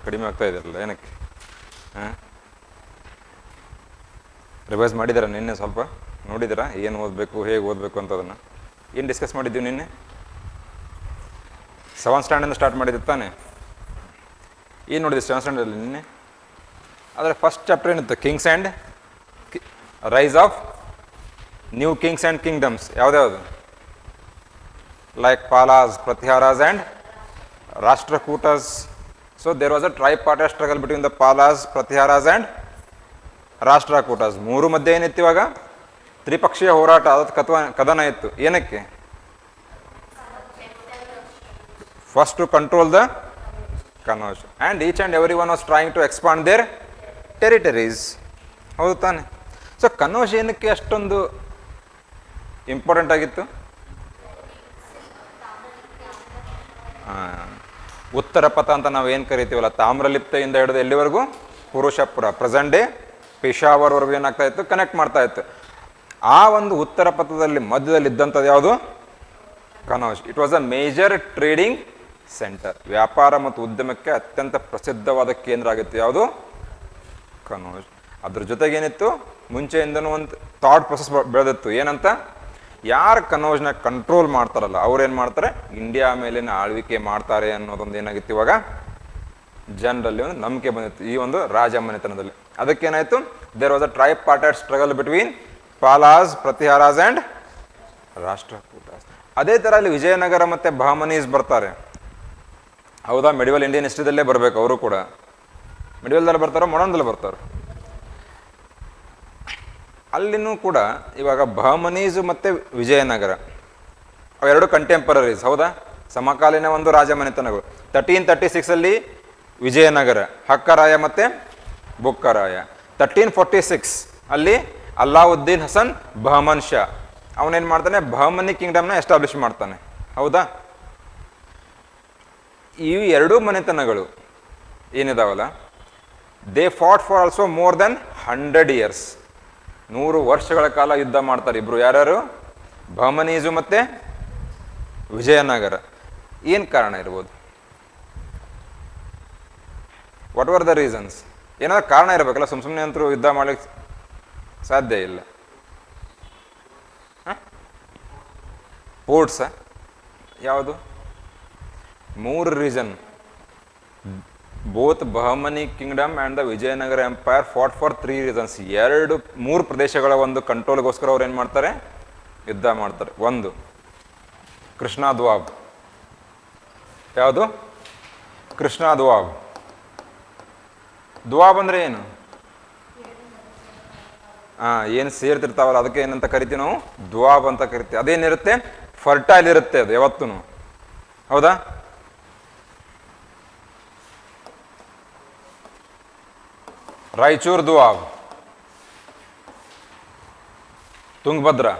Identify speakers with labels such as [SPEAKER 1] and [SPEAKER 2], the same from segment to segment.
[SPEAKER 1] ಕಡಿಮೆ ಆಗ್ತಾ ಇದೆಯಲ್ಲ ಏನಕ್ಕೆ? ಹಾಂ, ರಿವೈಸ್ ಮಾಡಿದ್ದೀರಾ ನಿನ್ನೆ? ಸ್ವಲ್ಪ ನೋಡಿದ್ದೀರಾ ಏನು ಓದಬೇಕು, ಹೇಗೆ ಓದಬೇಕು ಅಂತದನ್ನು? ಏನು ಡಿಸ್ಕಸ್ ಮಾಡಿದ್ದೀವಿ ನಿನ್ನೆ? 7th ಸ್ಟ್ಯಾಂಡರ್ಡಿಂದ ಸ್ಟಾರ್ಟ್ ಮಾಡಿದ್ದು ತಾನೆ? ಏನು ನೋಡಿದ್ವಿ 7th ಸ್ಟ್ಯಾಂಡರ್ಡಲ್ಲಿ ನಿನ್ನೆ? ಆದರೆ ಫಸ್ಟ್ ಚಾಪ್ಟರ್ ಏನಿತ್ತು? Kings and rise of new kings and kingdoms. ಯಾವುದ್ಯಾವುದು? Like Palas, Pratiharas and Rashtrakutas. So there was a tripartite struggle between the Palas, Pratiharas and Rashtrakutas. ಮೂರು ಮಧ್ಯೆ ಏನಿತ್ತು ಇವಾಗ? ತ್ರಿಪಕ್ಷೀಯ ಹೋರಾಟ, ಅದು ಕದನ ಇತ್ತು. ಏನಕ್ಕೆ? First to control the Kannauj and each and every one was trying to expand their territories. ಹೌದು ತಾನೆ? ಸೊ ಕನೌಜ್ ಏನಕ್ಕೆ ಅಷ್ಟೊಂದು ಇಂಪಾರ್ಟೆಂಟ್ ಆಗಿತ್ತು? ಉತ್ತರ ಪಥ ಅಂತ ನಾವು ಏನು ಕರಿತೀವಲ್ಲ, ತಾಮ್ರಲಿಪ್ತೆಯಿಂದ ಹಿಡಿದು ಎಲ್ಲಿವರೆಗೂ? ಪುರುಷಪುರ, ಪ್ರೆಸೆಂಟ್ ಡೇ ಪೇಶಾವರ್ವರೆಗೂ ಏನಾಗ್ತಾ ಇತ್ತು? ಕನೆಕ್ಟ್ ಮಾಡ್ತಾ ಇತ್ತು. ಆ ಒಂದು ಉತ್ತರ ಪಥದಲ್ಲಿ ಮಧ್ಯದಲ್ಲಿ ಇದ್ದಂಥದ್ದು ಯಾವುದು? Kannauj. It was a major trading centre. ವ್ಯಾಪಾರ ಮತ್ತು ಉದ್ಯಮಕ್ಕೆ ಅತ್ಯಂತ ಪ್ರಸಿದ್ಧವಾದ ಕೇಂದ್ರ ಆಗಿತ್ತು. ಯಾವುದು? ಕನೌಜ್. ಅದ್ರ ಜೊತೆಗೇನಿತ್ತು? ಮುಂಚೆಯಿಂದನೂ ಒಂದು ಥಾಟ್ ಪ್ರೊಸೆಸ್ ಬೆಳೆದಿತ್ತು. ಏನಂತ? ಯಾರು ಕನೌಜ್ನ ಕಂಟ್ರೋಲ್ ಮಾಡ್ತಾರಲ್ಲ ಅವ್ರೇನು ಮಾಡ್ತಾರೆ? ಇಂಡಿಯಾ ಮೇಲಿನ ಆಳ್ವಿಕೆ ಮಾಡ್ತಾರೆ ಅನ್ನೋದೊಂದು ಏನಾಗಿತ್ತು ಇವಾಗ ಜನರಲ್ಲಿ ಒಂದು ನಂಬಿಕೆ ಬಂದಿತ್ತು ಈ ಒಂದು ರಾಜ ಮನೆತನದಲ್ಲಿ. ಅದಕ್ಕೇನಾಯಿತು? There was a tripartite struggle between Palas, Pratiharas and Rashtrakutas. ಅದೇ ಥರ ಇಲ್ಲಿ ವಿಜಯನಗರ ಮತ್ತು ಬಹಮನೀಸ್ ಬರ್ತಾರೆ. ಹೌದಾ? ಮೆಡಿವಲ್ ಇಂಡಿಯನ್ ಹಿಸ್ಟ್ರಿದಲ್ಲೇ ಬರಬೇಕು ಅವರು ಕೂಡ. ಮೆಡಿವಲ್ದಲ್ಲಿ ಬರ್ತಾರೋ ಮೊಡರ್ನ್ದಲ್ಲಿ ಬರ್ತಾರೋ? ಅಲ್ಲಿನೂ ಕೂಡ ಇವಾಗ ಬಹಮನೀಸು ಮತ್ತು ವಿಜಯನಗರ ಅವೆರಡು ಕಂಟೆಂಪರರೀಸ್. ಹೌದಾ? ಸಮಕಾಲೀನ ಒಂದು ರಾಜಮನೆತನಗಳು. 1336 ವಿಜಯನಗರ, ಹಕ್ಕರಾಯ ಮತ್ತು ಬುಕ್ಕರಾಯ. 1346 ಅಲ್ಲಿ ಅಲ್ಲಾವುದ್ದೀನ್ ಹಸನ್ ಬಹಮನ್ ಶಾ ಅವನೇನು ಮಾಡ್ತಾನೆ? ಬಹಮನಿ ಕಿಂಗ್ಡಮ್ನ ಎಸ್ಟಾಬ್ಲಿಷ್ ಮಾಡ್ತಾನೆ. ಹೌದಾ? ಈ ಎರಡೂ ಮನೆತನಗಳು ಏನಿದಾವಲ್ಲ, they fought for also more than 100 years. 100 ವರ್ಷಗಳ ಕಾಲ ಯುದ್ಧ ಮಾಡ್ತಾರೆ ಇಬ್ರು. ಯಾರ್ಯಾರು? ಬಹಮನೀಸು ಮತ್ತು ವಿಜಯನಗರ. ಏನು ಕಾರಣ ಇರ್ಬೋದು? What were the reasons? ಏನಾದ್ರು ಕಾರಣ ಇರಬೇಕಲ್ಲ, ಸುಮ್ಮನೆ ಅಂತರೂ ಯುದ್ಧ ಮಾಡ್ಲಿಕ್ಕೆ ಸಾಧ್ಯ ಇಲ್ಲ. ಪೋರ್ಟ್ಸ ಯಾವುದು? 3 reason. Both Bahmani Kingdom and the Vijayanagara empire fought for 3 reasons. 3 ಪ್ರದೇಶಗಳ ಒಂದು ಕಂಟ್ರೋಲ್ಗೋಸ್ಕರ ಅವ್ರು ಏನು ಮಾಡ್ತಾರೆ? ಯುದ್ಧ ಮಾಡ್ತಾರೆ. ಒಂದು ಕೃಷ್ಣಾ ದ್ವಾಬ್. ಯಾವುದು? ಕೃಷ್ಣಾ ದ್ವಾಬ್. ದ್ವಾಬ್ ಅಂದರೆ ಏನು? ಏನು ಸೇರ್ತಿರ್ತಾವಲ್ಲ ಅದಕ್ಕೆ ಏನಂತ ಕರಿತೀವಿ ನಾವು? ದ್ವಾಬ್ ಅಂತ ಕರಿತೀವಿ. ಅದೇನಿರುತ್ತೆ? ಫರ್ಟೈಲ್ ಇರುತ್ತೆ ಅದು ಯಾವತ್ತೂ. ಹೌದಾ? ರಾಯಚೂರ್ ದ್ವಾಬ್, ತುಂಗಭದ್ರಾ.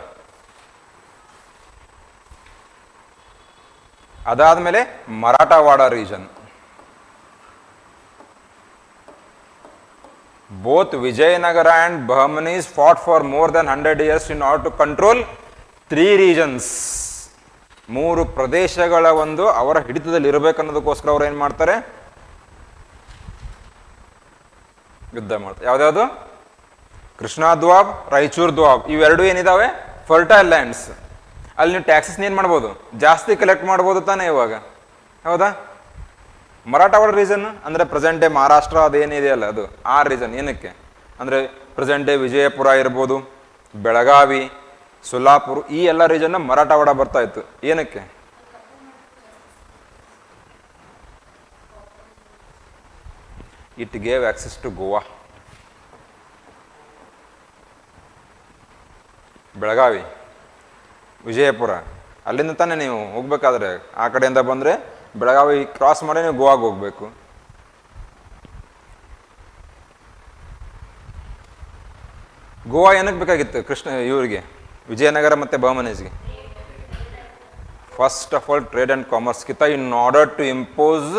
[SPEAKER 1] ಅದಾದಮೇಲೆ Marathwada region. Both Vijayanagara and Bahmanis fought for more than 100 years in order to control 3 regions. 3 ಪ್ರದೇಶಗಳ ಒಂದು ಅವರ ಹಿಡಿತದಲ್ಲಿ ಇರಬೇಕನ್ನೋದಕ್ಕೋಸ್ಕರ ಅವ್ರು ಏನು ಮಾಡ್ತಾರೆ? ಯುದ್ಧ ಮಾಡ್ತಾರೆ. ಯಾವ್ದ್ಯಾವುದು? ಕೃಷ್ಣಾ ದ್ವಾಬ್, ರಾಯಚೂರ್ ದ್ವಾಬ್. ಇವೆರಡು ಏನಿದಾವೆ? Fertile lands. ಅಲ್ಲಿ ನೀವು ಟ್ಯಾಕ್ಸಸ್ನ ಏನು ಮಾಡ್ಬೋದು? ಜಾಸ್ತಿ ಕಲೆಕ್ಟ್ ಮಾಡ್ಬೋದು ತಾನೇ ಇವಾಗ. ಹೌದಾ? ಮರಾಠವಾಡ ರೀಸನ್ ಅಂದರೆ ಪ್ರೆಸೆಂಟ್ ಡೇ ಮಹಾರಾಷ್ಟ್ರ ಅದೇನಿದೆಯಲ್ಲ ಅದು ಆ ರೀಸನ್. ಏನಕ್ಕೆ ಅಂದರೆ ಪ್ರೆಸೆಂಟ್ ಡೇ ವಿಜಯಪುರ ಇರ್ಬೋದು, ಬೆಳಗಾವಿ, ಸೊಲ್ಲಾಪುರ, ಈ ಎಲ್ಲ ರೀಜನ್ನ ಮರಾಠವಾಡ ಬರ್ತಾ ಇತ್ತು. ಏನಕ್ಕೆ? It gave access to Goa. Belagavi, Vijayapura ಅಲ್ಲಿಂದ ತಾನೇ ನೀವು ಹೋಗ್ಬೇಕಾದ್ರೆ, ಆ ಕಡೆಯಿಂದ ಬಂದರೆ ಬೆಳಗಾವಿ ಕ್ರಾಸ್ ಮಾಡಿ ನೀವು ಗೋವಾಗೆ ಹೋಗ್ಬೇಕು. ಗೋವಾ ಏನಕ್ಕೆ ಬೇಕಾಗಿತ್ತು ಇವರಿಗೆ? ವಿಜಯನಗರ ಮತ್ತು ಬಹಮನೀಸ್ಗೆ first of all trade and ಕಾಮರ್ಸ್ಗಿಂತ in order to impose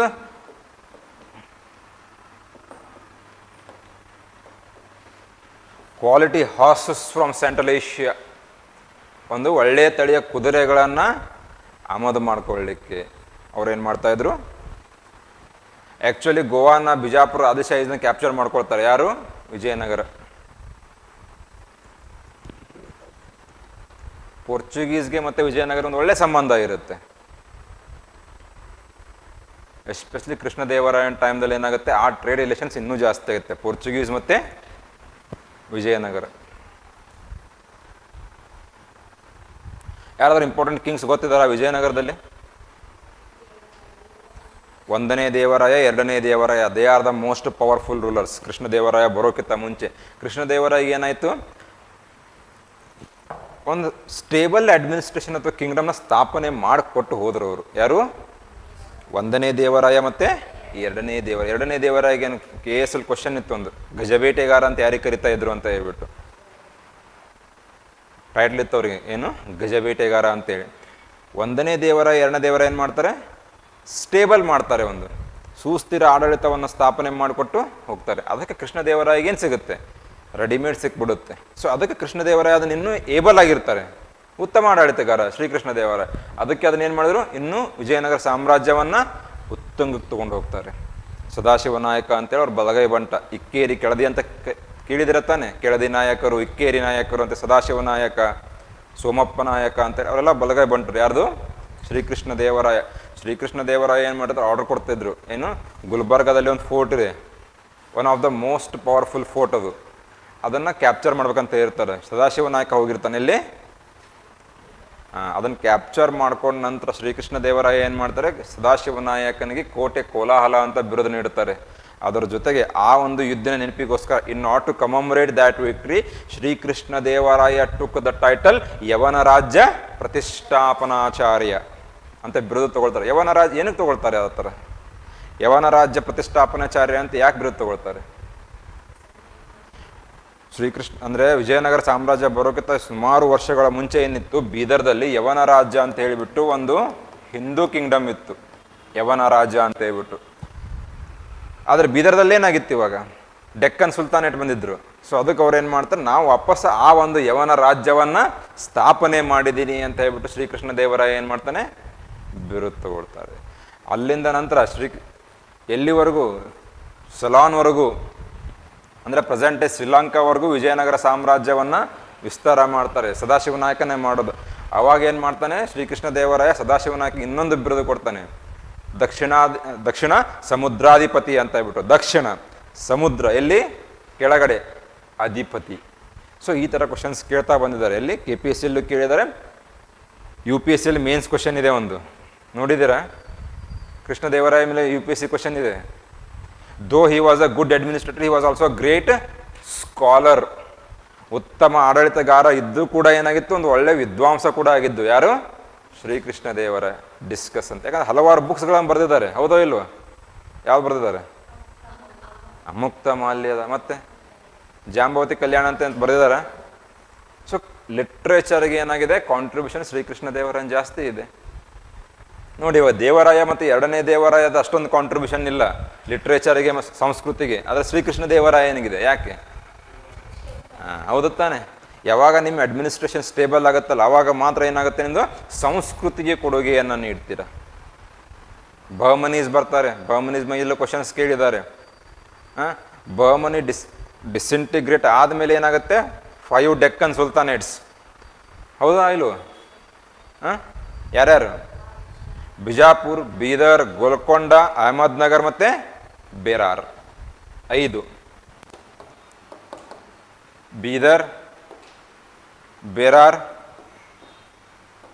[SPEAKER 1] quality horses from central Asia, ಒಂದು ಒಳ್ಳೆಯ ತಳಿಯ ಕುದುರೆಗಳನ್ನು ಆಮದು ಮಾಡ್ಕೊಳ್ಳಿಕ್ಕೆ ಅವ್ರೇನು ಮಾಡ್ತಾಯಿದ್ರು? ಆ್ಯಕ್ಚುಲಿ ಗೋವಾನ ಬಿಜಾಪುರ ಆದಿಶಾಹಿನ ಕ್ಯಾಪ್ಚರ್ ಮಾಡ್ಕೊಳ್ತಾರೆ ಯಾರು? ವಿಜಯನಗರ. ಪೋರ್ಚುಗೀಸ್ಗೆ ಮತ್ತು ವಿಜಯನಗರ ಒಂದು ಒಳ್ಳೆ ಸಂಬಂಧ ಇರುತ್ತೆ. ಎಸ್ಪೆಷಲಿ ಕೃಷ್ಣದೇವರಾಯನ ಟೈಮ್ದಲ್ಲಿ ಏನಾಗುತ್ತೆ, ಆ ಟ್ರೇಡ್ ರಿಲೇಷನ್ಸ್ ಇನ್ನೂ ಜಾಸ್ತಿ ಆಗುತ್ತೆ ಪೋರ್ಚುಗೀಸ್ ಮತ್ತು ವಿಜಯನಗರ. ಯಾರಾದ್ರೂ ಇಂಪಾರ್ಟೆಂಟ್ ಕಿಂಗ್ಸ್ ಗೊತ್ತಿದ್ದಾರಾ ವಿಜಯನಗರದಲ್ಲಿ? 1ನೇ ದೇವರಾಯ, 2ನೇ Devaraya, they are the most powerful rulers. Krishnadevaraya ಬರೋಕ್ಕಿಂತ ಮುಂಚೆ ಕೃಷ್ಣದೇವರಾಯ ಏನಾಯಿತು, ಒಂದು ಸ್ಟೇಬಲ್ ಅಡ್ಮಿನಿಸ್ಟ್ರೇಷನ್ ಅಥವಾ ಕಿಂಗ್ಡಮ್ನ ಸ್ಥಾಪನೆ ಮಾಡಿಕೊಟ್ಟು ಹೋದ್ರು ಅವರು. ಯಾರು? 1ನೇ ದೇವರಾಯ ಮತ್ತು 2ನೇ ದೇವರಾಯ. 2ನೇ ದೇವರಾಯಗೆ ಏನು KS ಅಲ್ಲಿ ಕ್ವಶನ್ ಇತ್ತು, ಒಂದು ಗಜಬೇಟೆಗಾರ ಅಂತ ಯಾರಿಗೆ ಕರಿತಾ ಇದ್ರು ಅಂತ ಹೇಳ್ಬಿಟ್ಟು ಟೈಟ್ಲ್ ಇತ್ತು ಅವ್ರಿಗೆ, ಏನು ಗಜಬೇಟೆಗಾರ ಅಂತೇಳಿ. 1ನೇ ದೇವರಾಯ 2ನೇ ದೇವರಾಯ ಏನು ಮಾಡ್ತಾರೆ, ಸ್ಟೇಬಲ್ ಮಾಡ್ತಾರೆ, ಒಂದು ಸುಸ್ಥಿರ ಆಡಳಿತವನ್ನು ಸ್ಥಾಪನೆ ಮಾಡಿಕೊಟ್ಟು ಹೋಗ್ತಾರೆ. ಅದಕ್ಕೆ ಕೃಷ್ಣದೇವರಾಯಗೆ ಏನು ಸಿಗುತ್ತೆ, ರೆಡಿಮೇಡ್ ಸಿಕ್ಬಿಡುತ್ತೆ. ಸೊ ಅದಕ್ಕೆ ಕೃಷ್ಣದೇವರಾಯ ಅದನ್ನ ಇನ್ನೂ ಏಬಲ್ ಆಗಿರ್ತಾರೆ, ಉತ್ತಮ ಆಡಳಿತಗಾರ ಶ್ರೀಕೃಷ್ಣದೇವರಾಯ. ಅದಕ್ಕೆ ಅದನ್ನೇನು ಮಾಡಿದ್ರು, ಇನ್ನೂ ವಿಜಯನಗರ ಸಾಮ್ರಾಜ್ಯವನ್ನು ಉತ್ತುಂಗಕ್ಕೆ ತೊಗೊಂಡು ಹೋಗ್ತಾರೆ. ಸದಾಶಿವ ನಾಯಕ ಅಂತೇಳಿ ಅವ್ರು ಬಲಗೈ ಬಂಟ, ಇಕ್ಕೇರಿ ಕೆಳದಿ ಅಂತ ಕೇಳಿದಿರ ತಾನೆ, ಕೆಳದಿ ನಾಯಕರು, ಇಕ್ಕೇರಿ ನಾಯಕರು ಅಂತ. ಸದಾಶಿವ ನಾಯಕ, ಸೋಮಪ್ಪ ನಾಯಕ ಅಂತೇಳಿ ಅವರೆಲ್ಲ ಬಲಗೈ ಬಂಟರು. ಯಾರ್ದು? ಶ್ರೀಕೃಷ್ಣದೇವರಾಯ. ಶ್ರೀಕೃಷ್ಣದೇವರಾಯ ಏನು ಮಾಡಿದ್ರು, ಆರ್ಡರ್ ಕೊಡ್ತಿದ್ರು, ಏನು ಗುಲ್ಬರ್ಗಾದಲ್ಲಿ ಒಂದು ಫೋರ್ಟ್ ಇದೆ, one of the most powerful fort ಅದು, ಅದನ್ನು ಕ್ಯಾಪ್ಚರ್ ಮಾಡ್ಬೇಕಂತ ಇರ್ತಾರೆ. ಸದಾಶಿವ ನಾಯಕ ಹೋಗಿರ್ತಾನೆ ಇಲ್ಲಿ, ಅದನ್ನು ಕ್ಯಾಪ್ಚರ್ ಮಾಡ್ಕೊಂಡ ನಂತರ ಶ್ರೀಕೃಷ್ಣದೇವರಾಯ ಏನು ಮಾಡ್ತಾರೆ, ಸದಾಶಿವ ನಾಯಕನಿಗೆ ಕೋಟೆ ಕೋಲಾಹಲ ಅಂತ ಬಿರುದು ನೀಡುತ್ತಾರೆ. ಅದರ ಜೊತೆಗೆ ಆ ಒಂದು ಯುದ್ಧನ ನೆನಪಿಗೋಸ್ಕರ, in not to commemorate that victory, Srikrishnadevaraya took the title ಯವನ ರಾಜ್ಯ ಪ್ರತಿಷ್ಠಾಪನಾಚಾರ್ಯ ಅಂತ ಬಿರುದು ತಗೊಳ್ತಾರೆ. ಯವನ ರಾಜ್ಯ ಏನಕ್ಕೆ ತಗೊಳ್ತಾರೆ? ಆ ಥರ ಯವನ ರಾಜ್ಯ ಪ್ರತಿಷ್ಠಾಪನಾಚಾರ್ಯ ಅಂತ ಯಾಕೆ ಬಿರುದು ತಗೊಳ್ತಾರೆ? ಶ್ರೀಕೃಷ್ಣ ಅಂದರೆ ವಿಜಯನಗರ ಸಾಮ್ರಾಜ್ಯ ಬರೋಕ್ಕಿಂತ ಸುಮಾರು ವರ್ಷಗಳ ಮುಂಚೆ ಏನಿತ್ತು, ಬೀದರ್ದಲ್ಲಿ ಯವನ ರಾಜ್ಯ ಅಂತ ಹೇಳಿಬಿಟ್ಟು ಒಂದು ಹಿಂದೂ ಕಿಂಗ್ಡಮ್ ಇತ್ತು, ಯವನ ರಾಜ್ಯ ಅಂತ ಹೇಳ್ಬಿಟ್ಟು. ಆದರೆ ಬೀದರ್ದಲ್ಲಿ ಏನಾಗಿತ್ತು, ಇವಾಗ ಡೆಕ್ಕನ್ ಸುಲ್ತಾನೇಟ್ ಬಂದಿದ್ರು. ಸೊ ಅದಕ್ಕೆ ಅವ್ರು ಏನು ಮಾಡ್ತಾರೆ, ನಾವು ವಾಪಸ್ ಆ ಒಂದು ಯವನ ರಾಜ್ಯವನ್ನು ಸ್ಥಾಪನೆ ಮಾಡಿದ್ದೀನಿ ಅಂತ ಹೇಳ್ಬಿಟ್ಟು ಶ್ರೀಕೃಷ್ಣ ದೇವರಾಯ ಏನು ಮಾಡ್ತಾನೆ, ಬಿರುದು ತಗೊಳ್ತಾರೆ. ಅಲ್ಲಿಂದ ನಂತರ ಎಲ್ಲಿವರೆಗೂ, ಸೆಲಾನ್ವರೆಗೂ, ಅಂದರೆ ಪ್ರೆಸೆಂಟ್ ಶ್ರೀಲಂಕಾವರೆಗೂ ವಿಜಯನಗರ ಸಾಮ್ರಾಜ್ಯವನ್ನು ವಿಸ್ತಾರ ಮಾಡ್ತಾರೆ. ಸದಾಶಿವ ನಾಯಕನೇ ಮಾಡೋದು. ಅವಾಗ ಏನು ಮಾಡ್ತಾನೆ ಶ್ರೀಕೃಷ್ಣ ದೇವರಾಯ, ಸದಾಶಿವ ನಾಯಕ ಇನ್ನೊಂದು ಬಿರುದು ಕೊಡ್ತಾನೆ, ದಕ್ಷಿಣ ಸಮುದ್ರಾಧಿಪತಿ ಅಂತ ಹೇಳ್ಬಿಟ್ಟು. ದಕ್ಷಿಣ ಸಮುದ್ರ ಎಲ್ಲಿ, ಕೆಳಗಡೆ ಅಧಿಪತಿ. ಸೊ ಈ ಥರ ಕ್ವಶನ್ಸ್ ಕೇಳ್ತಾ ಬಂದಿದ್ದಾರೆ. ಎಲ್ಲಿ KPSCಯಲ್ಲೂ ಕೇಳಿದ್ದಾರೆ, UPSCಯಲ್ಲಿ ಮೇನ್ಸ್ ಕ್ವಶನ್ ಇದೆ ಒಂದು, ನೋಡಿದ್ದೀರಾ? ಕೃಷ್ಣದೇವರಾಯ ಮೇಲೆ UPSC ಕ್ವಶನ್ ಇದೆ. ದೋ he was a good administrator, he was also great scholar. ಉತ್ತಮ ಆಡಳಿತಗಾರ ಇದ್ದು ಕೂಡ ಏನಾಗಿತ್ತು, ಒಂದು ಒಳ್ಳೆ ವಿದ್ವಾಂಸ ಕೂಡ ಆಗಿದ್ದು. ಯಾರು? ಶ್ರೀಕೃಷ್ಣ ದೇವರಾಯ. ಡಿಸ್ಕಸ್ ಅಂತ, ಯಾಕಂದ್ರೆ ಹಲವಾರು ಬುಕ್ಸ್ಗಳನ್ನು ಬರೆದಿದ್ದಾರೆ, ಹೌದೋ ಇಲ್ವೋ? ಯಾವ್ದು ಬರೆದಿದ್ದಾರೆ? ಅಮುಕ್ತ ಮಾಲ್ಯದ, ಮತ್ತೆ ಜಾಂಬವತಿ ಕಲ್ಯಾಣ ಅಂತ ಬರೆದಿದ್ದಾರೆ. ಸೊ ಲಿಟ್ರೇಚರ್ಗೆ ಏನಾಗಿದೆ, ಕಾಂಟ್ರಿಬ್ಯೂಷನ್ ಶ್ರೀಕೃಷ್ಣ ದೇವರಾಯನ್ ಜಾಸ್ತಿ ಇದೆ. ನೋಡಿ, ಇವಾಗ ದೇವರಾಯ ಮತ್ತು 2ನೇ ದೇವರಾಯದ ಅಷ್ಟೊಂದು ಕಾಂಟ್ರಿಬ್ಯೂಷನ್ ಇಲ್ಲ ಲಿಟ್ರೇಚರ್ಗೆ, ಸಂಸ್ಕೃತಿಗೆ. ಆದರೆ ಶ್ರೀಕೃಷ್ಣ ದೇವರಾಯನಿಗಿದೆ. ಯಾಕೆ? ಹೌದು ತಾನೆ? ಯಾವಾಗ ನಿಮ್ಮ ಅಡ್ಮಿನಿಸ್ಟ್ರೇಷನ್ ಸ್ಟೇಬಲ್ ಆಗುತ್ತಲ್ಲ, ಆವಾಗ ಮಾತ್ರ ಏನಾಗುತ್ತೆ, ನಿಮ್ಮದು ಸಂಸ್ಕೃತಿಗೆ ಕೊಡುಗೆಯನ್ನು ನೀಡ್ತೀರ. ಬಹಮನೀಸ್ ಬರ್ತಾರೆ, ಬಹಮನೀಸ್ ಮೈಯಲ್ಲೂ ಕ್ವಶನ್ಸ್ ಕೇಳಿದ್ದಾರೆ. ಬಹಮನಿ ಡಿಸ್ಇಂಟಿಗ್ರೇಟ್ ಆದಮೇಲೆ ಏನಾಗುತ್ತೆ, 5 ಡೆಕ್ಕನ್ ಸುಲ್ತಾನೇಟ್ಸ್, ಹೌದಾ ಇಲ್ವ? ಯಾರ್ಯಾರು? ಬಿಜಾಪುರ್, ಬೀದರ್, ಗೋಲ್ಕೊಂಡ, ಅಹಮದ್ನಗರ್ ಮತ್ತು ಬೇರಾರ್. 5. Bidar, Berar,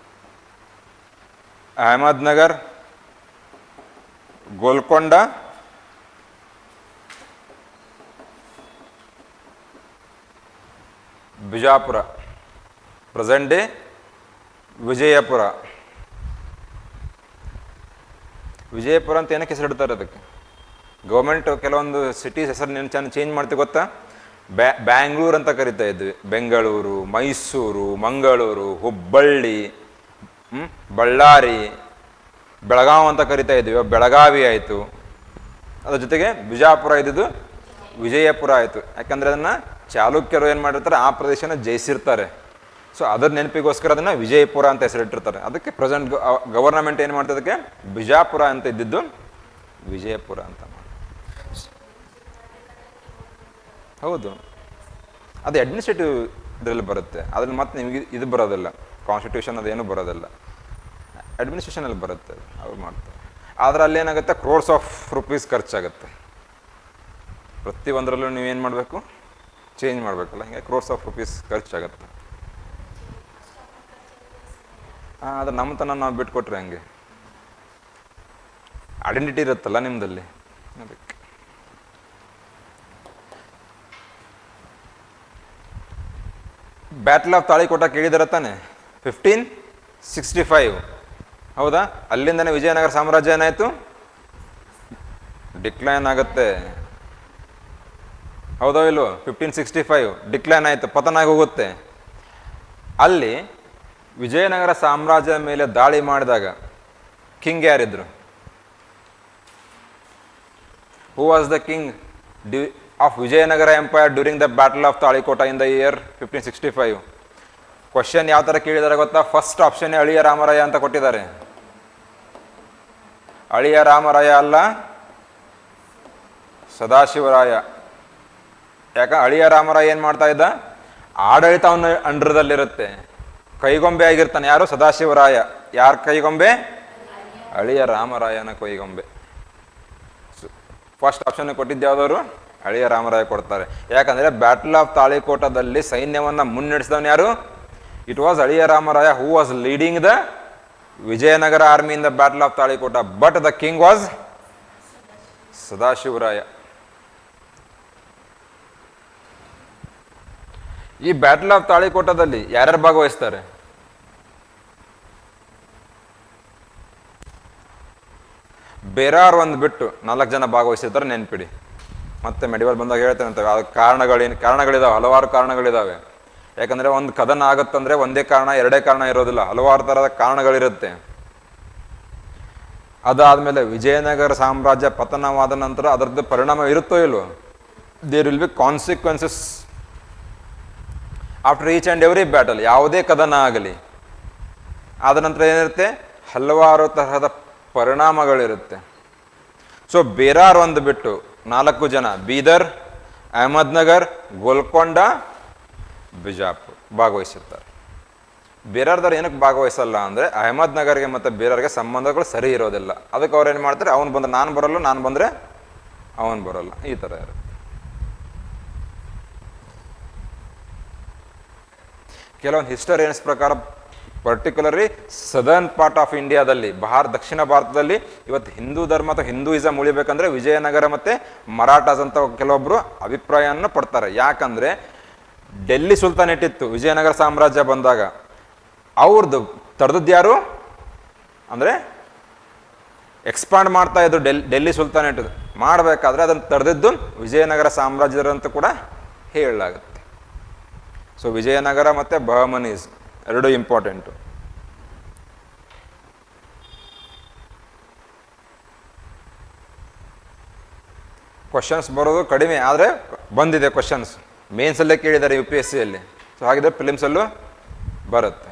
[SPEAKER 1] Ahmednagar, Golconda, Bijapur, present day Vijayapura. ವಿಜಯಪುರ ಅಂತ ಏನಕ್ಕೆ ಹೆಸರಿಡ್ತಾರೆ? ಅದಕ್ಕೆ ಗೌರ್ಮೆಂಟ್ ಕೆಲವೊಂದು ಸಿಟೀಸ್ ಹೆಸರು ಚೇಂಜ್ ಮಾಡ್ತೀವಿ ಗೊತ್ತಾ? ಬ್ಯಾಂಗ್ಳೂರು ಅಂತ ಕರಿತಾ ಇದ್ವಿ, ಬೆಂಗಳೂರು, ಮೈಸೂರು, ಮಂಗಳೂರು, ಹುಬ್ಬಳ್ಳಿ, ಬಳ್ಳಾರಿ, ಬೆಳಗಾವಿ ಅಂತ ಕರಿತಾ ಇದ್ವಿ, ಬೆಳಗಾವಿ ಆಯಿತು. ಅದ್ರ ಜೊತೆಗೆ ಬಿಜಾಪುರ ಇದ್ದಿದ್ದು ವಿಜಯಪುರ ಆಯಿತು. ಯಾಕಂದರೆ ಅದನ್ನು ಚಾಲುಕ್ಯರು ಏನು ಮಾಡಿರ್ತಾರೆ, ಆ ಪ್ರದೇಶನ ಜಯಿಸಿರ್ತಾರೆ. ಸೊ ಅದರ ನೆನಪಿಗೋಸ್ಕರ ಅದನ್ನು ವಿಜಯಪುರ ಅಂತ ಹೆಸರಿಟ್ಟಿರ್ತಾರೆ. ಅದಕ್ಕೆ ಪ್ರೆಸೆಂಟ್ ಗವರ್ನಮೆಂಟ್ ಏನು ಮಾಡ್ತದಕ್ಕೆ ಬಿಜಾಪುರ ಅಂತ ಇದ್ದಿದ್ದು ವಿಜಯಪುರ ಅಂತ. ಹೌದು, ಅದು ಅಡ್ಮಿನಿಸ್ಟ್ರೇಟಿವ್ ಇದರಲ್ಲಿ ಬರುತ್ತೆ. ಅದ್ರಲ್ಲಿ ಮತ್ತೆ ನಿಮಗೆ ಇದು ಬರೋದಿಲ್ಲ, ಕಾನ್ಸ್ಟಿಟ್ಯೂಷನ್ ಅದೇನು ಬರೋದಿಲ್ಲ, ಅಡ್ಮಿನಿಸ್ಟ್ರೇಷನಲ್ಲಿ ಬರುತ್ತೆ, ಅವ್ರು ಮಾಡ್ತಾರೆ. ಆದರೆ ಅಲ್ಲೇನಾಗುತ್ತೆ, ಕ್ರೋರ್ಸ್ ಆಫ್ ರುಪೀಸ್ ಖರ್ಚಾಗುತ್ತೆ. ಪ್ರತಿಯೊಂದರಲ್ಲೂ ನೀವೇನು ಮಾಡಬೇಕು, ಚೇಂಜ್ ಮಾಡಬೇಕಲ್ಲ, ಹಿಂಗೆ ಕ್ರೋರ್ಸ್ ಆಫ್ ರುಪೀಸ್ ಖರ್ಚಾಗುತ್ತೆ. ಆದರೆ ನಮ್ಮ ತನ ನಾವು ಬಿಟ್ಕೊಟ್ರೆ ಹಂಗೆ ಐಡೆಂಟಿಟಿ ಇರುತ್ತಲ್ಲ ನಿಮ್ಮದಲ್ಲಿ, ಅದಕ್ಕೆ ಬ್ಯಾಟಲ್ ಆಫ್ ತಾಳಿಕೋಟ ಕೇಳಿದಾರೆ ತಾನೆ, 1565, ಹೌದಾ? ಅಲ್ಲಿಂದನೇ ವಿಜಯನಗರ ಸಾಮ್ರಾಜ್ಯ ಏನಾಯಿತು, ಡಿಕ್ಲೈನ್ ಆಗುತ್ತೆ, ಹೌದೋ ಇಲ್ವೋ? 1565 ಡಿಕ್ಲೈನ್ ಆಯಿತು, ಪತನ ಆಗಿ ಹೋಗುತ್ತೆ. ಅಲ್ಲಿ ವಿಜಯನಗರ ಸಾಮ್ರಾಜ್ಯದ ಮೇಲೆ ದಾಳಿ ಮಾಡಿದಾಗ ಕಿಂಗ್ ಯಾರಿದ್ರು? Who was the king of Vijayanagara empire during the battle of Talikota in the year 1565? Question ಯಾವ ಥರ ಕೇಳಿದಾರೆ ಗೊತ್ತಾ? ಫಸ್ಟ್ ಆಪ್ಷನ್ನೇ ಅಳಿಯ ರಾಮರಾಯ ಅಂತ ಕೊಟ್ಟಿದ್ದಾರೆ. ಅಳಿಯ ರಾಮರಾಯ ಅಲ್ಲ, ಸದಾಶಿವರಾಯ. ಅಳಿಯ ರಾಮರಾಯ ಏನು ಮಾಡ್ತಾ ಇದ್ದ? ಆಡಳಿತ ಅವನ ಅಂಡರ್ದಲ್ಲಿರುತ್ತೆ, ಕೈಗೊಂಬೆ ಆಗಿರ್ತಾನೆ. ಯಾರು? ಸದಾಶಿವರಾಯ. ಯಾರ ಕೈಗೊಂಬೆ? ಅಳಿಯ ರಾಮರಾಯನ ಕೈಗೊಂಬೆ. ಫಸ್ಟ್ ಆಪ್ಷನ್ ಕೊಟ್ಟಿದ್ದು ಯಾವುದವರು? ಅಳಿಯ ರಾಮರಾಯ ಕೊಡ್ತಾರೆ. ಯಾಕಂದರೆ ಬ್ಯಾಟಲ್ ಆಫ್ ತಾಳಿಕೋಟದಲ್ಲಿ ಸೈನ್ಯವನ್ನು ಮುನ್ನಡೆಸಿದವನು ಯಾರು? ಇಟ್ ವಾಸ್ ಅಳಿಯ Ramaraya who was leading the Vijayanagara army in the battle of Talikota, but the king was Sadashivaraya. ಈ ಬ್ಯಾಟಲ್ ಆಫ್ ತಾಳಿಕೋಟದಲ್ಲಿ ಯಾರ್ಯಾರು ಭಾಗವಹಿಸ್ತಾರೆ? ಬೇರಾರು ಒಂದು ಬಿಟ್ಟು 4 ಜನ ಭಾಗವಹಿಸಿರ್ತಾರೆ, ನೆನ್ಪಿಡಿ. ಮತ್ತೆ ಮೆಡಿವಲ್ ಬಂದಾಗ ಹೇಳ್ತೇನೆ ಅಂತ. ಅದಕ್ಕೆ ಕಾರಣಗಳಿದಾವೆ, ಹಲವಾರು ಕಾರಣಗಳಿದಾವೆ. ಯಾಕಂದರೆ ಒಂದು ಕದನ ಆಗುತ್ತಂದರೆ ಒಂದೇ ಕಾರಣ, ಎರಡೇ ಕಾರಣ ಇರೋದಿಲ್ಲ, ಹಲವಾರು ಥರದ ಕಾರಣಗಳಿರುತ್ತೆ. ಅದಾದಮೇಲೆ ವಿಜಯನಗರ ಸಾಮ್ರಾಜ್ಯ ಪತನವಾದ ನಂತರ ಅದರದ್ದು ಪರಿಣಾಮ ಇರುತ್ತೋ ಇಲ್ವೋ? There will be consequences after each and every battle. ಯಾವುದೇ ಕದನ ಆಗಲಿ, ಆದ ನಂತರ ಏನಿರುತ್ತೆ? ಹಲವಾರು ತರಹದ ಪರಿಣಾಮಗಳಿರುತ್ತೆ. ಸೊ ಬೇರಾರು ಒಂದು ಬಿಟ್ಟು 4 ಜನ, ಬೀದರ್, ಅಹಮದ್ನಗರ್, ಗೋಲ್ಕೊಂಡ, ಬಿಜಾಪುರ್ ಭಾಗವಹಿಸಿರ್ತಾರೆ. ಬೇರಾರ್ದವ್ರು ಏನಕ್ಕೆ ಭಾಗವಹಿಸಲ್ಲ ಅಂದರೆ ಅಹಮದ್ನಗರ್ಗೆ ಮತ್ತು ಬೇರಾರ್ಗೆ ಸಂಬಂಧಗಳು ಸರಿ ಇರೋದಿಲ್ಲ. ಅದಕ್ಕೆ ಅವ್ರು ಏನು ಮಾಡ್ತಾರೆ? ಅವನು ಬಂದರೆ ನಾನು ಬರಲ್ಲ, ನಾನು ಬಂದರೆ ಅವನು ಬರೋಲ್ಲ, ಈ ಥರ ಇರುತ್ತೆ. ಕೆಲವೊಂದು ಹಿಸ್ಟೋರಿಯನ್ಸ್ ಪ್ರಕಾರ ಪರ್ಟಿಕ್ಯುಲರ್ಲಿ ಸದರ್ನ್ ಪಾರ್ಟ್ ಆಫ್ ಇಂಡಿಯಾದಲ್ಲಿ, ದಕ್ಷಿಣ ಭಾರತದಲ್ಲಿ ಇವತ್ತು ಹಿಂದೂ ಧರ್ಮ ಅಥವಾ ಹಿಂದೂಯಿಸಮ್ ಉಳಿಬೇಕಂದ್ರೆ ವಿಜಯನಗರ ಮತ್ತು ಮರಾಠಾಸ್ ಅಂತ ಕೆಲವೊಬ್ಬರು ಅಭಿಪ್ರಾಯವನ್ನು ಪಡ್ತಾರೆ. ಯಾಕಂದರೆ ಡೆಲ್ಲಿ ಸುಲ್ತಾನೇಟ್ ಇತ್ತು ವಿಜಯನಗರ ಸಾಮ್ರಾಜ್ಯ ಬಂದಾಗ, ಅವ್ರದ್ದು ತಡೆದದ್ದು ಯಾರು ಅಂದರೆ ಎಕ್ಸ್ಪಾಂಡ್ ಮಾಡ್ತಾ ಇದ್ರು ಡೆಲ್ಲಿ ಸುಲ್ತಾನೇಟ್ ಮಾಡಬೇಕಾದ್ರೆ ಅದನ್ನು ತಡೆದಿದ್ದು ವಿಜಯನಗರ ಸಾಮ್ರಾಜ್ಯದಂತ ಕೂಡ ಹೇಳಲಾಗುತ್ತೆ. ಸೊ ವಿಜಯನಗರ ಮತ್ತು ಬಹಮನೀಸ್ ಎರಡೂ ಇಂಪಾರ್ಟೆಂಟು. ಕ್ವಶನ್ಸ್ ಬರೋದು ಕಡಿಮೆ, ಆದರೆ ಬಂದಿದೆ ಕ್ವಶನ್ಸ್. ಮೇನ್ಸಲ್ಲೇ ಕೇಳಿದ್ದಾರೆ UPSCಯಲ್ಲಿ. ಸೊ ಹಾಗಿದ್ರೆ ಫಿಲಿಮ್ಸಲ್ಲೂ ಬರುತ್ತೆ.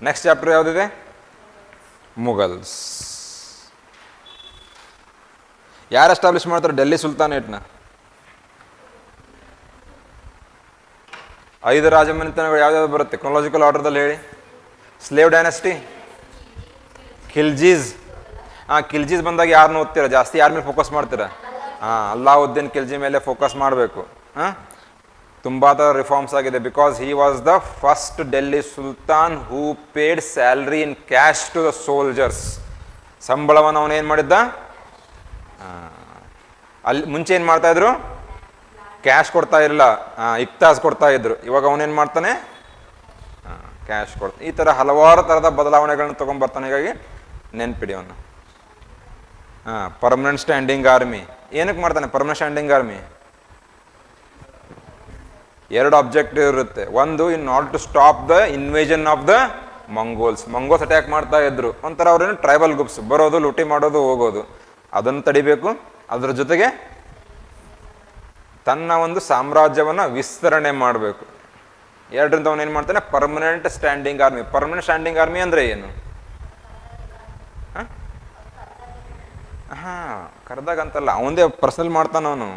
[SPEAKER 1] ನೆಕ್ಸ್ಟ್ ಚಾಪ್ಟರ್ ಯಾವುದಿದೆ? ಮುಘಲ್ಸ್. ಯಾರು ಎಸ್ಟಾಬ್ಲಿಷ್ ಮಾಡ್ತಾರೆ ಡೆಲ್ಲಿ ಸುಲ್ತಾನೇಟ್ನ? 5 ರಾಜಮನೆತನಗಳು ಯಾವ್ಯಾವ್ದು ಬರುತ್ತೆ ಕ್ರೊನಾಲಜಿಕಲ್ ಆರ್ಡರ್ದಲ್ಲಿ ಹೇಳಿ? Slave dynasty, ಖಿಲ್ಜೀಸ್. ಖಿಲ್ಜೀಸ್ ಬಂದಾಗ ಯಾರನ್ನ ಓದ್ತೀರಾ ಜಾಸ್ತಿ? ಯಾರ ಮೇಲೆ ಫೋಕಸ್ ಮಾಡ್ತೀರಾ? ಅಲ್ಲಾವುದ್ದೀನ್ ಖಿಲ್ಜಿ ಮೇಲೆ ಫೋಕಸ್ ಮಾಡಬೇಕು. ತುಂಬ ಥರ ರಿಫಾರ್ಮ್ಸ್ ಆಗಿದೆ. Because he was the first Delhi sultan who paid salary in cash to the soldiers. ಸಂಬಳವನ್ನು ಅವನೇನು ಮಾಡಿದ್ದ? ಅಲ್ಲಿ ಮುಂಚೆ ಏನು ಮಾಡ್ತಾಯಿದ್ರು? ಕ್ಯಾಶ್ ಕೊಡ್ತಾ ಇರಲಿಲ್ಲ, ಇಕ್ತಾಸ್ ಕೊಡ್ತಾ ಇದ್ರು. ಇವಾಗ ಅವನೇನು ಮಾಡ್ತಾನೆ? ಕ್ಯಾಶ್ ಕೊಡ್ತಾನೆ. ಈ ಥರ ಹಲವಾರು ಥರದ ಬದಲಾವಣೆಗಳನ್ನ ತೊಗೊಂಡ್ಬರ್ತಾನೆ. ಹೀಗಾಗಿ ನೆನ್ಪಿಡಿ ಅವನು. ಪರ್ಮನೆಂಟ್ ಸ್ಟ್ಯಾಂಡಿಂಗ್ ಆರ್ಮಿ ಏನಕ್ಕೆ ಮಾಡ್ತಾನೆ? ಪರ್ಮನೆಂಟ್ ಸ್ಟ್ಯಾಂಡಿಂಗ್ ಆರ್ಮಿ 2 ಆಬ್ಜೆಕ್ಟಿವ್ ಇರುತ್ತೆ. ಒಂದು, in order to stop the invasion of the Mongols attack ಮಾಡ್ತಾ ಇದ್ರು. ಒಂಥರ ಅವ್ರೇನು ಟ್ರೈಬಲ್ ಗ್ರೂಪ್ಸ್ ಬರೋದು, ಲೂಟಿ ಮಾಡೋದು, ಹೋಗೋದು, ಅದನ್ನು ತಡಿಬೇಕು. ಅದ್ರ ಜೊತೆಗೆ ತನ್ನ ಒಂದು ಸಾಮ್ರಾಜ್ಯವನ್ನು ವಿಸ್ತರಣೆ ಮಾಡಬೇಕು. ಎರಡರಿಂದ ಅವನು ಏನು ಮಾಡ್ತಾನೆ? Permanent standing army. Permanent standing army ಅಂದರೆ ಏನು? ಹಾಂ, ಕರೆದಾಗ ಅಂತಲ್ಲ, ಅವನದೇ ಪರ್ಸನಲ್ ಮಾಡ್ತಾನ ಅವನು.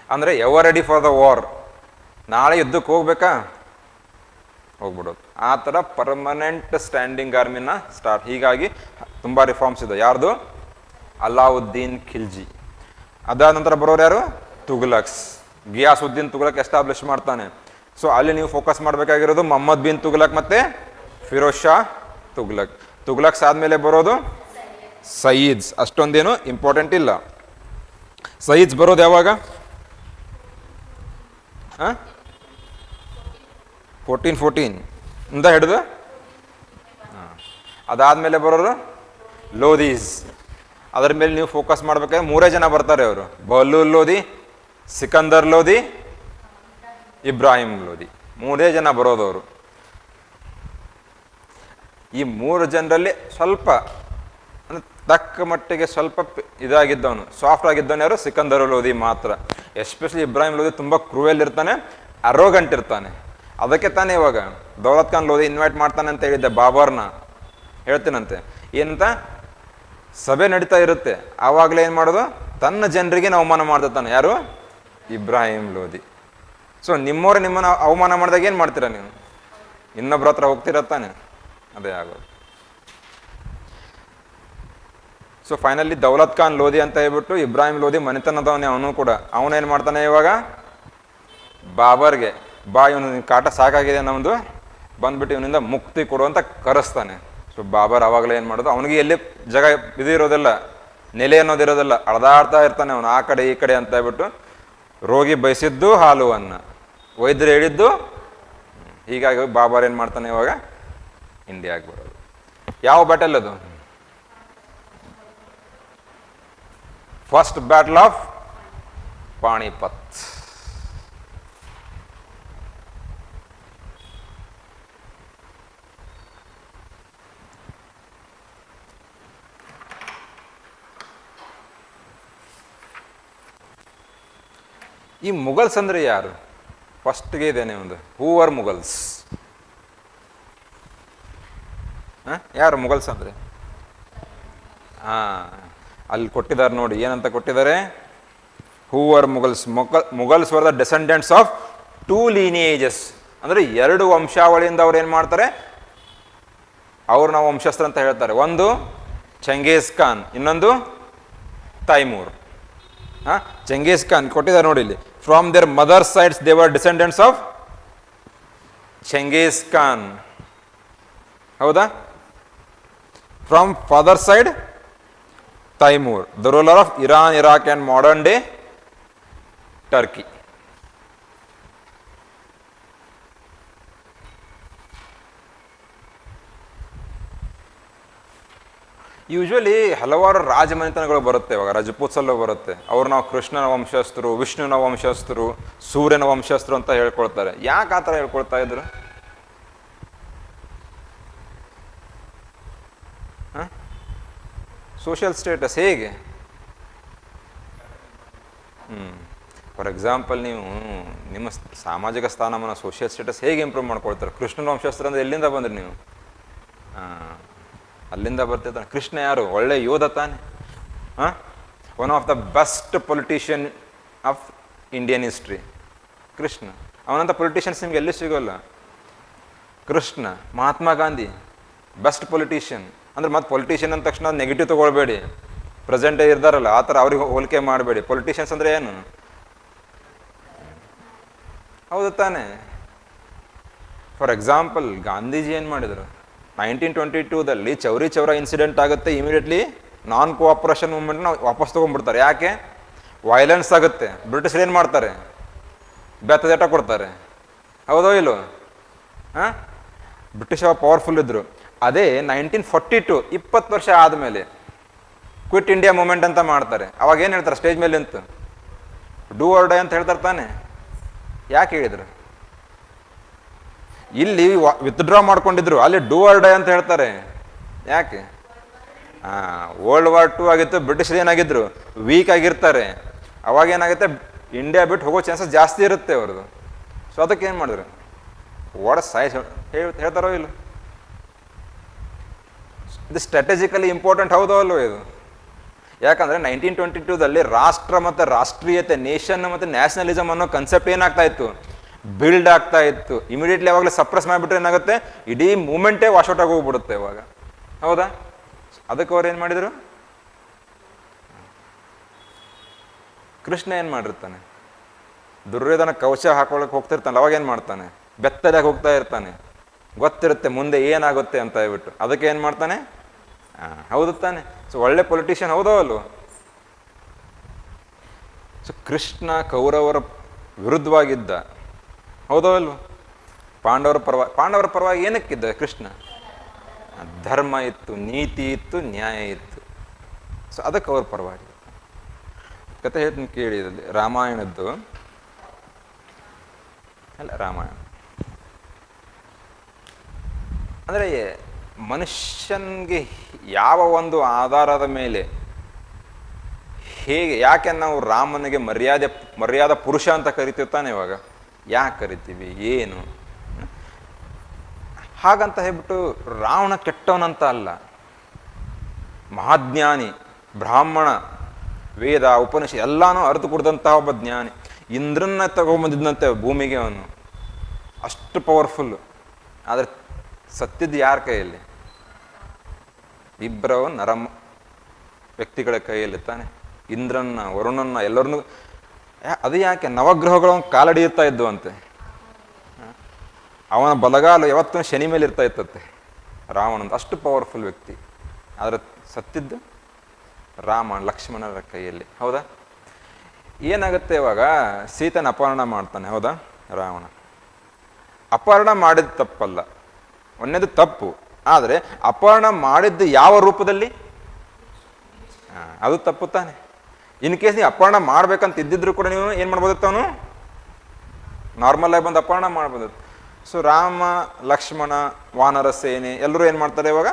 [SPEAKER 1] ಅಂದರೆ ever ready for the war, ನಾಳೆ ಯುದ್ಧಕ್ಕೆ ಹೋಗ್ಬೇಕಾ ಹೋಗ್ಬಿಡೋದು. ಆ ಥರ ಪರ್ಮನೆಂಟ್ ಸ್ಟ್ಯಾಂಡಿಂಗ್ ಆರ್ಮಿನ ಸ್ಟಾರ್ಟ್. ಹೀಗಾಗಿ ತುಂಬ ರಿಫಾರ್ಮ್ಸ್ ಇದೆ. ಯಾರ್ದು? ಅಲಾವುದ್ದೀನ್ ಖಿಲ್ಜಿ. ಅದಾದ ನಂತರ ಬರೋರು ಯಾರು? ತುಘಲಕ್ಸ್. ಗಿಯಾಸುದ್ದೀನ್ ತುಘಲಕ್ ಎಸ್ಟಾಬ್ಲಿಷ್ ಮಾಡ್ತಾನೆ. ಸೊ ಅಲ್ಲಿ ನೀವು ಫೋಕಸ್ ಮಾಡಬೇಕಾಗಿರೋದು ಮೊಹಮ್ಮದ್ ಬಿನ್ ತುಘಲಕ್ ಮತ್ತು ಫಿರೋಜ್ ಶಾ ತುಘಲಕ್. ತುಘಲಕ್ಸ್ ಆದಮೇಲೆ ಬರೋದು ಸಯೀದ್ಸ್. ಅಷ್ಟೊಂದೇನು ಇಂಪಾರ್ಟೆಂಟ್ ಇಲ್ಲ. ಸಯೀದ್ಸ್ ಬರೋದು ಯಾವಾಗ? 1414 ಇಂದ ಹಿಡಿದು ಅದಾದಮೇಲೆ ಬರೋರು ಲೋದೀಸ್. ಅದರ ಮೇಲೆ ನೀವು ಫೋಕಸ್ ಮಾಡ್ಬೇಕಾದ್ರೆ 3 ಜನ ಬರ್ತಾರೆ ಅವರು: ಬಹಲೂಲ್ ಲೋದಿ, ಸಿಕಂದರ್ ಲೋದಿ, ಇಬ್ರಾಹಿಂ ಲೋದಿ. 3 ಜನ ಬರೋದವರು. ಈ 3 ಜನರಲ್ಲಿ ಸ್ವಲ್ಪ ತಕ್ಕ ಮಟ್ಟಿಗೆ ಸ್ವಲ್ಪ ಇದಾಗಿದ್ದವನು, ಸಾಫ್ಟ್ ಆಗಿದ್ದವನು ಯಾರು? ಸಿಕಂದರ್ ಲೋದಿ ಮಾತ್ರ. ಎಸ್ಪೆಷಲಿ ಇಬ್ರಾಹಿಂ ಲೋದಿ ತುಂಬ ಕ್ರೂಯಲ್ ಇರ್ತಾನೆ, ಅರೋಗಂಟ್ ಇರ್ತಾನೆ. ಅದಕ್ಕೆ ತಾನೇ ಇವಾಗ ದೌಲತ್ ಖಾನ್ ಲೋದಿ ಇನ್ವೈಟ್ ಮಾಡ್ತಾನೆ ಅಂತ ಹೇಳಿದ್ದೆ ಬಾಬರ್ನ. ಹೇಳ್ತೀನಂತೆ ಏನಂತ, ಸಭೆ ನಡೀತಾ ಇರುತ್ತೆ, ಆವಾಗಲೇ ಏನು ಮಾಡೋದು? ತನ್ನ ಜನರಿಗೆ ಅವಮಾನ ಮಾಡ್ತಾನೆ. ಯಾರು? ಇಬ್ರಾಹಿಂ ಲೋದಿ. ಸೊ ನಿಮ್ಮವ್ರು ನಿಮ್ಮನ್ನು ಅವಮಾನ ಮಾಡಿದಾಗ ಏನು ಮಾಡ್ತೀರಾ ನೀವು? ಇನ್ನೊಬ್ರ ಹತ್ರ ಹೋಗ್ತಿರತ್ತಾನೆ, ಅದೇ ಆಗೋದು. ಸೊ ಫೈನಲಿ ದೌಲತ್ ಖಾನ್ ಲೋದಿ ಅಂತ ಹೇಳ್ಬಿಟ್ಟು ಇಬ್ರಾಹಿಂ ಲೋದಿ ಮನೆತನದವನೇ ಅವನು ಕೂಡ. ಅವನೇನು ಮಾಡ್ತಾನೆ ಇವಾಗ? ಬಾಬರ್ಗೆ, ಬಾ ಇವನು ಕಾಟ ಸಾಕಾಗಿದೆ ನಮ್ಮದು, ಬಂದ್ಬಿಟ್ಟು ಇವನಿಂದ ಮುಕ್ತಿ ಕೊಡು ಅಂತ ಕರೆಸ್ತಾನೆ. ಸೊ ಬಾಬರ್ ಆವಾಗಲೇ ಏನು ಮಾಡೋದು? ಅವನಿಗೆ ಎಲ್ಲಿ ಜಾಗ ಇದು ಇರೋದಿಲ್ಲ, ನೆಲೆ ಅನ್ನೋದಿರೋದಿಲ್ಲ, ಅಳ್ದಾಡ್ತಾ ಇರ್ತಾನೆ ಅವನು ಆ ಕಡೆ ಈ ಕಡೆ ಅಂತ ಹೇಳ್ಬಿಟ್ಟು. ರೋಗಿ ಬಯಸಿದ್ದು ಹಾಲು ಅನ್ನ, ವೈದ್ಯರು ಹೇಳಿದ್ದು. ಹೀಗಾಗಿ ಬಾಬರ್ ಏನು ಮಾಡ್ತಾನೆ ಇವಾಗ? ಇಂಡಿಯಾಗೆ ಬರೋದು. ಯಾವ ಬ್ಯಾಟಲ್ ಅದು? First battle of Panipat. ಈ ಮುಗಲ್ಸ್ ಅಂದರೆ ಯಾರು? ಫಸ್ಟ್ಗೆ ಇದೇನೆ ಒಂದು, ಹೂ ಆರ್ ಮುಗಲ್ಸ್? ಯಾರು ಮುಗಲ್ಸ್ ಅಂದರೆ? ಅಲ್ಲಿ ಕೊಟ್ಟಿದ್ದಾರೆ ನೋಡಿ, ಏನಂತ ಕೊಟ್ಟಿದ್ದಾರೆ? Who are ಮುಗಲ್ಸ್. ಮುಗಲ್ಸ್ were the descendants of 2 ಲೀನಿಯೇಜಸ್. ಅಂದರೆ 2 ವಂಶಾವಳಿಯಿಂದ ಅವ್ರು ಏನು ಮಾಡ್ತಾರೆ? ಅವ್ರು ನಾವು ವಂಶಸ್ತ್ರ ಅಂತ ಹೇಳ್ತಾರೆ. ಒಂದು ಚೆಂಗೀಸ್ ಖಾನ್, ಇನ್ನೊಂದು ತೈಮೂರ್. ಚೆಂಗೀಸ್ ಖಾನ್ ಕೊಟ್ಟಿದ್ದಾರೆ ನೋಡಿ ಇಲ್ಲಿ. From their mother sides they were descendants of Genghis Khan. ಹೌದಾ? From father side Timur, the ruler of Iran, Iraq and modern day Turkey. Usually ಹಲವಾರು ರಾಜಮನೆತನಗಳು ಬರುತ್ತೆ. ಇವಾಗ ರಜಪೂತ್ಸಲ್ಲೂ ಬರುತ್ತೆ. ಅವ್ರು ನಾವು ಕೃಷ್ಣನ ವಂಶಸ್ಥರು, ವಿಷ್ಣುನ ವಂಶಸ್ಥರು, ಸೂರ್ಯನ ವಂಶಸ್ಥರು ಅಂತ ಹೇಳ್ಕೊಳ್ತಾರೆ. ಯಾಕೆ ಆ ಥರ ಹೇಳ್ಕೊಳ್ತಾ ಇದ್ರು? ಸೋಷಿಯಲ್ ಸ್ಟೇಟಸ್ ಹೇಗೆ? ಫಾರ್ ಎಕ್ಸಾಂಪಲ್, ನೀವು ನಿಮ್ಮ ಸಾಮಾಜಿಕ ಸ್ಥಾನಮಾನ, ಸೋಷಿಯಲ್ ಸ್ಟೇಟಸ್ ಹೇಗೆ ಇಂಪ್ರೂವ್ ಮಾಡ್ಕೊಳ್ತಾರೆ? ಕೃಷ್ಣನ ವಂಶಸ್ಥರು ಅಂದರೆ ಎಲ್ಲಿಂದ ಬಂದ್ರಿ ನೀವು? ಅಲ್ಲಿಂದ ಬರ್ತಿದ್ದಾನೆ. ಕೃಷ್ಣ ಯಾರು? ಒಳ್ಳೆ ಯೋಧ ತಾನೆ. One of the best politician of Indian history Krishna. ಅವನಂತ ಪೊಲಿಟಿಷಿಯನ್ಸ್ ನಿಮ್ಗೆ ಎಲ್ಲಿ ಸಿಗೋಲ್ಲ. Krishna, Mahatma Gandhi, best politician. ಅಂದ್ರೆ ಮತ್ತೆ ಪೊಲಿಟಿಷಿಯನ್ ಅಂದ ತಕ್ಷಣ ನೆಗೆಟಿವ್ ತೊಗೊಳ್ಬೇಡಿ. ಪ್ರೆಸೆಂಟೇ ಇರ್ತಾರಲ್ಲ ಆ ಥರ ಅವ್ರಿಗೆ ಹೋಲಿಕೆ ಮಾಡಬೇಡಿ. ಪೊಲಿಟಿಷಿಯನ್ಸ್ ಅಂದರೆ ಏನು? ಹೌದು ತಾನೆ. ಫಾರ್ ಎಕ್ಸಾಂಪಲ್, ಗಾಂಧೀಜಿ ಏನು ಮಾಡಿದರು? 1922ದಲ್ಲಿ ಚೌರಿ ಚೌರ ಇನ್ಸಿಡೆಂಟ್ ಆಗುತ್ತೆ. ಇಮಿಡಿಯೇಟ್ಲಿ ನಾನ್ ಕೋಆಪರೇಷನ್ ಮೂವ್ಮೆಂಟ್ನ ವಾಪಸ್ ತೊಗೊಂಡ್ಬಿಡ್ತಾರೆ. ಯಾಕೆ? ವೈಲೆನ್ಸ್ ಆಗುತ್ತೆ. ಬ್ರಿಟಿಷರು ಏನು ಮಾಡ್ತಾರೆ? ಬೆತ್ತದೇಟ ಕೊಡ್ತಾರೆ. ಹೌದೋ ಇಲ್ಲೋ? ಬ್ರಿಟಿಷ್ ಪವರ್ಫುಲ್ ಇದ್ದರು. ಅದೇ 1942, 20 ವರ್ಷ ಆದಮೇಲೆ ಕ್ವಿಟ್ ಇಂಡಿಯಾ ಮೂಮೆಂಟ್ ಅಂತ ಮಾಡ್ತಾರೆ. ಅವಾಗ ಏನು ಹೇಳ್ತಾರೆ ಸ್ಟೇಜ್ ಮೇಲೆ ಅಂತ? ಡೂ ಆರ್ ಡೈ ಅಂತ ಹೇಳ್ತಾರೆ ತಾನೆ. ಯಾಕೆ ಹೇಳಿದರು? ಇಲ್ಲಿ ವಿತ್ಡ್ರಾ ಮಾಡ್ಕೊಂಡಿದ್ರು, ಅಲ್ಲಿ ಡೂ ಆರ್ ಡೈ ಅಂತ ಹೇಳ್ತಾರೆ. ಯಾಕೆ? ವರ್ಲ್ಡ್ ವಾರ್ 2 ಆಗಿತ್ತು. ಬ್ರಿಟಿಷರು ಏನಾಗಿದ್ರು? ವೀಕ್ ಆಗಿರ್ತಾರೆ. ಅವಾಗ ಏನಾಗುತ್ತೆ? ಇಂಡಿಯಾ ಬಿಟ್ಟು ಹೋಗೋ ಚಾನ್ಸಸ್ ಜಾಸ್ತಿ ಇರುತ್ತೆ ಅವ್ರದ್ದು. ಸೊ ಅದಕ್ಕೆ ಏನು ಮಾಡಿದ್ರು? ವಾಟ್ ಸೈಜ್ ಹೇಳ್ತಾರೋ ಇಲ್ಲ? ಇದು ಸ್ಟ್ರಾಟಜಿಕಲಿ ಇಂಪಾರ್ಟೆಂಟ್ ಹೌದೋ ಅಲ್ವೋ ಇದು? ಯಾಕಂದರೆ 1922ದಲ್ಲಿ ರಾಷ್ಟ್ರ ಮತ್ತು ರಾಷ್ಟ್ರೀಯತೆ, ನೇಷನ್ ಮತ್ತು ನ್ಯಾಷನಲಿಸಮ್ ಅನ್ನೋ ಕನ್ಸೆಪ್ಟ್ ಏನಾಗ್ತಾ ಇತ್ತು, ಬಿಲ್ಡ್ ಆಗ್ತಾ ಇತ್ತು. ಇಮಿಡಿಯೇಟ್ಲಿ ಅವಾಗಲೇ ಸಪ್ರೆಸ್ ಮಾಡಿಬಿಟ್ರೆ ಏನಾಗುತ್ತೆ, ಇಡೀ ಮೂಮೆಂಟೇ ವಾಶೌಟ್ ಆಗಿ ಹೋಗ್ಬಿಡುತ್ತೆ ಇವಾಗ. ಹೌದಾ? ಅದಕ್ಕೆ ಅವ್ರು ಏನು ಮಾಡಿದರು? ಕೃಷ್ಣ ಏನು ಮಾಡಿರ್ತಾನೆ, ದುರ್ಯೋಧನ ಕವಚ ಹಾಕೊಳ್ಳೋಕೆ ಹೋಗ್ತಿರ್ತಾನೆ, ಅವಾಗ ಏನು ಮಾಡ್ತಾನೆ, ಬೆತ್ತದಾಗಿ ಹೋಗ್ತಾ ಇರ್ತಾನೆ, ಗೊತ್ತಿರುತ್ತೆ ಮುಂದೆ ಏನಾಗುತ್ತೆ ಅಂತ ಹೇಳ್ಬಿಟ್ಟು. ಅದಕ್ಕೆ ಏನು ಮಾಡ್ತಾನೆ? ಹೌದು ತಾನೆ? ಸೊ ಒಳ್ಳೆ ಪೊಲಿಟಿಷಿಯನ್ ಹೌದೋ ಅಲ್ವೋ? ಸೊ ಕೃಷ್ಣ ಕೌರವರ ವಿರುದ್ಧವಾಗಿದ್ದ, ಹೌದೋ ಅಲ್ವೋ? ಪಾಂಡವರ ಪರವಾಗಿ ಏನಕ್ಕಿದ್ದ ಕೃಷ್ಣ? ಧರ್ಮ ಇತ್ತು, ನೀತಿ ಇತ್ತು, ನ್ಯಾಯ ಇತ್ತು. ಸೊ ಅದಕ್ಕೆ ಅವ್ರ ಪರವಾಗಿ. ಕತೆ ಹೇಳ್ತೀನಿ ಕೇಳಿ, ಇದರಲ್ಲಿ ರಾಮಾಯಣದ್ದು ಅಲ್ಲ, ರಾಮಾಯಣ ಅಂದರೆ ಮನುಷ್ಯನಿಗೆ ಯಾವ ಒಂದು ಆಧಾರದ ಮೇಲೆ ಹೇಗೆ, ಯಾಕೆ ನಾವು ರಾಮನಿಗೆ ಮರ್ಯಾದಾ ಪುರುಷ ಅಂತ ಕರಿತೀವಿ ತಾನೆ ಇವಾಗ? ಯಾಕೆ ಕರಿತೀವಿ, ಏನು ಹಾಗಂತ ಹೇಳ್ಬಿಟ್ಟು ರಾವಣ ಕೆಟ್ಟವನಂತ ಅಲ್ಲ. ಮಹಾಜ್ಞಾನಿ, ಬ್ರಾಹ್ಮಣ, ವೇದ ಉಪನಿಷತ್ ಎಲ್ಲಾನು ಅರ್ಥ ಕೊಡ್ದಂತಹ ಒಬ್ಬ ಜ್ಞಾನಿ. ಇಂದ್ರನ್ನ ತಗೊಂಬಂದಿದ್ದಂತೆ ಭೂಮಿಗೆ ಅವನು, ಅಷ್ಟು ಪವರ್ಫುಲ್ಲು. ಆದರೆ ಸತ್ತಿದ್ದು ಯಾರ ಕೈಯಲ್ಲಿ? ಇಬ್ಬರವ ನರಮ ವ್ಯಕ್ತಿಗಳ ಕೈಯಲ್ಲಿ ತಾನೆ. ಇಂದ್ರನ್ನ, ವರುಣನ್ನ, ಎಲ್ಲರನ್ನೂ. ಅದು ಯಾಕೆ? ನವಗ್ರಹಗಳು ಕಾಲಡಿಯುತ್ತಾ ಇದ್ದು ಅಂತೆ. ಅವನ ಬಲಗಾಲು ಯಾವತ್ತೂ ಶನಿ ಮೇಲೆ ಇರ್ತಾ ಇತ್ತಂತೆ ರಾವಣಂತ, ಅಷ್ಟು ಪವರ್ಫುಲ್ ವ್ಯಕ್ತಿ. ಆದರೆ ಸತ್ತಿದ್ದು ರಾಮ ಲಕ್ಷ್ಮಣರ ಕೈಯಲ್ಲಿ. ಹೌದಾ? ಏನಾಗುತ್ತೆ ಇವಾಗ? ಸೀತನ ಅಪಹರಣ ಮಾಡ್ತಾನೆ, ಹೌದಾ? ರಾವಣ ಅಪಹರಣ ಮಾಡಿದ ತಪ್ಪಲ್ಲ, ಒಂದೇದು ತಪ್ಪು. ಆದರೆ ಅಪಹರಣ ಮಾಡಿದ್ದು ಯಾವ ರೂಪದಲ್ಲಿ? ಅದು ತಪ್ಪು ತಾನೆ. ಇನ್ ಕೇಸ್ ನೀವು ಅಪಹರಣ ಮಾಡ್ಬೇಕಂತ ಇದ್ದಿದ್ರು ಕೂಡ ನೀವು ಏನು ಮಾಡ್ಬೋದಿತ್ತು? ಅವನು ನಾರ್ಮಲ್ ಆಗಿ ಬಂದು ಅಪಹರಣ ಮಾಡ್ಬೋದಿತ್ತು. ಸೊ ರಾಮ, ಲಕ್ಷ್ಮಣ, ವಾನರ ಸೇನೆ ಎಲ್ಲರೂ ಏನು ಮಾಡ್ತಾರೆ ಇವಾಗ?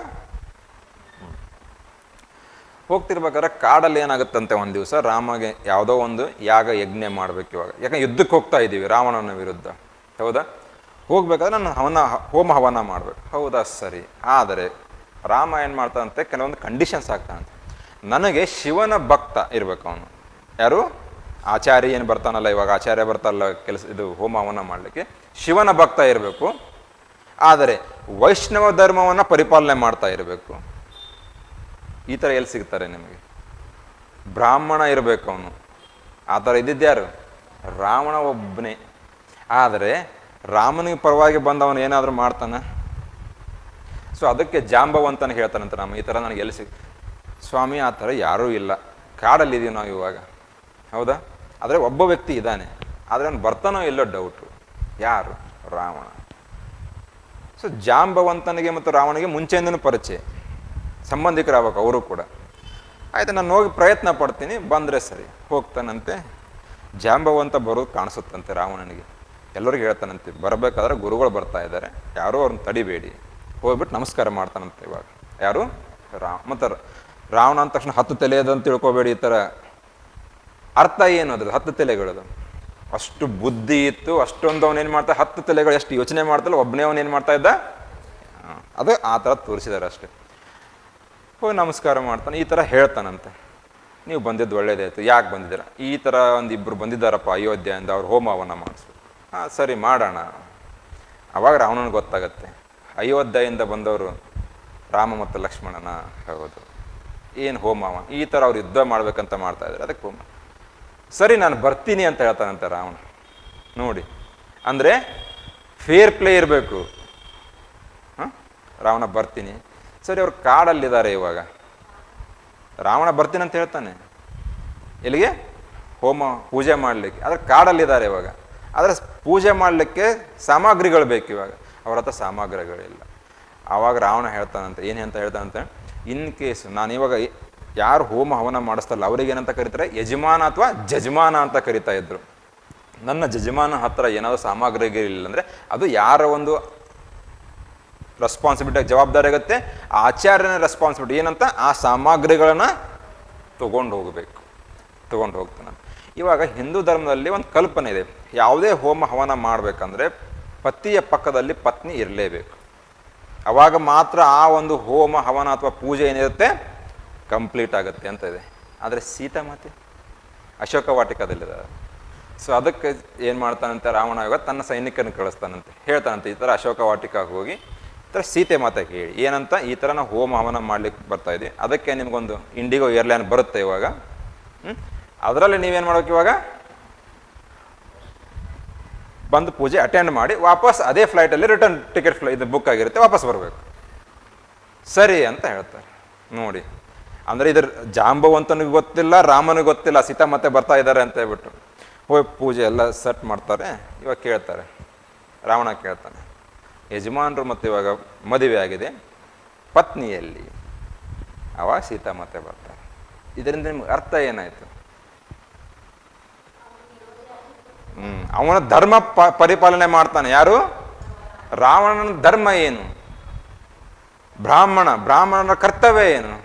[SPEAKER 1] ಹೋಗ್ತಿರ್ಬೇಕಾದ್ರೆ ಕಾಡಲ್ಲಿ ಏನಾಗುತ್ತಂತೆ, ಒಂದು ದಿವಸ ರಾಮಗೆ ಯಾವುದೋ ಒಂದು ಯಾಗ ಯಜ್ಞ ಮಾಡ್ಬೇಕು ಇವಾಗ. ಯಾಕಂದ್ರೆ ಯುದ್ಧಕ್ಕೆ ಹೋಗ್ತಾ ಇದ್ದೀವಿ ರಾವಣನ ವಿರುದ್ಧ, ಹೌದಾ? ಹೋಗ್ಬೇಕಾದ್ರೆ ನಾನು ಹೋಮ ಹವನ ಮಾಡ್ಬೇಕು. ಹೌದಾ? ಸರಿ. ಆದರೆ ರಾಮ ಏನು ಮಾಡ್ತಾನಂತೆ, ಕೆಲವೊಂದು ಕಂಡೀಷನ್ಸ್ ಆಗ್ತಾನಂತೆ. ನನಗೆ ಶಿವನ ಭಕ್ತ ಇರ್ಬೇಕು ಅವನು. ಯಾರು? ಆಚಾರ್ಯ ಏನು ಬರ್ತಾನಲ್ಲ ಇವಾಗ, ಆಚಾರ್ಯ ಬರ್ತಾರಲ್ಲ ಕೆಲಸ, ಇದು ಹೋಮ ಹವನ ಮಾಡಲಿಕ್ಕೆ ಶಿವನ ಭಕ್ತ ಇರಬೇಕು. ಆದರೆ ವೈಷ್ಣವ ಧರ್ಮವನ್ನು ಪರಿಪಾಲನೆ ಮಾಡ್ತಾ ಇರಬೇಕು. ಈ ಥರ ಎಲ್ಲಿ ಸಿಗ್ತಾರೆ ನಿಮಗೆ? ಬ್ರಾಹ್ಮಣ ಇರಬೇಕು ಅವನು. ಆ ಥರ ಇದ್ದಿದ್ದ್ಯಾರು? ರಾವಣ ಒಬ್ಬನೇ. ಆದರೆ ರಾಮನಿಗೆ ಪರವಾಗಿ ಬಂದವನು ಏನಾದರೂ ಮಾಡ್ತಾನೆ? ಸೊ ಅದಕ್ಕೆ ಜಾಂಬವಂತನ ಹೇಳ್ತಾನಂತ ರಾಮ, ಈ ಥರ ನನಗೆ ಎಲ್ಲಿ ಸ್ವಾಮಿ ಆ ಥರ ಯಾರೂ ಇಲ್ಲ, ಕಾಡಲ್ಲಿದ್ದೀವಿ ನಾವು ಇವಾಗ, ಹೌದಾ? ಆದರೆ ಒಬ್ಬ ವ್ಯಕ್ತಿ ಇದ್ದಾನೆ, ಆದರೆ ಅವ್ನು ಬರ್ತಾನೋ ಇಲ್ಲೋ ಡೌಟು. ಯಾರು? ರಾವಣ. ಸೊ ಜಾಂಬವಂತನಿಗೆ ಮತ್ತು ರಾವಣಿಗೆ ಮುಂಚೆಯಿಂದನೂ ಪರಿಚಯ, ಸಂಬಂಧಿಕರಾಗಬೇಕು ಅವರು ಕೂಡ. ಆಯಿತು, ನಾನು ಹೋಗಿ ಪ್ರಯತ್ನ ಪಡ್ತೀನಿ, ಬಂದರೆ ಸರಿ. ಹೋಗ್ತಾನಂತೆ. ಜಾಂಬವಂತ ಬರೋದು ಕಾಣಿಸುತ್ತಂತೆ ರಾವಣನಿಗೆ. ಎಲ್ಲರಿಗೂ ಹೇಳ್ತಾನಂತೆ, ಬರಬೇಕಾದ್ರೆ ಗುರುಗಳು ಬರ್ತಾ ಇದ್ದಾರೆ, ಯಾರೂ ಅವ್ರನ್ನ ತಡಿಬೇಡಿ. ಹೋಗ್ಬಿಟ್ಟು ನಮಸ್ಕಾರ ಮಾಡ್ತಾನಂತೆ ಇವಾಗ. ಯಾರು? ಮತ್ತು ರಾವಣ ಅಂದ ತಕ್ಷಣ 10 ತಲೆಯದಂತ ತಿಳ್ಕೊಬೇಡಿ. ಈ ಥರ ಅರ್ಥ ಏನು ಅದ್ರದ್ದು? 10 ತಲೆಗಳದು. ಅಷ್ಟು ಬುದ್ಧಿ ಇತ್ತು, ಅಷ್ಟೊಂದು ಅವನೇನು ಮಾಡ್ತಾ, 10 ತಲೆಗಳು ಎಷ್ಟು ಯೋಚನೆ ಮಾಡ್ತಲ್ಲ, ಒಬ್ಬನೇ ಅವನೇನು ಮಾಡ್ತಾ ಇದ್ದ, ಅದು ಆ ಥರ ತೋರಿಸಿದ್ದಾರೆ ಅಷ್ಟೇ. ಹೋಗಿ ನಮಸ್ಕಾರ ಮಾಡ್ತಾನೆ, ಈ ಥರ ಹೇಳ್ತಾನಂತೆ, ನೀವು ಬಂದಿದ್ದು ಒಳ್ಳೇದಾಯ್ತು, ಯಾಕೆ ಬಂದಿದ್ದೀರ? ಈ ಥರ ಒಂದಿಬ್ಬರು ಬಂದಿದ್ದಾರಪ್ಪ ಅಯೋಧ್ಯೆಯಿಂದ, ಅವ್ರು ಹೋಮವನ್ನ ಮಾಡಿಸ್ಬೇಕು. ಹಾಂ ಸರಿ ಮಾಡೋಣ. ಅವಾಗ ರಾವಣನಿಗೆ ಗೊತ್ತಾಗತ್ತೆ, ಅಯೋಧ್ಯೆಯಿಂದ ಬಂದವರು ರಾಮ ಮತ್ತು ಲಕ್ಷ್ಮಣನ. ಹೌದು, ಏನು ಹೋಮವ, ಈ ಥರ ಅವ್ರು ಯುದ್ಧ ಮಾಡ್ಬೇಕಂತ ಮಾಡ್ತಾ ಇದ್ದಾರೆ, ಅದಕ್ಕೆ ಹೋಮ. ಸರಿ ನಾನು ಬರ್ತೀನಿ ಅಂತ ಹೇಳ್ತಾನಂತೆ ರಾವಣ. ನೋಡಿ, ಅಂದರೆ ಫೇರ್ ಪ್ಲೇ ಇರಬೇಕು. ಹಾಂ, ರಾವಣ ಬರ್ತೀನಿ. ಸರಿ, ಅವ್ರು ಕಾಡಲ್ಲಿದ್ದಾರೆ ಇವಾಗ. ರಾವಣ ಬರ್ತೀನಿ ಅಂತ ಹೇಳ್ತಾನೆ, ಎಲ್ಲಿಗೆ? ಹೋಮ ಪೂಜೆ ಮಾಡಲಿಕ್ಕೆ. ಆದರೆ ಕಾಡಲ್ಲಿದ್ದಾರೆ ಇವಾಗ. ಆದರೆ ಪೂಜೆ ಮಾಡಲಿಕ್ಕೆ ಸಾಮಗ್ರಿಗಳು ಬೇಕು ಇವಾಗ. ಅವ್ರ ಹತ್ರ ಸಾಮಗ್ರಿಗಳಿಲ್ಲ. ಆವಾಗ ರಾವಣ ಹೇಳ್ತಾನಂತೆ, ಏನು ಹೇಳ್ತಾನಂತೆ, ಇನ್ ಕೇಸ್ ನಾನು ಇವಾಗ ಯಾರು ಹೋಮ ಹವನ ಮಾಡಿಸ್ತಲ್ಲ ಅವ್ರಿಗೇನಂತ ಕರೀತಾರೆ? ಯಜಮಾನ ಅಥವಾ ಜಜಮಾನ ಅಂತ ಕರಿತಾ ಇದ್ರು. ನನ್ನ ಜಜಮಾನ ಹತ್ರ ಏನಾದರೂ ಸಾಮಗ್ರಿಗಳಿಲ್ಲ ಅಂದರೆ ಅದು ಯಾರ ಒಂದು ರೆಸ್ಪಾನ್ಸಿಬಿಲಿಟಿ, ಜವಾಬ್ದಾರಿ ಆಗುತ್ತೆ, ಆಚಾರ್ಯನ ರೆಸ್ಪಾನ್ಸಿಬಿಲಿಟಿ. ಏನಂತ? ಆ ಸಾಮಗ್ರಿಗಳನ್ನು ತೊಗೊಂಡು ಹೋಗ್ತಾನೆ. ಇವಾಗ ಹಿಂದೂ ಧರ್ಮದಲ್ಲಿ ಒಂದು ಕಲ್ಪನೆ ಇದೆ, ಯಾವುದೇ ಹೋಮ ಹವನ ಮಾಡಬೇಕಂದ್ರೆ ಪತಿಯ ಪಕ್ಕದಲ್ಲಿ ಪತ್ನಿ ಇರಲೇಬೇಕು. ಅವಾಗ ಮಾತ್ರ ಆ ಒಂದು ಹೋಮ ಹವನ ಅಥವಾ ಪೂಜೆ ಏನಿರುತ್ತೆ ಕಂಪ್ಲೀಟ್ ಆಗುತ್ತೆ ಅಂತ ಇದೆ. ಆದರೆ ಸೀತಾಮಾತೆ ಅಶೋಕ ವಾಟಿಕದಲ್ಲಿದ್ದಾರೆ. ಸೊ ಅದಕ್ಕೆ ಏನು ಮಾಡ್ತಾನಂತೆ ರಾವಣ ಇವಾಗ ತನ್ನ ಸೈನಿಕರನ್ನು ಕಳಿಸ್ತಾನಂತೆ, ಹೇಳ್ತಾನಂತೆ ಈ ಥರ ಅಶೋಕ ವಾಟಿಕಕ್ಕೆ ಹೋಗಿ ಈ ಥರ ಸೀತೆ ಮಾತೆಗೆ ಹೇಳಿ ಏನಂತ, ಈ ಥರ ನಾವು ಹೋಮ ಹವನ ಮಾಡ್ಲಿಕ್ಕೆ ಬರ್ತಾ ಇದ್ವಿ, ಅದಕ್ಕೆ ನಿಮ್ಗೊಂದು ಇಂಡಿಗೋ ಏರ್ಲೈನ್ ಬರುತ್ತೆ ಇವಾಗ, ಅದರಲ್ಲಿ ನೀವೇನು ಮಾಡ್ಬೇಕು ಇವಾಗ ಬಂದು ಪೂಜೆ ಅಟೆಂಡ್ ಮಾಡಿ ವಾಪಸ್ ಅದೇ ಫ್ಲೈಟಲ್ಲಿ ರಿಟರ್ನ್ ಟಿಕೆಟ್ ಇದು ಬುಕ್ ಆಗಿರುತ್ತೆ, ವಾಪಸ್ ಬರಬೇಕು. ಸರಿ ಅಂತ ಹೇಳ್ತಾರೆ. ನೋಡಿ ಅಂದರೆ ಇದ್ರ ಜಾಂಬವಂತನಿಗೆ ಗೊತ್ತಿಲ್ಲ, ರಾಮನಿಗೆ ಗೊತ್ತಿಲ್ಲ ಸೀತಾ ಮತ್ತೆ ಬರ್ತಾ ಇದ್ದಾರೆ ಅಂತ ಹೇಳ್ಬಿಟ್ಟು ಹೋಗಿ ಪೂಜೆ ಎಲ್ಲ ಸೆಟ್ ಮಾಡ್ತಾರೆ. ಇವಾಗ ಕೇಳ್ತಾರೆ, ರಾವಣ ಕೇಳ್ತಾನೆ, ಯಜಮಾನರು ಮತ್ತು ಇವಾಗ ಮದುವೆ ಆಗಿದೆ, ಪತ್ನಿಯಲ್ಲಿ ಅವಾಗ ಸೀತಾ ಮತ್ತೆ ಬರ್ತಾರೆ. ಇದರಿಂದ ನಿಮ್ಗೆ ಅರ್ಥ ಏನಾಯಿತು? ಅವನ ಧರ್ಮ ಪರಿಪಾಲನೆ ಮಾಡ್ತಾನೆ. ಯಾರು? ರಾವಣನ ಧರ್ಮ ಏನು? ಬ್ರಾಹ್ಮಣನ ಕರ್ತವ್ಯ ಏನು?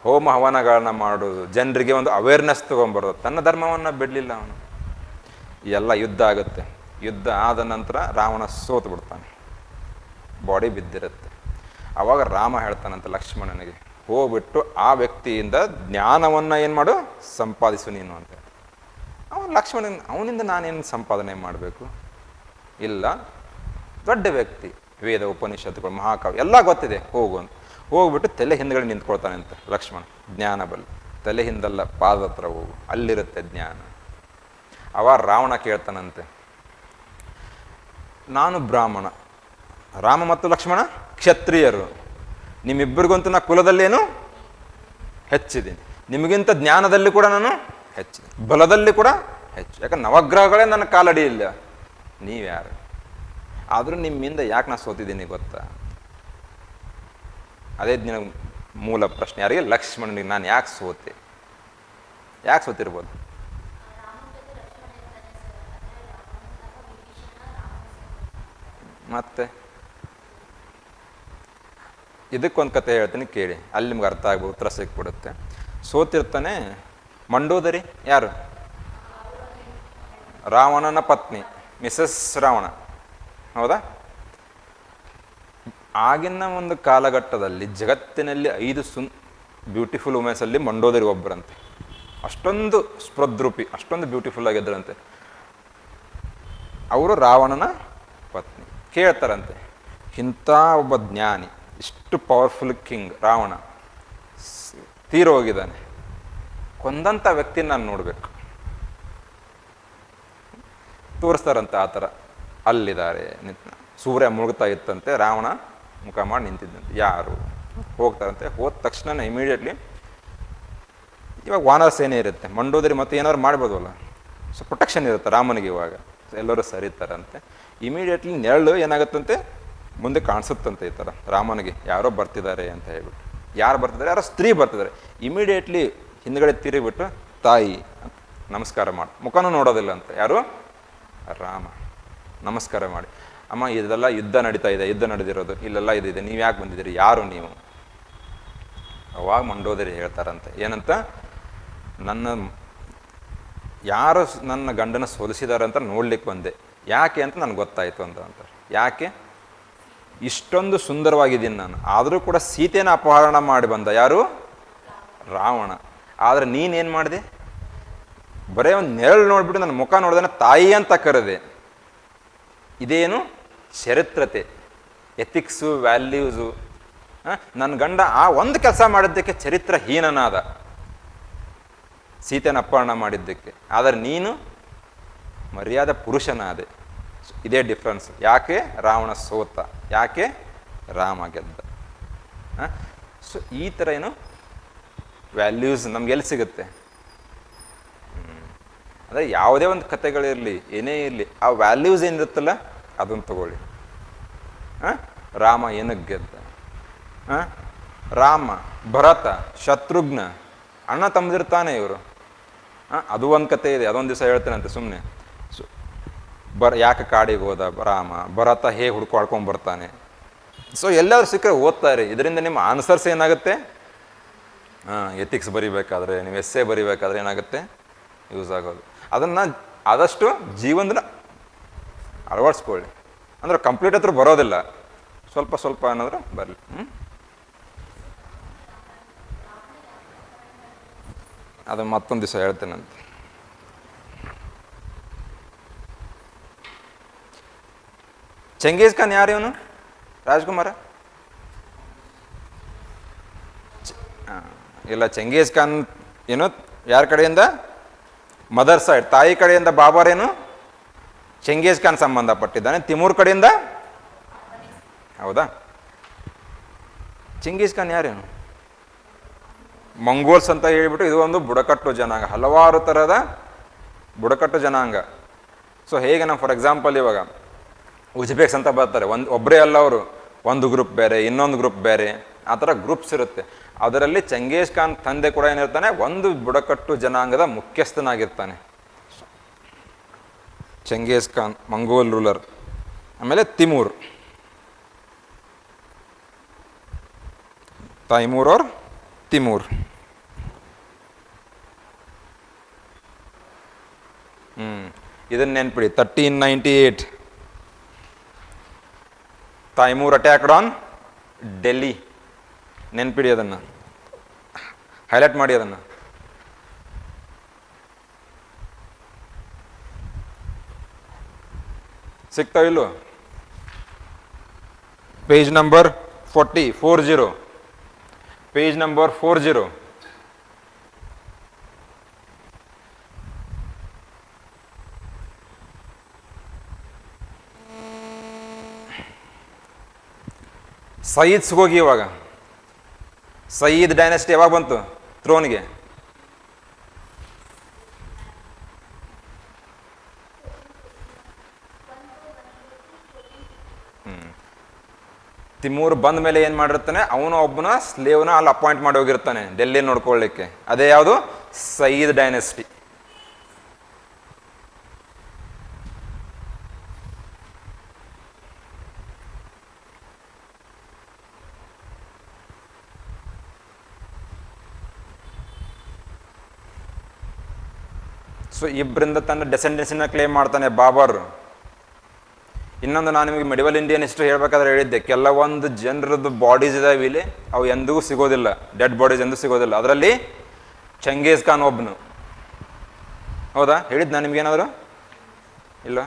[SPEAKER 1] ಹೋಮ ಹವನಗಳನ್ನ ಮಾಡೋದು, ಜನರಿಗೆ ಒಂದು ಅವೇರ್ನೆಸ್ ತೊಗೊಂಬರೋದು. ತನ್ನ ಧರ್ಮವನ್ನು ಬಿಡಲಿಲ್ಲ ಅವನು. ಎಲ್ಲ ಯುದ್ಧ ಆಗುತ್ತೆ. ಯುದ್ಧ ಆದ ನಂತರ ರಾವಣ ಸೋತು ಬಿಡ್ತಾನೆ, ಬಾಡಿ ಬಿದ್ದಿರುತ್ತೆ. ಆವಾಗ ರಾಮ ಹೇಳ್ತಾನಂತೆ ಲಕ್ಷ್ಮಣನಿಗೆ, ಹೋಗ್ಬಿಟ್ಟು ಆ ವ್ಯಕ್ತಿಯಿಂದ ಜ್ಞಾನವನ್ನು ಏನು ಮಾಡು, ಸಂಪಾದಿಸು ನೀನು ಅಂತ. ಅವನಿಂದ ನಾನೇನು ಸಂಪಾದನೆ ಮಾಡಬೇಕು? ಇಲ್ಲ, ದೊಡ್ಡ ವ್ಯಕ್ತಿ, ವೇದ ಉಪನಿಷತ್ತುಗಳು ಮಹಾಕಾವ್ಯ ಎಲ್ಲ ಗೊತ್ತಿದೆ, ಹೋಗು ಅಂತ. ಹೋಗ್ಬಿಟ್ಟು ತಲೆ ಹಿಂದ್ಗಡೆ ನಿಂತ್ಕೊಳ್ತಾನೆ ಅಂತ ಲಕ್ಷ್ಮಣ. ಜ್ಞಾನ ಬಲ್ಲಿ ತಲೆ ಹಿಂದಲ್ಲ, ಪಾದ ಹತ್ರ ಹೋಗು, ಅಲ್ಲಿರುತ್ತೆ ಜ್ಞಾನ. ಅವ ರಾವಣ ಕೇಳ್ತಾನಂತೆ, ನಾನು ಬ್ರಾಹ್ಮಣ, ರಾಮ ಮತ್ತು ಲಕ್ಷ್ಮಣ ಕ್ಷತ್ರಿಯರು, ನಿಮ್ಮಿಬ್ಬರಿಗಂತೂ ನಾ ಕುಲದಲ್ಲೇನು ಹೆಚ್ಚಿದ್ದೀನಿ, ನಿಮಗಿಂತ ಜ್ಞಾನದಲ್ಲಿ ಕೂಡ ನಾನು ಹೆಚ್ಚಿದೆ, ಬಲದಲ್ಲಿ ಕೂಡ ಹೆಚ್ಚು. ಯಾಕಂದ್ರೆ ನವಗ್ರಹಗಳೇ ನನ್ನ ಕಾಲಡಿ ಇಲ್ಲ, ನೀವ್ಯಾರು? ಆದರೂ ನಿಮ್ಮಿಂದ ಯಾಕೆ ನಾ ಸೋತಿದ್ದೀನಿ ಗೊತ್ತಾ? ಅದೇ ದಿನ ಮೂಲ ಪ್ರಶ್ನೆ ಯಾರಿಗೆ? ಲಕ್ಷ್ಮಣನಿಗೆ. ನಾನು ಯಾಕೆ ಸೋತೆ? ಯಾಕೆ ಸೋತಿರ್ಬೋದು? ಮತ್ತೆ ಇದಕ್ಕೊಂದು ಕತೆ ಹೇಳ್ತೀನಿ ಕೇಳಿ, ಅಲ್ಲಿ ನಿಮ್ಗೆ ಅರ್ಥ ಆಗ್ಬೋದು, ಉತ್ತರ ಸಿಕ್ಬಿಡುತ್ತೆ. ಸೋತಿರ್ತಾನೆ ಮಂಡೋದರಿ. ಯಾರು? ರಾವಣನ ಪತ್ನಿ, ಮಿಸಸ್ ರಾವಣ, ಹೌದಾ? ಆಗಿನ ಒಂದು ಕಾಲಘಟ್ಟದಲ್ಲಿ ಜಗತ್ತಿನಲ್ಲಿ 5 ಬ್ಯೂಟಿಫುಲ್ ವುಮೆನ್ಸಲ್ಲಿ ಮಂಡೋದರಿ ಒಬ್ಬರಂತೆ. ಅಷ್ಟೊಂದು ಸ್ಪೃದ್ರೂಪಿ, ಅಷ್ಟೊಂದು ಬ್ಯೂಟಿಫುಲ್ ಆಗಿದ್ದರಂತೆ. ಅವರು ರಾವಣನ ಪತ್ನಿ. ಕೇಳ್ತಾರಂತೆ, ಇಂಥ ಒಬ್ಬ ಜ್ಞಾನಿ, ಇಷ್ಟು ಪವರ್ಫುಲ್ ಕಿಂಗ್ ರಾವಣ ತೀರೋಗಿದ್ದಾನೆ, ಕೊಂದಂಥ ವ್ಯಕ್ತಿನ ನಾನು ನೋಡಬೇಕು. ತೋರಿಸ್ತಾರಂತೆ ಆ ಥರ. ಅಲ್ಲಿದ್ದಾರೆ, ಸೂರ್ಯ ಮುಳುಗ್ತಾ ಇತ್ತಂತೆ, ರಾವಣ ಮುಖ ಮಾಡಿ ನಿಂತಿದ್ದಂತೆ. ಯಾರು? ಹೋಗ್ತಾರಂತೆ. ಹೋದ ತಕ್ಷಣ ಇಮಿಡಿಯೇಟ್ಲಿ, ಇವಾಗ ವಾನರ ಸೇನೆ ಇರುತ್ತೆ, ಮಂಡೋದರಿ ಮತ್ತೆ ಏನಾದ್ರು ಮಾಡ್ಬೋದಲ್ಲ, ಸೊ ಪ್ರೊಟೆಕ್ಷನ್ ಇರುತ್ತೆ ರಾಮನಿಗೆ. ಇವಾಗ ಎಲ್ಲರೂ ಸರಿತಾರಂತೆ. ಇಮಿಡಿಯೇಟ್ಲಿ ನೆರಳು ಏನಾಗುತ್ತಂತೆ, ಮುಂದೆ ಕಾಣಿಸುತ್ತಂತೆ ಈ ಥರ ರಾಮನಿಗೆ, ಯಾರೋ ಬರ್ತಿದ್ದಾರೆ ಅಂತ ಹೇಳ್ಬಿಟ್ಟು. ಯಾರು ಬರ್ತಿದ್ದಾರೆ? ಯಾರೋ ಸ್ತ್ರೀ ಬರ್ತಿದ್ದಾರೆ. ಇಮಿಡಿಯೇಟ್ಲಿ ಹಿಂದ್ಗಡೆ ತಿರುಗಿಬಿಟ್ಟು ತಾಯಿ ನಮಸ್ಕಾರ ಮಾಡಿ, ಮುಖನೂ ನೋಡೋದಿಲ್ಲ ಅಂತ. ಯಾರು? ರಾಮ. ನಮಸ್ಕಾರ ಮಾಡಿ, ಅಮ್ಮ ಇದೆಲ್ಲ ಯುದ್ಧ ನಡೀತಾ ಇದೆ, ಯುದ್ಧ ನಡೆದಿರೋದು ಇಲ್ಲೆಲ್ಲ ಇದಿದೆ, ನೀವು ಯಾಕೆ ಬಂದಿದ್ದೀರಿ? ಯಾರು ನೀವು? ಅವಾಗ ಮಂಡೋದರಿ ಹೇಳ್ತಾರಂತೆ, ಏನಂತ? ಯಾರು ನನ್ನ ಗಂಡನ ಸೋಲಿಸಿದಾರೆ ಅಂತ ನೋಡ್ಲಿಕ್ಕೆ ಬಂದೆ. ಯಾಕೆ ಅಂತ ನನಗೆ ಗೊತ್ತಾಯಿತು ಅಂತಾರೆ. ಯಾಕೆ? ಇಷ್ಟೊಂದು ಸುಂದರವಾಗಿದ್ದೀನಿ ನಾನು, ಆದರೂ ಕೂಡ ಸೀತೆನ ಅಪಹರಣ ಮಾಡಿ ಬಂದ ಯಾರು? ರಾವಣ. ಆದರೆ ನೀನೇನು ಮಾಡಿದೆ? ಬರೀ ಒಂದು ನೆರಳು ನೋಡ್ಬಿಟ್ಟು ನನ್ನ ಮುಖ ನೋಡಿದ್ರೆ ತಾಯಿ ಅಂತ ಕರೆದೆ. ಇದೇನು ಚರಿತ್ರತೆ, ಎಥಿಕ್ಸು, ವ್ಯಾಲ್ಯೂಸು. ನನ್ನ ಗಂಡ ಆ ಒಂದು ಕೆಲಸ ಮಾಡಿದ್ದಕ್ಕೆ ಚರಿತ್ರಹೀನನಾದ, ಸೀತೆನ ಅಪಹರಣ ಮಾಡಿದ್ದಕ್ಕೆ. ಆದರೆ ನೀನು ಮರ್ಯಾದ ಪುರುಷನಾದೆ. ಇದೇ ಡಿಫ್ರೆನ್ಸ್. ಯಾಕೆ ರಾವಣ ಸೋತ? ಯಾಕೆ ರಾಮ ಗೆದ್ದ? ಸೊ ಈ ಥರ ಏನು ವ್ಯಾಲ್ಯೂಸ್ ನಮ್ಗೆ ಎಲ್ಲಿ ಸಿಗುತ್ತೆ? ಅಂದರೆ ಯಾವುದೇ ಒಂದು ಕಥೆಗಳಿರಲಿ, ಏನೇ ಇರಲಿ, ಆ ವ್ಯಾಲ್ಯೂಸ್ ಏನಿರುತ್ತಲ್ಲ ಅದನ್ನು ತಗೊಳ್ಳಿ. ರಾಮ ಏನಕ್ಕೆ ಗೆದ್ದ? ರಾಮ, ಭರತ, ಶತ್ರುಘ್ನ ಅಣ್ಣ ತಮ್ಮದಿರ್ತಾನೆ ಇವರು. ಅದು ಒಂದು ಕತೆ ಇದೆ, ಅದೊಂದು ದಿವಸ ಹೇಳ್ತೇನಂತೆ ಸುಮ್ಮನೆ. ಯಾಕೆ ಕಾಡಿಗೆ ಹೋದ ರಾಮ, ಭರತ ಹೇಗೆ ಹುಡ್ಕೊಳ್ಕೊಂಡು ಬರ್ತಾನೆ. ಸೊ ಎಲ್ಲಾದ್ರೂ ಸಿಕ್ಕರೆ ಓದ್ತಾರೆ. ಇದರಿಂದ ನಿಮ್ಮ ಆನ್ಸರ್ಸ್ ಏನಾಗುತ್ತೆ? ಎಥಿಕ್ಸ್ ಬರಿಬೇಕಾದ್ರೆ, ನೀವು ಎಸ್ಸೆ ಬರಿಬೇಕಾದ್ರೆ ಏನಾಗುತ್ತೆ? ಯೂಸ್ ಆಗೋದು. ಅದನ್ನು ಆದಷ್ಟು ಜೀವನದ ಅಳವಡಿಸ್ಕೊಳ್ಳಿ. ಅಂದ್ರೆ ಕಂಪ್ಲೀಟ್ ಹತ್ರ ಬರೋದಿಲ್ಲ, ಸ್ವಲ್ಪ ಸ್ವಲ್ಪ ಏನಾದರೂ ಬರಲಿ. ಅದು ಮತ್ತೊಂದು ದಿವಸ ಹೇಳ್ತೇನಂತ. ಚೆಂಗೀಸ್ ಖಾನ್ ಯಾರು ಇವನು? ರಾಜ್ಕುಮಾರ ಇಲ್ಲ. ಚೆಂಗೀಸ್ ಖಾನ್ ಏನು ಯಾರ ಕಡೆಯಿಂದ? ಮದರ್ ಸೈಡ್, ತಾಯಿ ಕಡೆಯಿಂದ ಬಾಬರ್ ಏನು ಚೆಂಗೀಸ್ ಖಾನ್ ಸಂಬಂಧಪಟ್ಟಿದ್ದಾನೆ. ತಿಮೂರ್ ಕಡೆಯಿಂದ ಹೌದಾ? ಚೆಂಗೀಸ್ ಖಾನ್ ಯಾರೇನು? ಮಂಗೋಲ್ಸ್ ಅಂತ ಹೇಳಿಬಿಟ್ಟು ಇದು ಒಂದು ಬುಡಕಟ್ಟು ಜನಾಂಗ, ಹಲವಾರು ಥರದ ಬುಡಕಟ್ಟು ಜನಾಂಗ. ಸೊ ಹೇಗೆ ನಾವು ಫಾರ್ ಎಕ್ಸಾಂಪಲ್ ಇವಾಗ ಉಜ್ಬೇಕ್ಸ್ ಅಂತ ಬರ್ತಾರೆ, ಒಬ್ಬರೇ ಅಲ್ಲ ಅವರು, ಒಂದು ಗ್ರೂಪ್ ಬೇರೆ, ಇನ್ನೊಂದು ಗ್ರೂಪ್ ಬೇರೆ, ಆ ಥರ ಗ್ರೂಪ್ಸ್ ಇರುತ್ತೆ. ಅದರಲ್ಲಿ ಚೆಂಗೀಸ್ ಖಾನ್ ತಂದೆ ಕೂಡ ಏನಿರ್ತಾನೆ, ಒಂದು ಬುಡಕಟ್ಟು ಜನಾಂಗದ ಮುಖ್ಯಸ್ಥನಾಗಿರ್ತಾನೆ. Genghis Khan Mongol ruler. ಆಮೇಲೆ ತಿಮೂರ್, ತೈಮೂರ್ ಅವ್ರ ತಿಮೂರ್. ಇದನ್ನ ನೆನ್ಪಿಡಿ. 1398 ತೈಮೂರ್ ಅಟ್ಯಾಕ್ಡ್ ಆನ್ ಡೆಲ್ಲಿ. ನೆನ್ಪಿಡಿ, ಅದನ್ನು ಹೈಲೈಟ್ ಮಾಡಿ. ಅದನ್ನು ಸಿಗ್ತಾವಿಲ್ಲೋ? Page number 40 page number 40. Sayyids ಹೋಗಿ. ಇವಾಗ ಸಯೀದ್ ಡೈನೆಸ್ಟಿ ಯಾವಾಗ ಬಂತು ಥ್ರೋನ್ಗೆ? ತಿಮೂರ್ ಬಂದ ಮೇಲೆ ಏನು ಮಾಡಿರ್ತಾನೆ, ಅವನು ಒಬ್ಬನ ಸ್ಲೇವ್ನ ಅಲ್ಲಿ ಅಪಾಯಿಂಟ್ ಮಾಡಿ ಹೋಗಿರ್ತಾನೆ ಡೆಲ್ಲಿ ನೋಡ್ಕೊಳ್ಳಿಕ್ಕೆ. ಅದೇ ಯಾವುದು? ಸಯೀದ್ ಡೈನೆಸ್ಟಿ. ಸೊ ಇಬ್ಬರಿಂದ ತನ್ನ ಡೆಸೆಂಡೆನ್ಸಿನ ಕ್ಲೇಮ್ ಮಾಡ್ತಾನೆ ಬಾಬರ್. ಇನ್ನೊಂದು, ನಾನು ನಿಮಗೆ ಮೆಡಿವಲ್ ಇಂಡಿಯನ್ ಹಿಸ್ಟ್ರಿ ಹೇಳ್ಬೇಕಾದ್ರೆ ಹೇಳಿದ್ದೆ, ಕೆಲವೊಂದು ಜನರದ್ದು ಬಾಡೀಸ್ ಇದಾವೆ ಇಲ್ಲಿ, ಅವು ಎಂದಿಗೂ ಸಿಗೋದಿಲ್ಲ, ಡೆಡ್ ಬಾಡೀಸ್ ಎಂದೂ ಸಿಗೋದಿಲ್ಲ. ಅದರಲ್ಲಿ ಚೆಂಗೀಸ್ ಖಾನ್ ಒಬ್ಬನು. ಹೌದಾ? ಹೇಳಿದ್ದು ನಾನು ನಿಮ್ಗೇನಾದರೂ? ಇಲ್ಲ.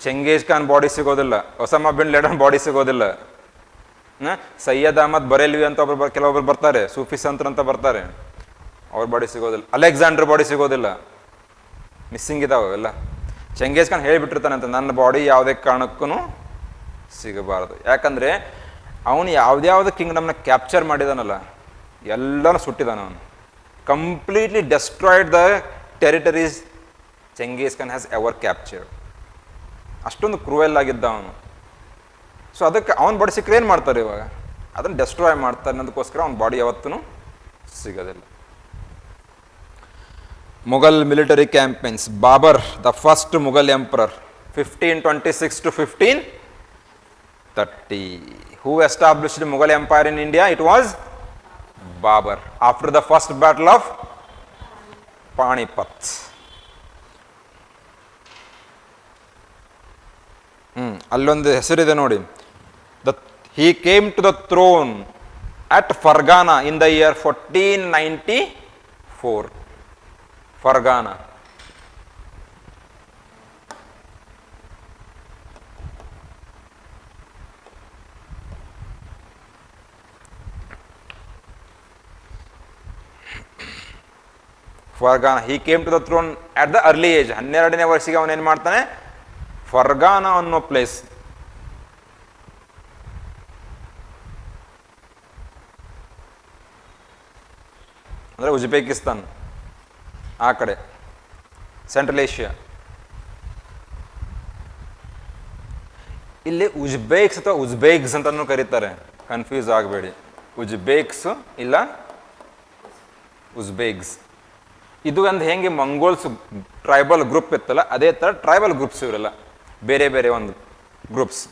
[SPEAKER 1] ಚೆಂಗೀಸ್ ಖಾನ್ ಬಾಡಿ ಸಿಗೋದಿಲ್ಲ, ಒಸಾಮಾ ಬಿನ್ ಲಾಡೆನ್ ಬಾಡಿ ಸಿಗೋದಿಲ್ಲ, ಸೈಯದ್ ಅಹಮದ್ ಬರೇಲ್ವಿ ಅಂತ ಕೆಲವೊಬ್ರು ಬರ್ತಾರೆ, ಸೂಫಿ ಸಂತರು ಅಂತ ಬರ್ತಾರೆ, ಅವ್ರ ಬಾಡಿ ಸಿಗೋದಿಲ್ಲ. ಅಲೆಕ್ಸಾಂಡರ್ ಬಾಡಿ ಸಿಗೋದಿಲ್ಲ, ಮಿಸ್ಸಿಂಗ್ ಇದಾವೆ ಎಲ್ಲ. ಚೆಂಗೀಸ್ ಖಾನ್ ಹೇಳಿಬಿಟ್ಟಿರ್ತಾನಂತ, ನನ್ನ ಬಾಡಿ ಯಾವುದೇ ಕಾರಣಕ್ಕೂ ಸಿಗಬಾರದು. ಯಾಕಂದರೆ ಅವನು ಯಾವ್ದ್ಯಾವ್ದು ಕಿಂಗ್ಡಮ್ನ ಕ್ಯಾಪ್ಚರ್ ಮಾಡಿದಾನಲ್ಲ, ಎಲ್ಲನೂ ಸುಟ್ಟಿದ್ದಾನ ಅವನು. Completely destroyed the territories Genghis Khan has ever captured. ಅಷ್ಟೊಂದು ಕ್ರೂಯಲ್ ಆಗಿದ್ದ ಅವನು. ಸೊ ಅದಕ್ಕೆ ಅವನ ಬಾಡಿ ಸಿಕ್ಕರೆ ಏನು ಮಾಡ್ತಾರೆ ಇವಾಗ? ಅದನ್ನು ಡೆಸ್ಟ್ರಾಯ್ ಮಾಡ್ತಾರೆ ಅನ್ನೋದಕ್ಕೋಸ್ಕರ ಅವನ ಬಾಡಿ ಯಾವತ್ತೂ ಸಿಗೋದಿಲ್ಲ. Mughal military campaigns. Babur, the first Mughal emperor, 1526 to 1530. Who established the Mughal empire in India? It was Babur. After the first battle of Panipat. ಅಲ್ಲೊಂದು ಹೆಸರಿದೆ ನೋಡಿ. He came to the throne at Fargana in the year 1494. Fargana. Fargana. He came to the throne at the early age. 12ನೇ ವರ್ಷಕ್ಕೆ ಅವನು ಏನು ಮಾಡ್ತಾನೆ? ಫರ್ಗಾನ ಅನ್ನೋ place. ಅಂದರೆ Uzbekistan ಆ ಕಡೆ, ಸೆಂಟ್ರಲ್ ಏಷ್ಯಾ. ಇಲ್ಲಿ ಉಜ್ಬೇಕ್ಸ್ ಅಥವಾ ಉಜ್ಬೇಕ್ಸ್ ಅಂತಲೂ ಕರೀತಾರೆ, ಕನ್ಫ್ಯೂಸ್ ಆಗಬೇಡಿ. ಉಜ್ಬೇಕ್ಸ್ ಇಲ್ಲ ಉಜ್ಬೇಕ್ಸ್. ಇದು ಒಂದು ಹೆಂಗೆ ಮಂಗೋಲ್ಸ್ ಟ್ರೈಬಲ್ ಗ್ರೂಪ್ ಇತ್ತಲ್ಲ, ಅದೇ ಥರ ಟ್ರೈಬಲ್ ಗ್ರೂಪ್ಸ್ ಇವರೆಲ್ಲ, ಬೇರೆ ಬೇರೆ ಒಂದು ಗ್ರೂಪ್ಸ್.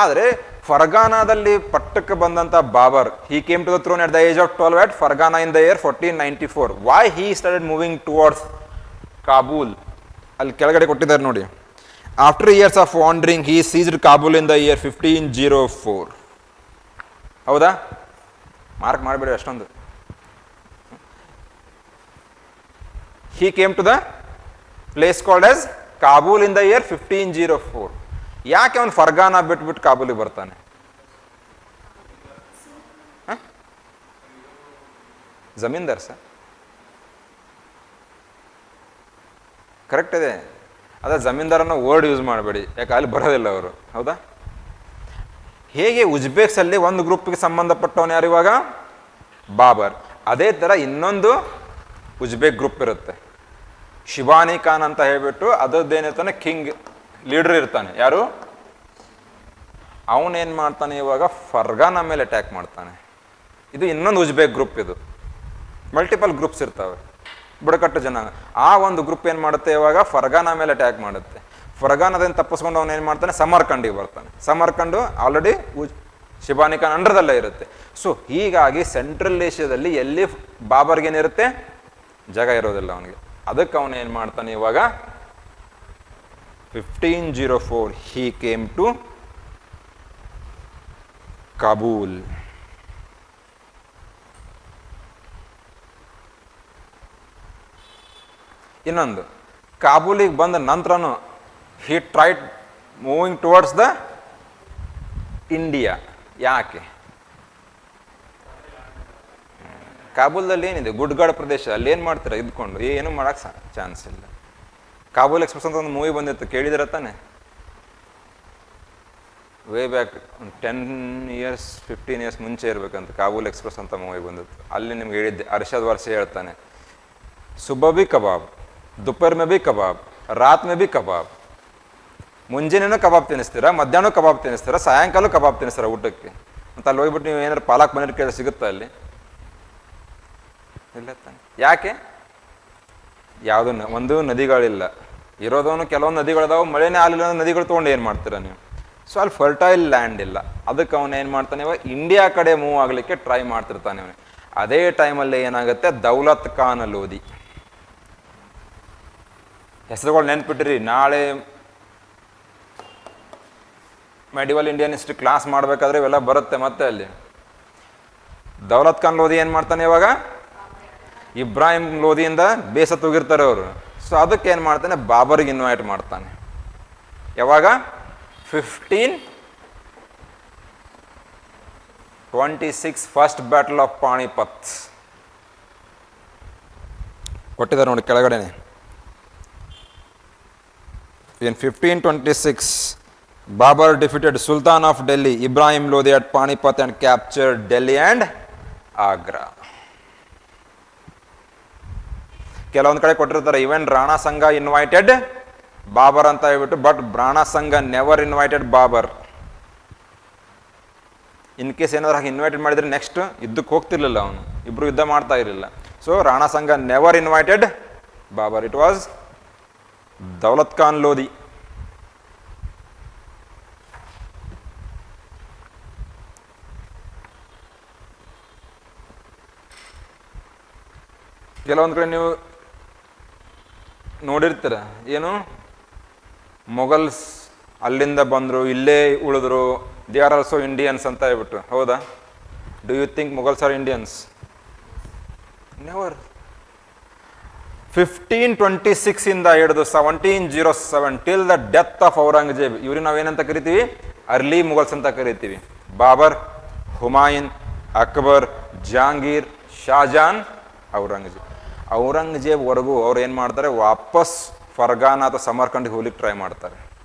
[SPEAKER 1] ಆದರೆ ಫರ್ಗಾನಾದಲ್ಲಿ ಪಟ್ಟಕ್ಕೆ ಬಂದಂಥ Babur, he came to the throne at the age of 12 at Fargana in the year 1494. Why he started moving towards Kabul? ಅಲ್ಲಿ ಕೆಳಗಡೆ ಕೊಟ್ಟಿದ್ದಾರೆ ನೋಡಿ. After years of wandering he seized Kabul in the year 1504. ಹೌದಾ? ಮಾರ್ಕ್ ಮಾಡಬೇಡಿ ಅಷ್ಟೊಂದು. he came to the place called as Kabul in the year 1504. ಯಾಕೆ ಅವನು ಫರ್ಗಾನ ಬಿಟ್ಬಿಟ್ಟು ಕಾಬೂಲಿಗೆ ಬರ್ತಾನೆ? ಜಮೀನ್ದಾರ್ ಸರ್, ಕರೆಕ್ಟ್ ಇದೆ. ಅದೇ ಜಮೀನ್ದಾರನ್ನ ವರ್ಡ್ ಯೂಸ್ ಮಾಡಬೇಡಿ, ಯಾಕೆ ಅಲ್ಲಿ ಬರೋದಿಲ್ಲ ಅವರು, ಹೌದಾ? ಹೇಗೆ ಉಜ್ಬೇಕ್ಸಲ್ಲಿ ಒಂದು ಗ್ರೂಪ್ಗೆ ಸಂಬಂಧಪಟ್ಟವನು ಯಾರು ಇವಾಗ? ಬಾಬರ್. ಅದೇ ಥರ ಇನ್ನೊಂದು ಉಜ್ಬೇಕ್ ಗ್ರೂಪ್ ಇರುತ್ತೆ, ಶಿಬಾನಿ ಖಾನ್ ಅಂತ ಹೇಳ್ಬಿಟ್ಟು, ಅದರದ್ದೇನಿರ್ತಾನೆ ಕಿಂಗ್ ಲೀಡರ್ ಇರ್ತಾನೆ. ಯಾರು? ಅವನೇನು ಮಾಡ್ತಾನೆ ಇವಾಗ? ಫರ್ಗಾನ ಮೇಲೆ ಅಟ್ಯಾಕ್ ಮಾಡ್ತಾನೆ. ಇದು ಇನ್ನೊಂದು ಉಜ್ಬೇಕ್ ಗ್ರೂಪ್. ಇದು ಮಲ್ಟಿಪಲ್ ಗ್ರೂಪ್ಸ್ ಇರ್ತವೆ, ಬುಡಕಟ್ಟು ಜನಾಂಗ. ಆ ಒಂದು ಗ್ರೂಪ್ ಏನು ಮಾಡುತ್ತೆ ಇವಾಗ? ಫರ್ಗಾನ ಮೇಲೆ ಅಟ್ಯಾಕ್ ಮಾಡುತ್ತೆ. ಫರ್ಗಾನದಿಂದ ತಪ್ಪಿಸ್ಕೊಂಡು ಅವನು ಏನು ಮಾಡ್ತಾನೆ? ಸಮರ್ಕಂಡಿಗೆ ಬರ್ತಾನೆ. ಸಮರ್ಕಂಡು ಆಲ್ರೆಡಿ ಶಿಬಾನಿ ಖಾನ್ ಅಂಡರ್ದಲ್ಲೇ ಇರುತ್ತೆ. ಸೊ ಹೀಗಾಗಿ ಸೆಂಟ್ರಲ್ ಏಷ್ಯಾದಲ್ಲಿ ಎಲ್ಲಿ ಬಾಬರ್ಗೇನಿರುತ್ತೆ? ಜಾಗ ಇರೋದಿಲ್ಲ ಅವನಿಗೆ. ಅದಕ್ಕೆ ಅವನು ಏನು ಮಾಡ್ತಾನೆ ಇವಾಗ? 1504 he came to Kabul. ಇನ್ನೊಂದು, ಕಾಬೂಲಿಗೆ ಬಂದ ನಂತರನು he tried moving towards the India. ಯಾಕೆ? ಕಾಬೂಲ್ದಲ್ಲಿ ಏನಿದೆ? ಗುಡ್ಗಾಡ್ ಪ್ರದೇಶ. ಅಲ್ಲಿ ಏನು ಮಾಡ್ತಾರೆ ಇದ್ಕೊಂಡು? ಏನು ಮಾಡೋಕ್ಕೆ ಚಾನ್ಸ್ ಇಲ್ಲ. ಕಾಬೂಲ್ ಎಕ್ಸ್ಪ್ರೆಸ್ ಅಂತ ಒಂದು ಮೂವಿ ಬಂದಿತ್ತು, ಕೇಳಿದಿರ ತಾನೆ? ವೇ ಬ್ಯಾಕ್ 10 years 15 years ಮುಂಚೆ ಇರಬೇಕಂತ. ಕಾಬೂಲ್ ಎಕ್ಸ್ಪ್ರೆಸ್ ಅಂತ ಮೂವಿ ಬಂದಿತ್ತು. ಅಲ್ಲಿ ನಿಮ್ಗೆ ಹೇಳಿದ್ದೆ, ಅರ್ಷದ್ ವರ್ಷ ಹೇಳ್ತಾನೆ, ಸುಬಹ ಭಿ ಕಬಾಬ್, ದುಪಹರ್ ಮೇ ಭಿ ಕಬಾಬ್, ರಾತ್ ಮೇ ಭಿ ಕಬಾಬ್. ಮುಂಜಾನೆನೂ ಕಬಾಬ್ ತಿನ್ನಿಸ್ತೀರಾ, ಮಧ್ಯಾಹ್ನ ಕಬಾಬ್ ತಿನ್ನಿಸ್ತೀರಾ, ಸಾಯಂಕಾಲ ಕಬಾಬ್ ತಿನ್ನಿಸ್ತೀರ ಊಟಕ್ಕೆ. ಮತ್ತು ಅಲ್ಲಿ ಹೋಗ್ಬಿಟ್ಟು ನೀವು ಏನಾರು ಪಾಲಕ್ ಪನ್ನೀರ್ ಕೇಳಿ ಸಿಗುತ್ತಾ ಅಲ್ಲಿ? ಇಲ್ಲ ತಾನೆ. ಯಾಕೆ? ಯಾವುದೂ ಒಂದು ನದಿಗಳಿಲ್ಲ. ಇರೋದವನು ಕೆಲವೊಂದು ನದಿಗಳಿದಾವೆ, ಮಳೆನೇ ಆಗಲಿಲ್ಲ ನದಿಗಳು ತೊಗೊಂಡು ಏನು ಮಾಡ್ತೀರಾ ನೀವು? ಸೊ ಅಲ್ಲಿ ಫರ್ಟೈಲ್ ಲ್ಯಾಂಡ್ ಇಲ್ಲ. ಅದಕ್ಕೆ ಅವನು ಏನು ಮಾಡ್ತಾನೆ ಇವಾಗ? ಇಂಡಿಯಾ ಕಡೆ ಮೂವ್ ಆಗಲಿಕ್ಕೆ ಟ್ರೈ ಮಾಡ್ತಿರ್ತಾನೆ ಅವನು. ಅದೇ ಟೈಮಲ್ಲಿ ಏನಾಗುತ್ತೆ? ದೌಲತ್ ಖಾನ್ ಲೋಧಿ. ಹೆಸರುಗಳು ನೆನ್ಪಿಟ್ಟಿರಿ, ನಾಳೆ ಮೆಡಿವಲ್ ಇಂಡಿಯನ್ ಹಿಸ್ಟ್ರಿ ಕ್ಲಾಸ್ ಮಾಡಬೇಕಾದ್ರೆ ಇವೆಲ್ಲ ಬರುತ್ತೆ ಮತ್ತೆ ಅಲ್ಲಿ. ದೌಲತ್ ಖಾನ್ ಲೋಧಿ ಏನು ಮಾಡ್ತಾನೆ ಇವಾಗ? ಇಬ್ರಾಹಿಂ ಲೋಧಿಯಿಂದ ಬೇಸತ್ತು ಹೋಗಿರ್ತಾರೆ ಅವರು. ಸೊ ಅದಕ್ಕೆ ಏನು ಮಾಡ್ತಾನೆ? ಬಾಬರ್ಗೆ ಇನ್ವೈಟ್ ಮಾಡ್ತಾನೆ. ಯಾವಾಗ? 1526 ಫಸ್ಟ್ ಬ್ಯಾಟಲ್ ಆಫ್ ಪಾಣಿಪತ್. ಕೊಟ್ಟಿದ್ದಾರೆ ನೋಡಿ ಕೆಳಗಡೆನೆ. In 1526, Babur defeated Sultan of Delhi, Ibrahim Lodi at Panipat and captured Delhi and Agra. ಕೆಲವೊಂದು ಕಡೆ ಕೊಟ್ಟಿರ್ತಾರೆ, ಇವನ್ ರಾಣಾ ಸಂಘ ಇನ್ವೈಟೆಡ್ ಬಾಬರ್ ಅಂತ ಹೇಳ್ಬಿಟ್ಟು, but Rana Sanga never invited Babur. In case ಏನಾದ್ರು ಹಾಗೆ ಇನ್ವೈಟೆಡ್ ಮಾಡಿದರೆ ನೆಕ್ಸ್ಟ್ ಯುದ್ಧಕ್ಕೆ ಹೋಗ್ತಿರ್ಲಿಲ್ಲ ಅವನು, ಇಬ್ರು ಯುದ್ಧ ಮಾಡ್ತಾ ಇರಲಿಲ್ಲ. So Rana Sanga never invited Babur. It was Daulat Khan Lodhi. ಕೆಲವೊಂದು ಕಡೆ ನೀವು ನೋಡಿರ್ತೀರ, ಏನು ಮೊಘಲ್ಸ್ ಅಲ್ಲಿಂದ ಬಂದರು, ಇಲ್ಲೇ ಉಳಿದ್ರು, ದೇ ಆರ್ ಆಲ್ಸೋ ಇಂಡಿಯನ್ಸ್ ಅಂತ ಹೇಳ್ಬಿಟ್ಟು. ಹೌದಾ? Do you think Mughals are Indians? Never. 1526 ಇಂದ ಹಿಡಿದು 1707 till the death of Aurangzeb. ಇವ್ರಿಗೆ ನಾವೇನಂತ ಕರಿತೀವಿ? ಅರ್ಲಿ ಮುಘಲ್ಸ್ ಅಂತ ಕರಿತೀವಿ. ಬಾಬರ್, ಹುಮಾಯೂನ್, ಅಕ್ಬರ್, ಜಹಾಂಗೀರ್, ಶಾಜಾನ್, ಔರಂಗಜೇಬ್. ಔರಂಗಜೇಬ್ವರೆಗೂ ಅವ್ರು ಏನು ಮಾಡ್ತಾರೆ? ವಾಪಸ್ ಫರ್ಗಾನ ಅಥವಾ ಸಮರ್ಕಂಡಿಗೆ ಹೋಗ್ಲಿಕ್ಕೆ ಟ್ರೈ ಮಾಡ್ತಾರೆ.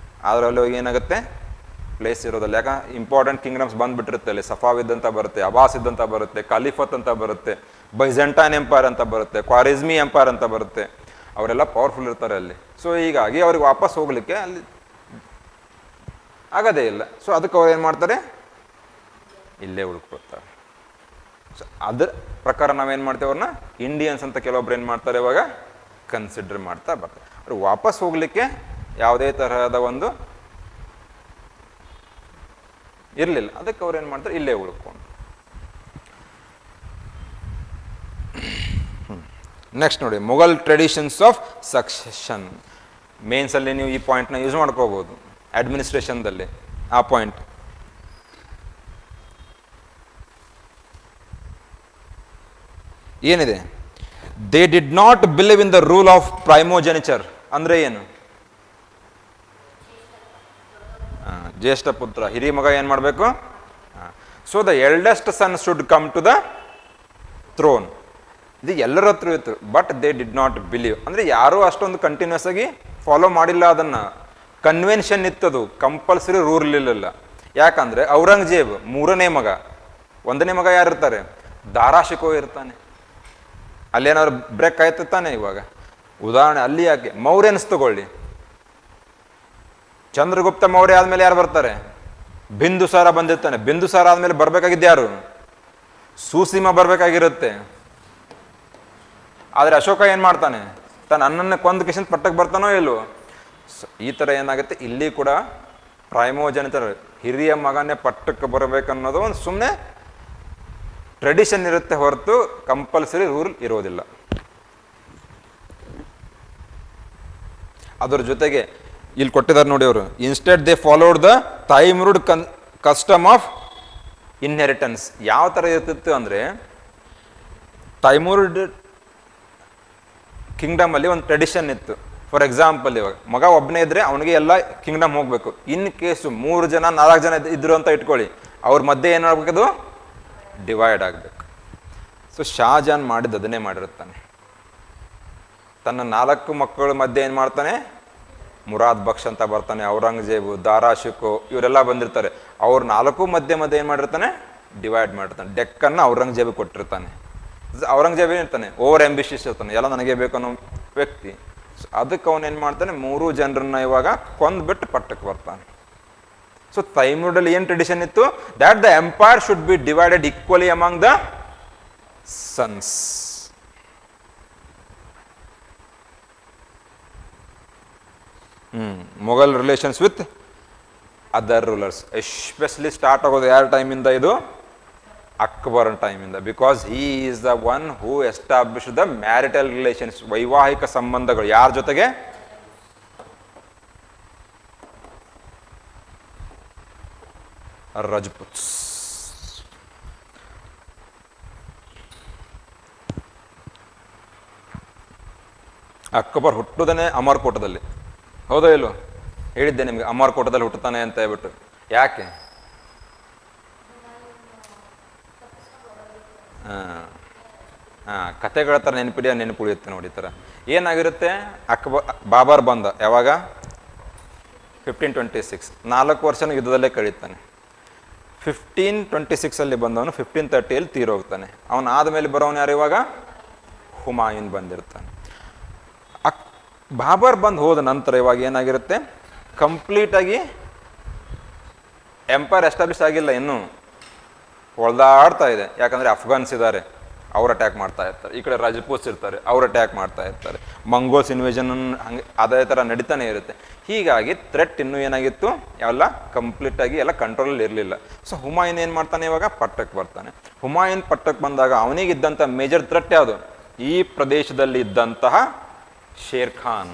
[SPEAKER 1] ಆದರೆ ಅಲ್ಲಿ ಏನಾಗುತ್ತೆ? ಪ್ಲೇಸ್ ಇರೋದಿಲ್ಲ. ಯಾಕೆ? ಇಂಪಾರ್ಟೆಂಟ್ ಕಿಂಗ್ಡಮ್ಸ್ ಬಂದುಬಿಟ್ಟಿರುತ್ತೆ ಅಲ್ಲಿ. ಸಫಾವಿದ್ ಅಂತ ಬರುತ್ತೆ, ಅಬಾಸಿದ್ ಅಂತ ಬರುತ್ತೆ, ಖಲೀಫತ್ ಅಂತ ಬರುತ್ತೆ, ಬೈಜೆಂಟೈನ್ ಎಂಪೈರ್ ಅಂತ ಬರುತ್ತೆ, ಕ್ವಾರಿಜ್ಮಿ ಎಂಪೈರ್ ಅಂತ ಬರುತ್ತೆ. ಅವರೆಲ್ಲ ಪವರ್ಫುಲ್ ಇರ್ತಾರೆ ಅಲ್ಲಿ. ಸೊ ಹೀಗಾಗಿ ಅವ್ರಿಗೆ ವಾಪಸ್ ಹೋಗ್ಲಿಕ್ಕೆ ಅಲ್ಲಿ ಆಗೋದೇ ಇಲ್ಲ. ಸೊ ಅದಕ್ಕೆ ಅವ್ರು ಏನು ಮಾಡ್ತಾರೆ? ಇಲ್ಲೇ ಉಳ್ಕೊಳ್ತಾರೆ. ಸೊ ಅದ್ರ ಪ್ರಕಾರ ನಾವೇನು ಮಾಡ್ತೇವೆ? ಅವ್ರನ್ನ ಇಂಡಿಯನ್ಸ್ ಅಂತ ಕೆಲವೊಬ್ರು ಏನು ಮಾಡ್ತಾರೆ ಇವಾಗ ಕನ್ಸಿಡರ್ ಮಾಡ್ತಾ ಬರ್ತಾರೆ. ಅವ್ರು ವಾಪಸ್ ಹೋಗ್ಲಿಕ್ಕೆ ಯಾವುದೇ ತರಹದ ಒಂದು ಇರಲಿಲ್ಲ. ಅದಕ್ಕೆ ಅವ್ರು ಏನು ಮಾಡ್ತಾರೆ? ಇಲ್ಲೇ ಉಳ್ಕೊಂಡು. ನೆಕ್ಸ್ಟ್ ನೋಡಿ, ಮೊಘಲ್ ಟ್ರೆಡಿಷನ್ಸ್ ಆಫ್ ಸಕ್ಸೆಷನ್. ಮೇನ್ಸಲ್ಲಿ ನೀವು ಈ ಪಾಯಿಂಟ್ನ ಯೂಸ್ ಮಾಡ್ಕೋಬೋದು ಅಡ್ಮಿನಿಸ್ಟ್ರೇಷನ್ದಲ್ಲಿ. ಆ ಪಾಯಿಂಟ್ ಏನಿದೆ? They did not believe in the rule of primogeniture. ಅಂದ್ರೆ ಏನು? ಜ್ಯೇಷ್ಠ ಪುತ್ರ, ಹಿರಿಯ ಮಗ ಏನ್ ಮಾಡಬೇಕು? So the eldest son should come to the throne. ಇದು ಎಲ್ಲರ ಹತ್ರ ಇತ್ತು, but they did not believe. ಅಂದ್ರೆ ಯಾರೂ ಅಷ್ಟೊಂದು ಕಂಟಿನ್ಯೂಸ್ ಆಗಿ ಫಾಲೋ ಮಾಡಿಲ್ಲ ಅದನ್ನ. ಕನ್ವೆನ್ಷನ್ ಇತ್ತದು, ಕಂಪಲ್ಸರಿ ರೂಲ್ ಇರಲಿಲ್ಲ. ಯಾಕಂದ್ರೆ ಔರಂಗಜೇಬ್ 3ನೇ ಮಗ. 1ನೇ ಮಗ ಯಾರಿರ್ತಾರೆ? ದಾರಾಶಿಕೋ ಇರ್ತಾನೆ. ಅಲ್ಲೇನಾದ್ರು ಬ್ರೇಕ್ ಆಯ್ತು ತಾನೆ. ಇವಾಗ ಉದಾಹರಣೆ ಅಲ್ಲಿ ಯಾಕೆ ಮೌರ್ಯನ್ಸ್ ತಗೊಳ್ಳಿ. ಚಂದ್ರಗುಪ್ತ ಮೌರ್ಯ ಆದ್ಮೇಲೆ ಯಾರು ಬರ್ತಾರೆ? ಬಿಂದುಸಾರ ಬಂದಿರ್ತಾನೆ. ಬಿಂದುಸಾರ ಆದ್ಮೇಲೆ ಬರ್ಬೇಕಾಗಿದ್ದು ಯಾರು? ಸುಸೀಮ ಬರ್ಬೇಕಾಗಿರುತ್ತೆ. ಆದ್ರೆ ಅಶೋಕ ಏನ್ ಮಾಡ್ತಾನೆ? ತನ್ನ ಅಣ್ಣನ ಕೊಂದ ಕಿಶನ್ ಪಟ್ಟಕ್ಕೆ ಬರ್ತಾನೋ ಇಲ್ವೋ? ಈ ತರ ಏನಾಗುತ್ತೆ ಇಲ್ಲಿ ಕೂಡ ಪ್ರೈಮೋಜೆನಿಟರ್, ಹಿರಿಯ ಮಗನೇ ಪಟ್ಟಕ್ಕೆ ಬರಬೇಕನ್ನೋದು ಒಂದು ಸುಮ್ಮನೆ ಟ್ರೆಡಿಷನ್ ಇರುತ್ತೆ ಹೊರತು ಕಂಪಲ್ಸರಿ ರೂಲ್ ಇರೋದಿಲ್ಲ. ಅದ್ರ ಜೊತೆಗೆ ಇಲ್ಲಿ ಕೊಟ್ಟಿದ್ದಾರೆ ನೋಡಿ ಅವರು, instead they followed the Timurid custom of inheritance. ಯಾವ ಥರ ಇರ್ತಿತ್ತು ಅಂದರೆ, ತೈಮುರುಡ್ ಕಿಂಗ್ಡಮ್ ಅಲ್ಲಿ ಒಂದು ಟ್ರೆಡಿಷನ್ ಇತ್ತು. ಫಾರ್ ಎಕ್ಸಾಂಪಲ್, ಇವಾಗ ಮಗ ಒಬ್ಬನೇ ಇದ್ರೆ ಅವನಿಗೆ ಎಲ್ಲ ಕಿಂಗ್ಡಮ್ ಹೋಗ್ಬೇಕು. ಇನ್ ಕೇಸು 3 ಜನ 4 ಜನ ಇದ್ರು ಅಂತ ಇಟ್ಕೊಳ್ಳಿ, ಅವ್ರ ಮಧ್ಯೆ ಏನಾಗಬೇಕದು? ಡಿವೈಡ್ ಆಗಬೇಕು. ಸೊ ಶಾಜಾನ್ ಮಾಡಿದ್ದು ಅದನ್ನೇ ಮಾಡಿರುತ್ತಾನೆ. ತನ್ನ 4 ಮಕ್ಕಳ ಮಧ್ಯೆ ಏನು ಮಾಡ್ತಾನೆ? ಮುರಾದ್ ಬಕ್ಷ್ ಅಂತ ಬರ್ತಾನೆ, ಔರಂಗಜೇಬು, ದಾರಾಶಿಕೋ ಇವರೆಲ್ಲ ಬಂದಿರ್ತಾರೆ. ಅವ್ರ 4 ಮಧ್ಯೆ ಏನು ಮಾಡಿರ್ತಾನೆ? ಡಿವೈಡ್ ಮಾಡಿರ್ತಾನೆ. ಡೆಕ್ಕನ್ನು ಔರಂಗಜೇಬ್ ಕೊಟ್ಟಿರ್ತಾನೆ. ಔರಂಗಜೇಬ್ ಏನಿರ್ತಾನೆ? ಓವರ್ ಆಂಬಿಷಿಯಸ್ ಇರ್ತಾನೆ, ಎಲ್ಲ ನನಗೆ ಬೇಕು ಅನ್ನೋ ವ್ಯಕ್ತಿ. ಅದಕ್ಕೆ ಅವನು ಏನು ಮಾಡ್ತಾನೆ? 3 ಜನರನ್ನ ಇವಾಗ ಕೊಂದ್ಬಿಟ್ಟು ಪಟ್ಟಕ್ಕೆ ಬರ್ತಾನೆ. ಸೊ ತೈಮುರುಡಲ್ಲಿ ಏನು ಟ್ರೆಡಿಷನ್ ಇತ್ತು? That the empire should be divided equally among the sons. Mughal relations with other rulers especially start ಆಗೋದು ಯಾರ ಟೈಮಿಂದ? ಇದು ಅಕ್ಬರ್ ಟೈಮಿಂದ. Because he is the one who establish the marital relations, ವೈವಾಹಿಕ ಸಂಬಂಧಗಳು. ಯಾರ ಜೊತೆಗೆ? ರಜಪೂತ್ಸ್. ಅಕ್ಬರ್ ಹುಟ್ಟುದನೇ ಅಮರ್ಕೋಟದಲ್ಲಿ. ಹೌದಾ ಇಲ್ಲೋ? ಹೇಳಿದ್ದೆ ನಿಮಗೆ, ಅಮರ್ಕೋಟದಲ್ಲಿ ಹುಟ್ಟುತ್ತಾನೆ ಅಂತ ಹೇಳ್ಬಿಟ್ಟು. ಯಾಕೆ? ಕತೆಗಳ ಥರ ನೆನಪುಳಿಯುತ್ತೆ ನೋಡಿ. ಈ ಥರ ಏನಾಗಿರುತ್ತೆ? ಬಾಬರ್ ಬಂದ ಯಾವಾಗ? 1526. 4 ವರ್ಷನೂ ಯುದ್ಧದಲ್ಲೇ ಕಳೀತಾನೆ. 1526 ಬಂದವನು 1530 ತೀರೋಗ್ತಾನೆ. ಅವನು ಆದಮೇಲೆ ಬರೋನು ಯಾರು? ಇವಾಗ ಹುಮಾಯೂನ್ ಬಂದಿರ್ತಾನೆ. ಬಾಬರ್ ಬಂದು ಹೋದ ನಂತರ ಇವಾಗ ಏನಾಗಿರುತ್ತೆ? ಕಂಪ್ಲೀಟಾಗಿ ಎಂಪೈರ್ ಎಸ್ಟಾಬ್ಲಿಷ್ ಆಗಿಲ್ಲ, ಇನ್ನೂ ಹೊಳ್ದಾಡ್ತಾ ಇದೆ. ಯಾಕಂದರೆ ಅಫ್ಘಾನ್ಸ್ ಇದ್ದಾರೆ, ಅವ್ರು ಅಟ್ಯಾಕ್ ಮಾಡ್ತಾ ಇರ್ತಾರೆ. ಈ ಕಡೆ ರಾಜಪೂತ್ಸ್ ಇರ್ತಾರೆ, ಅವ್ರು ಅಟ್ಯಾಕ್ ಮಾಡ್ತಾ ಇರ್ತಾರೆ. ಮಂಗೋಲ್ಸ್ ಇನ್ವೇಷನ್ ಹಂಗೆ ಅದೇ ಥರ ನಡೀತಾನೆ ಇರುತ್ತೆ. ಹೀಗಾಗಿ ಥ್ರೆಟ್ ಇನ್ನೂ ಏನಾಗಿತ್ತು? ಎಲ್ಲ ಕಂಪ್ಲೀಟಾಗಿ ಎಲ್ಲ ಕಂಟ್ರೋಲಲ್ಲಿ ಇರಲಿಲ್ಲ. ಸೊ ಹುಮಾಯೂನ್ ಏನು ಮಾಡ್ತಾನೆ? ಇವಾಗ ಪಟ್ಟಕ್ಕೆ ಬರ್ತಾನೆ. ಹುಮಾಯೂನ್ ಪಟ್ಟಕ್ಕೆ ಬಂದಾಗ ಅವನಿಗಿದ್ದಂಥ ಮೇಜರ್ ಥ್ರೆಟ್ ಯಾವುದು? ಈ ಪ್ರದೇಶದಲ್ಲಿ ಇದ್ದಂತಹ ಶೇರ್ ಖಾನ್,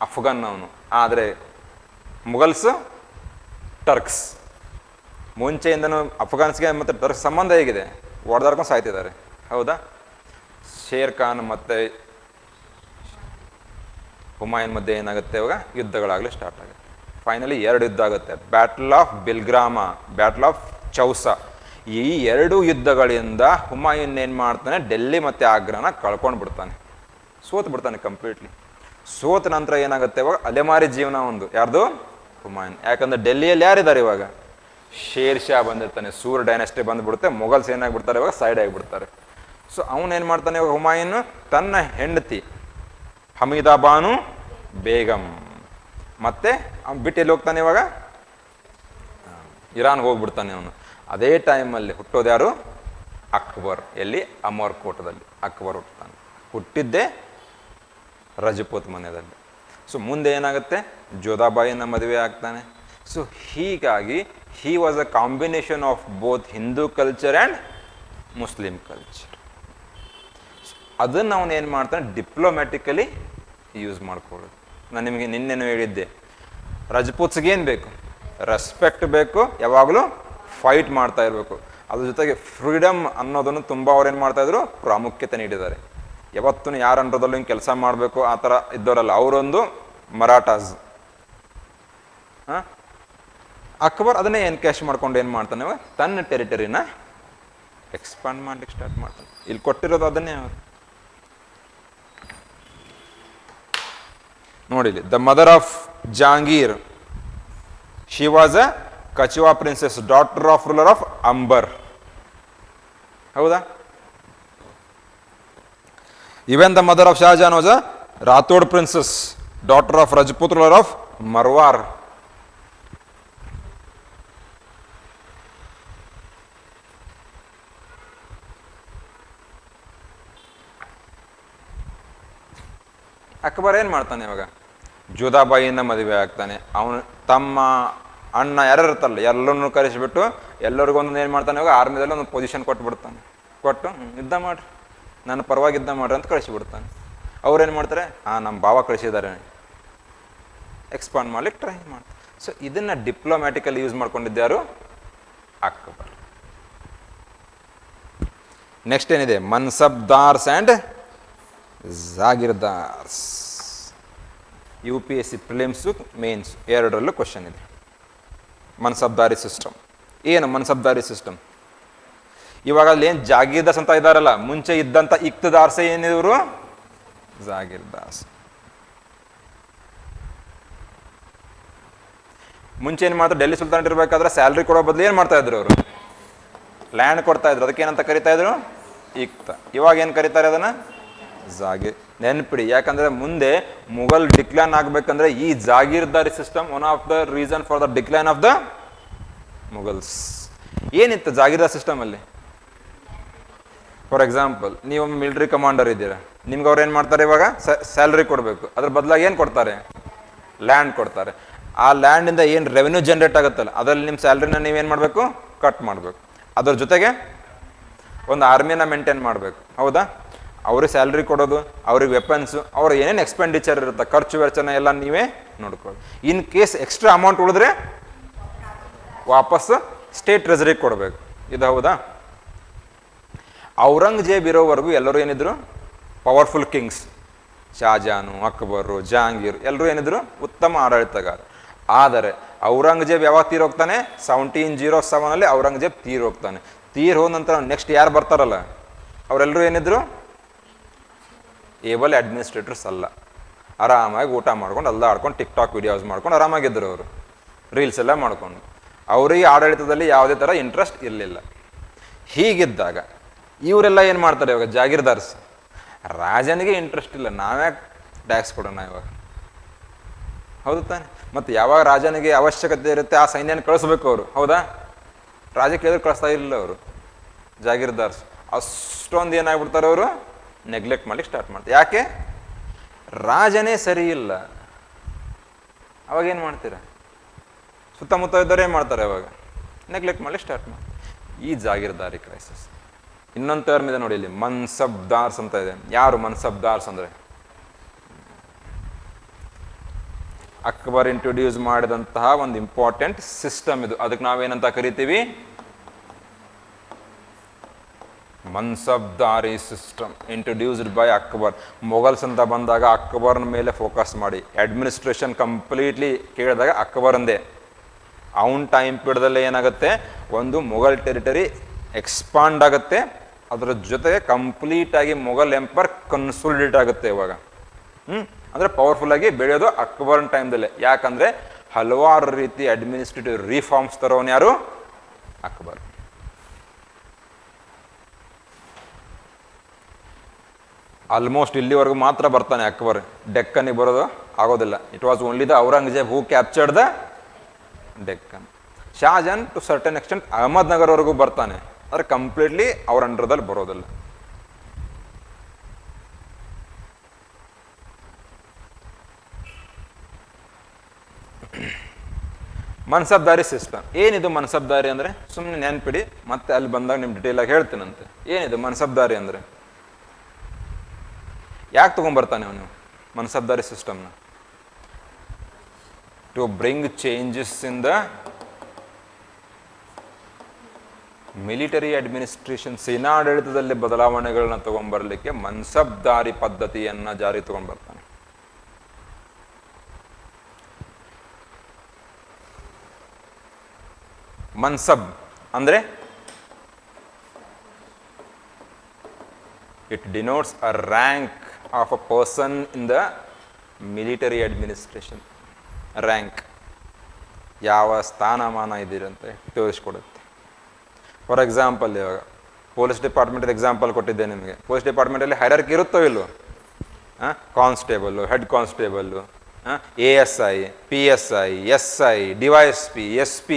[SPEAKER 1] ಅಫ್ಘಾನ್ ಅವನು. ಆದರೆ ಮುಘಲ್ಸ್ ಟರ್ಕ್ಸ್. ಮುಂಚೆಯಿಂದನೂ ಅಫ್ಘಾನ್ಸ್ಗೆ ಮತ್ತು ಟರ್ಕ್ಸ್ ಸಂಬಂಧ ಹೇಗಿದೆ? ಹೊಡೆದಾಡ್ಕೊಂಡು ಸಾಯ್ತಿದ್ದಾರೆ. ಹೌದಾ? ಶೇರ್ ಖಾನ್ ಮತ್ತು ಹುಮಾಯೂನ್ ಮಧ್ಯೆ ಏನಾಗುತ್ತೆ? ಇವಾಗ ಯುದ್ಧಗಳಾಗಲಿ ಸ್ಟಾರ್ಟ್ ಆಗುತ್ತೆ. ಫೈನಲಿ 2 ಯುದ್ಧ ಆಗುತ್ತೆ. Battle of Bilgram, battle of Chausa. ಈ 2 ಯುದ್ಧಗಳಿಂದ ಹುಮಾಯೂನ್ ಏನು ಮಾಡ್ತಾನೆ? ಡೆಲ್ಲಿ ಮತ್ತು ಆಗ್ರಾನ ಕಳ್ಕೊಂಡು ಬಿಡ್ತಾನೆ, ಸೋತು ಬಿಡ್ತಾನೆ ಕಂಪ್ಲೀಟ್ಲಿ. ಸೋತ ನಂತರ ಏನಾಗುತ್ತೆ? ಇವಾಗ ಅಲೆಮಾರಿ ಜೀವನ ಒಂದು. ಯಾರ್ದು? ಹುಮಾಯೂನ್. ಯಾಕಂದ್ರೆ ಡೆಲ್ಲಿಯಲ್ಲಿ ಯಾರಿದ್ದಾರೆ ಇವಾಗ? ಶೇರ್ ಶಾ ಬಂದಿರ್ತಾನೆ, ಸೂರ್ ಡೈನೆಸ್ಟಿ ಬಂದುಬಿಡುತ್ತೆ. ಮೊಘಲ್ಸ್ ಏನಾಗ್ಬಿಡ್ತಾರೆ? ಇವಾಗ ಸೈಡ್ ಆಗಿಬಿಡ್ತಾರೆ. ಸೊ ಅವನೇನು ಮಾಡ್ತಾನೆ ಇವಾಗ? ಹುಮಾಯೂನ್ ತನ್ನ ಹೆಂಡತಿ ಹಮೀದಾ ಬಾನು ಬೇಗಂ ಮತ್ತೆ ಅವ್ನು ಬಿಟ್ಟು ಎಲ್ಲಿ ಹೋಗ್ತಾನೆ ಇವಾಗ? ಇರಾನ್ಗೆ ಹೋಗ್ಬಿಡ್ತಾನೆ ಅವನು. ಅದೇ ಟೈಮಲ್ಲಿ ಹುಟ್ಟೋದು ಯಾರು? ಅಕ್ಬರ್. ಎಲ್ಲಿ? ಅಮರ್ಕೋಟದಲ್ಲಿ ಅಕ್ಬರ್ ಹುಟ್ಟುತ್ತಾನೆ. ಹುಟ್ಟಿದ್ದೇ ರಜಪೂತ್ ಮನೆಯಲ್ಲಿ. ಸೊ ಮುಂದೆ ಏನಾಗುತ್ತೆ? ಜೋಧಾಬಾಯಿನ ಮದುವೆ ಆಗ್ತಾನೆ. ಸೊ ಹೀಗಾಗಿ he was a combination of both Hindu culture and Muslim culture. ಅದನ್ನು ಅವನು ಏನು ಮಾಡ್ತಾನೆ? ಡಿಪ್ಲೊಮ್ಯಾಟಿಕಲಿ ಯೂಸ್ ಮಾಡ್ಕೊಳ್ಳೋದು. ನಾನು ನಿಮಗೆ ನಿನ್ನೆನೂ ಹೇಳಿದ್ದೆ, ರಜಪೂತ್ಸ್ಗೆ ಏನು ಬೇಕು? ರೆಸ್ಪೆಕ್ಟ್ ಬೇಕು, ಯಾವಾಗಲೂ ಫೈಟ್ ಮಾಡ್ತಾ ಇರಬೇಕು. ಅದ್ರ ಜೊತೆಗೆ ಫ್ರೀಡಮ್ ಅನ್ನೋದನ್ನು ತುಂಬ ಅವ್ರು ಏನು ಮಾಡ್ತಾಯಿದ್ರು? ಪ್ರಾಮುಖ್ಯತೆ ನೀಡಿದ್ದಾರೆ. ಯಾವತ್ತೂ ಯಾರ ಅಂಡರ್ದಲ್ಲೂ ಹಿಂಗೆ ಕೆಲಸ ಮಾಡಬೇಕು ಆ ಥರ ಇದ್ದವರಲ್ಲ, ಅವರೊಂದು ಮರಾಠಾಸ್. ಅಕ್ಬರ್ ಅದನ್ನೇ ಎನ್ಕ್ಯಾಶ್ ಮಾಡ್ಕೊಂಡು ಏನು ಮಾಡ್ತಾನೆ, ತನ್ನ ಟೆರಿಟರಿನ ಎಕ್ಸ್ಪಾಂಡ್ ಮಾಡ್ಲಿಕ್ಕೆ ಸ್ಟಾರ್ಟ್ ಮಾಡ್ತಾನೆ. ಇಲ್ಲಿ ಕೊಟ್ಟಿರೋದು ಅದನ್ನೇ ಅವರು ನೋಡಿಲಿ. The mother of Jahangir, she was a Kachhwaha princess, daughter of ruler of Amber. ಹೌದಾ? Even the mother of Shahjahan was a Rathore princess, daughter of Rajput ruler of Marwar. Akbar ಏನು ಮಾಡ್ತಾನೆ ಇವಾಗ, ಜೋಧಾಬಾಯಿಯಿಂದ ಮದುವೆ ಆಗ್ತಾನೆ. ಅವನು ತಮ್ಮ ಅಣ್ಣ ಯಾರು ಇರ್ತಾರಲ್ಲ ಎಲ್ಲರನ್ನೂ ಕರೆಸಿಬಿಟ್ಟು ಎಲ್ಲರಿಗೂ ಒಂದೊಂದು ಏನು ಮಾಡ್ತಾನೆ ಇವಾಗ, ಆರ್ಮಿದಲ್ಲಿ ಒಂದು ಪೊಸಿಷನ್ ಕೊಟ್ಬಿಡ್ತಾನೆ. ಕೊಟ್ಟು ಯುದ್ಧ ಮಾಡ್ರಿ, ನನ್ನ ಪರವಾಗಿ ಯುದ್ಧ ಮಾಡ್ರಿ ಅಂತ ಕಳಿಸಿಬಿಡ್ತಾನೆ. ಅವ್ರೇನು ಮಾಡ್ತಾರೆ, ನಮ್ಮ ಭಾವ ಕಳಿಸಿದ್ದಾರೆ, ಎಕ್ಸ್ಪಾಂಡ್ ಮಾಡ್ಲಿಕ್ಕೆ ಟ್ರೈ ಮಾಡ್ತಾರೆ. ಸೊ ಇದನ್ನು ಡಿಪ್ಲೊಮ್ಯಾಟಿಕಲ್ಲಿ ಯೂಸ್ ಮಾಡ್ಕೊಂಡಿದ್ದಾರು ಅಕ್ಬರ್. ನೆಕ್ಸ್ಟ್ ಏನಿದೆ, ಮನ್ಸಬ್ದಾರ್ಸ್ ಆ್ಯಂಡ್ ಜಾಗೀರ್ದಾರ್ಸ್. UPSC ಪ್ರಿಲಿಮ್ಸು ಮೇನ್ಸ್ ಎರಡರಲ್ಲೂ ಕ್ವಶನ್ ಇದೆ. ಮನ್ಸಬ್ದಾರಿ ಸಿಸ್ಟಮ್ ಏನು? ಮನ್ಸಬ್ದಾರಿ ಸಿಸ್ಟಮ್ ಇವಾಗ ಅಲ್ಲಿ ಏನು ಜಾಗೀರ್ದಾರ್ಸ್ ಅಂತ ಇದ್ದಾರಲ್ಲ, ಮುಂಚೆ ಇದ್ದಂಥ ಇಕ್ತದಾರ್ಸ ಏನಿದ್ರು ಜಾಗೀರ್ದಾರ್ಸ್. ಮುಂಚೆ ಏನು ಮಾಡ್ತಾರೆ, ಡೆಲ್ಲಿ ಸುಲ್ತಾನ್ ಇರಬೇಕಾದ್ರೆ ಸ್ಯಾಲ್ರಿ ಕೊಡೋ ಬದಲು ಏನು ಮಾಡ್ತಾ ಇದ್ರು ಅವರು, ಲ್ಯಾಂಡ್ ಕೊಡ್ತಾ ಇದ್ರು. ಅದಕ್ಕೆ ಏನಂತ ಕರಿತಾ ಇದ್ರು, ಇಕ್ತ. ಇವಾಗ ಏನು ಕರೀತಾರೆ ಅದನ್ನು, ಜಾಗೀರ್. ನೆನ್ಪಿಡಿ, ಯಾಕಂದ್ರೆ ಮುಂದೆ ಮುಘಲ್ ಡಿಕ್ಲೈನ್ ಆಗ್ಬೇಕಂದ್ರೆ ಈ jagirdari system one of the reason for the decline of the Mughals. ಏನಿತ್ತು ಜಾಗೀರ್ದಾರ್ ಸಿಸ್ಟಮ್ ಅಲ್ಲಿ? ಫಾರ್ ಎಕ್ಸಾಂಪಲ್, ನೀವು ಮಿಲಿಟರಿ ಕಮಾಂಡರ್ ಇದ್ದೀರಾ, ನಿಮ್ಗೆ ಅವ್ರು ಏನು ಮಾಡ್ತಾರೆ, ಇವಾಗ ಸ್ಯಾಲ್ರಿ ಕೊಡಬೇಕು, ಅದ್ರ ಬದಲಾಗಿ ಏನು ಕೊಡ್ತಾರೆ, ಲ್ಯಾಂಡ್ ಕೊಡ್ತಾರೆ. ಆ ಲ್ಯಾಂಡಿಂದ ಏನು ರೆವೆನ್ಯೂ ಜನ್ರೇಟ್ ಆಗುತ್ತಲ್ಲ, ಅದರಲ್ಲಿ ನಿಮ್ಮ ಸ್ಯಾಲ್ರಿನ ನೀವೇನು ಮಾಡಬೇಕು, ಕಟ್ ಮಾಡಬೇಕು. ಅದ್ರ ಜೊತೆಗೆ ಒಂದು ಆರ್ಮಿನ ಮೇಂಟೈನ್ ಮಾಡಬೇಕು. ಹೌದಾ? ಅವ್ರಿಗೆ ಸ್ಯಾಲ್ರಿ ಕೊಡೋದು, ಅವ್ರಿಗೆ ವೆಪನ್ಸು, ಅವ್ರ ಏನೇನು ಎಕ್ಸ್ಪೆಂಡಿಚರ್ ಇರುತ್ತೆ, ಖರ್ಚು ವೆಚ್ಚನ ಎಲ್ಲ ನೀವೇ ನೋಡ್ಕೊಳ್ಳಿ. ಇನ್ ಕೇಸ್ ಎಕ್ಸ್ಟ್ರಾ ಅಮೌಂಟ್ ಉಳಿದ್ರೆ ವಾಪಸ್ ಸ್ಟೇಟ್ ಟ್ರೆಜರಿಗೆ ಕೊಡಬೇಕು. ಇದು ಹೌದಾ? ಔರಂಗಜೇಬ್ ಇರೋವರೆಗೂ ಎಲ್ಲರೂ ಏನಿದ್ರು ಪವರ್ಫುಲ್ ಕಿಂಗ್ಸ್. ಶಹಜಾನು, ಅಕ್ಬರು, ಜಹಾಂಗೀರ್ ಎಲ್ಲರೂ ಏನಿದ್ರು ಉತ್ತಮ ಆಡಳಿತಗಾರ. ಆದರೆ ಔರಂಗಜೇಬ್ ಯಾವಾಗ ತೀರೋಗ್ತಾನೆ, 1707 ಔರಂಗಜೇಬ್ ತೀರೋಗ್ತಾನೆ. ಹೋದ ನಂತರ ನೆಕ್ಸ್ಟ್ ಯಾರು ಬರ್ತಾರಲ್ಲ, ಅವರೆಲ್ಲರೂ ಏನಿದ್ರು ಏಬಲ್ ಅಡ್ಮಿನಿಸ್ಟ್ರೇಟರ್ಸ್ ಅಲ್ಲ. ಆರಾಮಾಗಿ ಊಟ ಮಾಡ್ಕೊಂಡು ಎಲ್ಲ ಆಡ್ಕೊಂಡು ಟಿಕ್ ಟಾಕ್ ವಿಡಿಯೋಸ್ ಮಾಡ್ಕೊಂಡು ಆರಾಮಾಗಿದ್ದರು ಅವರು, ರೀಲ್ಸ್ ಎಲ್ಲ ಮಾಡ್ಕೊಂಡು. ಅವರಿಗೆ ಆಡಳಿತದಲ್ಲಿ ಯಾವುದೇ ಥರ ಇಂಟ್ರೆಸ್ಟ್ ಇರಲಿಲ್ಲ. ಹೀಗಿದ್ದಾಗ ಇವರೆಲ್ಲ ಏನು ಮಾಡ್ತಾರೆ ಇವಾಗ, ಜಾಗೀರ್ದಾರ್ಸ್. ರಾಜನಿಗೆ ಇಂಟ್ರೆಸ್ಟ್ ಇಲ್ಲ, ನಾವ್ಯಾಕೆ ಟ್ಯಾಕ್ಸ್ ಕೊಡೋಣ ಇವಾಗ, ಹೌದು ತಾನೆ? ಮತ್ತು ಯಾವಾಗ ರಾಜನಿಗೆ ಅವಶ್ಯಕತೆ ಇರುತ್ತೆ ಆ ಸೈನ್ಯನ ಕಳಿಸ್ಬೇಕು ಅವರು. ಹೌದಾ? ರಾಜಕ್ಕೆ ಎದುರು ಕಳಿಸ್ತಾ ಇರಲಿಲ್ಲ ಅವರು ಜಾಗೀರ್ದಾರ್ಸ್. ಅಷ್ಟೊಂದು ಏನಾಗ್ಬಿಡ್ತಾರೆ ಅವರು, ನೆಗ್ಲೆಕ್ಟ್ ಮಾಡ್ಲಿಕ್ಕೆ ಸ್ಟಾರ್ಟ್ ಮಾಡ್ತಾರೆ. ಯಾಕೆ? ರಾಜನೇ ಸರಿ ಇಲ್ಲ. ಅವಾಗೇನು ಮಾಡ್ತೀರ, ಸುತ್ತಮುತ್ತ ಇದ್ದವ್ರು ಏನು ಮಾಡ್ತಾರೆ, ಅವಾಗ ನೆಗ್ಲೆಕ್ಟ್ ಮಾಡ್ಲಿಕ್ಕೆ ಸ್ಟಾರ್ಟ್ ಮಾಡ್ತಾರೆ. ಈ ಜಾಗೀರ್ದಾರಿ ಕ್ರೈಸಿಸ್. ಇನ್ನೊಂದು ಟರ್ಮ್ ಇದೆ ನೋಡಿ ಇಲ್ಲಿ, ಮನ್ಸಬ್ದಾರ್ಸ್ ಅಂತ ಇದೆ. ಯಾರು ಮನ್ಸಬ್ದಾರ್ಸ್ ಅಂದರೆ, ಅಕ್ಬರ್ ಇಂಟ್ರೊಡ್ಯೂಸ್ ಮಾಡಿದಂತಹ ಒಂದು ಇಂಪಾರ್ಟೆಂಟ್ ಸಿಸ್ಟಮ್ ಇದು. ಅದಕ್ಕೆ ನಾವೇನಂತ ಕರಿತೀವಿ, mansabdari system introduced by Akbar. Mughals ಅಂತ ಬಂದಾಗ ಅಕ್ಬರ್ನ ಮೇಲೆ ಫೋಕಸ್ ಮಾಡಿ, ಅಡ್ಮಿನಿಸ್ಟ್ರೇಷನ್ ಕಂಪ್ಲೀಟ್ಲಿ ಕೇಳಿದಾಗ ಅಕ್ಬರಂದೇ. ಅವನ ಟೈಮ್ ಪೀರಿಯಡಲ್ಲೇ ಏನಾಗುತ್ತೆ, ಒಂದು ಮೊಘಲ್ ಟೆರಿಟರಿ ಎಕ್ಸ್ಪಾಂಡ್ ಆಗುತ್ತೆ, ಅದರ ಜೊತೆಗೆ ಕಂಪ್ಲೀಟಾಗಿ ಮೊಘಲ್ ಎಂಪೈರ್ ಕನ್ಸಾಲಿಡೇಟ್ ಆಗುತ್ತೆ ಇವಾಗ. ಅಂದರೆ ಪವರ್ಫುಲ್ಲಾಗಿ ಬೆಳೆಯೋದು ಅಕ್ಬರ್ನ ಟೈಮ್ದಲ್ಲೇ. ಯಾಕಂದರೆ ಹಲವಾರು ರೀತಿ ಅಡ್ಮಿನಿಸ್ಟ್ರೇಟಿವ್ ರಿಫಾರ್ಮ್ಸ್ ತರೋನು ಯಾರು, ಅಕ್ಬರ್. ಆಲ್ಮೋಸ್ಟ್ ಇಲ್ಲಿವರೆಗೂ ಮಾತ್ರ ಬರ್ತಾನೆ ಅಕ್ಬರ್, ಡೆಕ್ಕನಿಗೆ ಬರೋದು ಆಗೋದಿಲ್ಲ. It was only the Aurangzeb who captured the Deccan. Shahjahan to certain extent ಅಹಮದ್ನಗರ್ವರೆಗೂ ಬರ್ತಾನೆ, ಆದರೆ ಕಂಪ್ಲೀಟ್ಲಿ ಅವ್ರ ಅಂಡರ್ದಲ್ಲಿ ಬರೋದಿಲ್ಲ. ಮನ್ಸಬ್ದಾರಿ ಸಿಸ್ಟಮ್ ಏನಿದು? ಮನ್ಸಬ್ದಾರಿ ಅಂದರೆ ಸುಮ್ಮನೆ ನೆನ್ಪಿಡಿ, ಮತ್ತೆ ಅಲ್ಲಿ ಬಂದಾಗ ನಿಮ್ಮ ಡಿಟೇಲಾಗಿ ಹೇಳ್ತೀನಂತೆ. ಏನಿದು ಮನ್ಸಬ್ದಾರಿ ಅಂದರೆ? ಯಾಕೆ ತೊಗೊಂಬರ್ತಾನೆ ಅವನು ಮನ್ಸಬ್ದಾರಿ ಸಿಸ್ಟಮ್ನ? To bring changes in the military administration ಸೇನಾಡಳಿತದಲ್ಲಿ ಬದಲಾವಣೆಗಳನ್ನ ತಗೊಂಡ್ಬರ್ಲಿಕ್ಕೆ ಮನ್ಸಬ್ದಾರಿ ಪದ್ಧತಿಯನ್ನ ಜಾರಿ ತಗೊಂಡ್ಬರ್ತಾನೆ. ಮನ್ಸಬ್ ಅಂದ್ರೆ it denotes a rank of a person in the military administration. Rank ಯಾವ ಸ್ಥಾನಮಾನ ಇದೀರಂತ ತೋರಿಸ್ಕೊಡುತ್ತೆ. ಫಾರ್ ಎಕ್ಸಾಂಪಲ್, ಇವಾಗ ಪೊಲೀಸ್ ಡಿಪಾರ್ಟ್ಮೆಂಟ್ ಎಕ್ಸಾಂಪಲ್ ಕೊಟ್ಟಿದ್ದೆ ನಿಮಗೆ. ಪೊಲೀಸ್ ಡಿಪಾರ್ಟ್ಮೆಂಟಲ್ಲಿ ಹೈರಾರ್ಕಿ ಇರುತ್ತೋ ಇಲ್ವೋ? Constable, head constable, ASI, PSI, SI, DYSP, SP,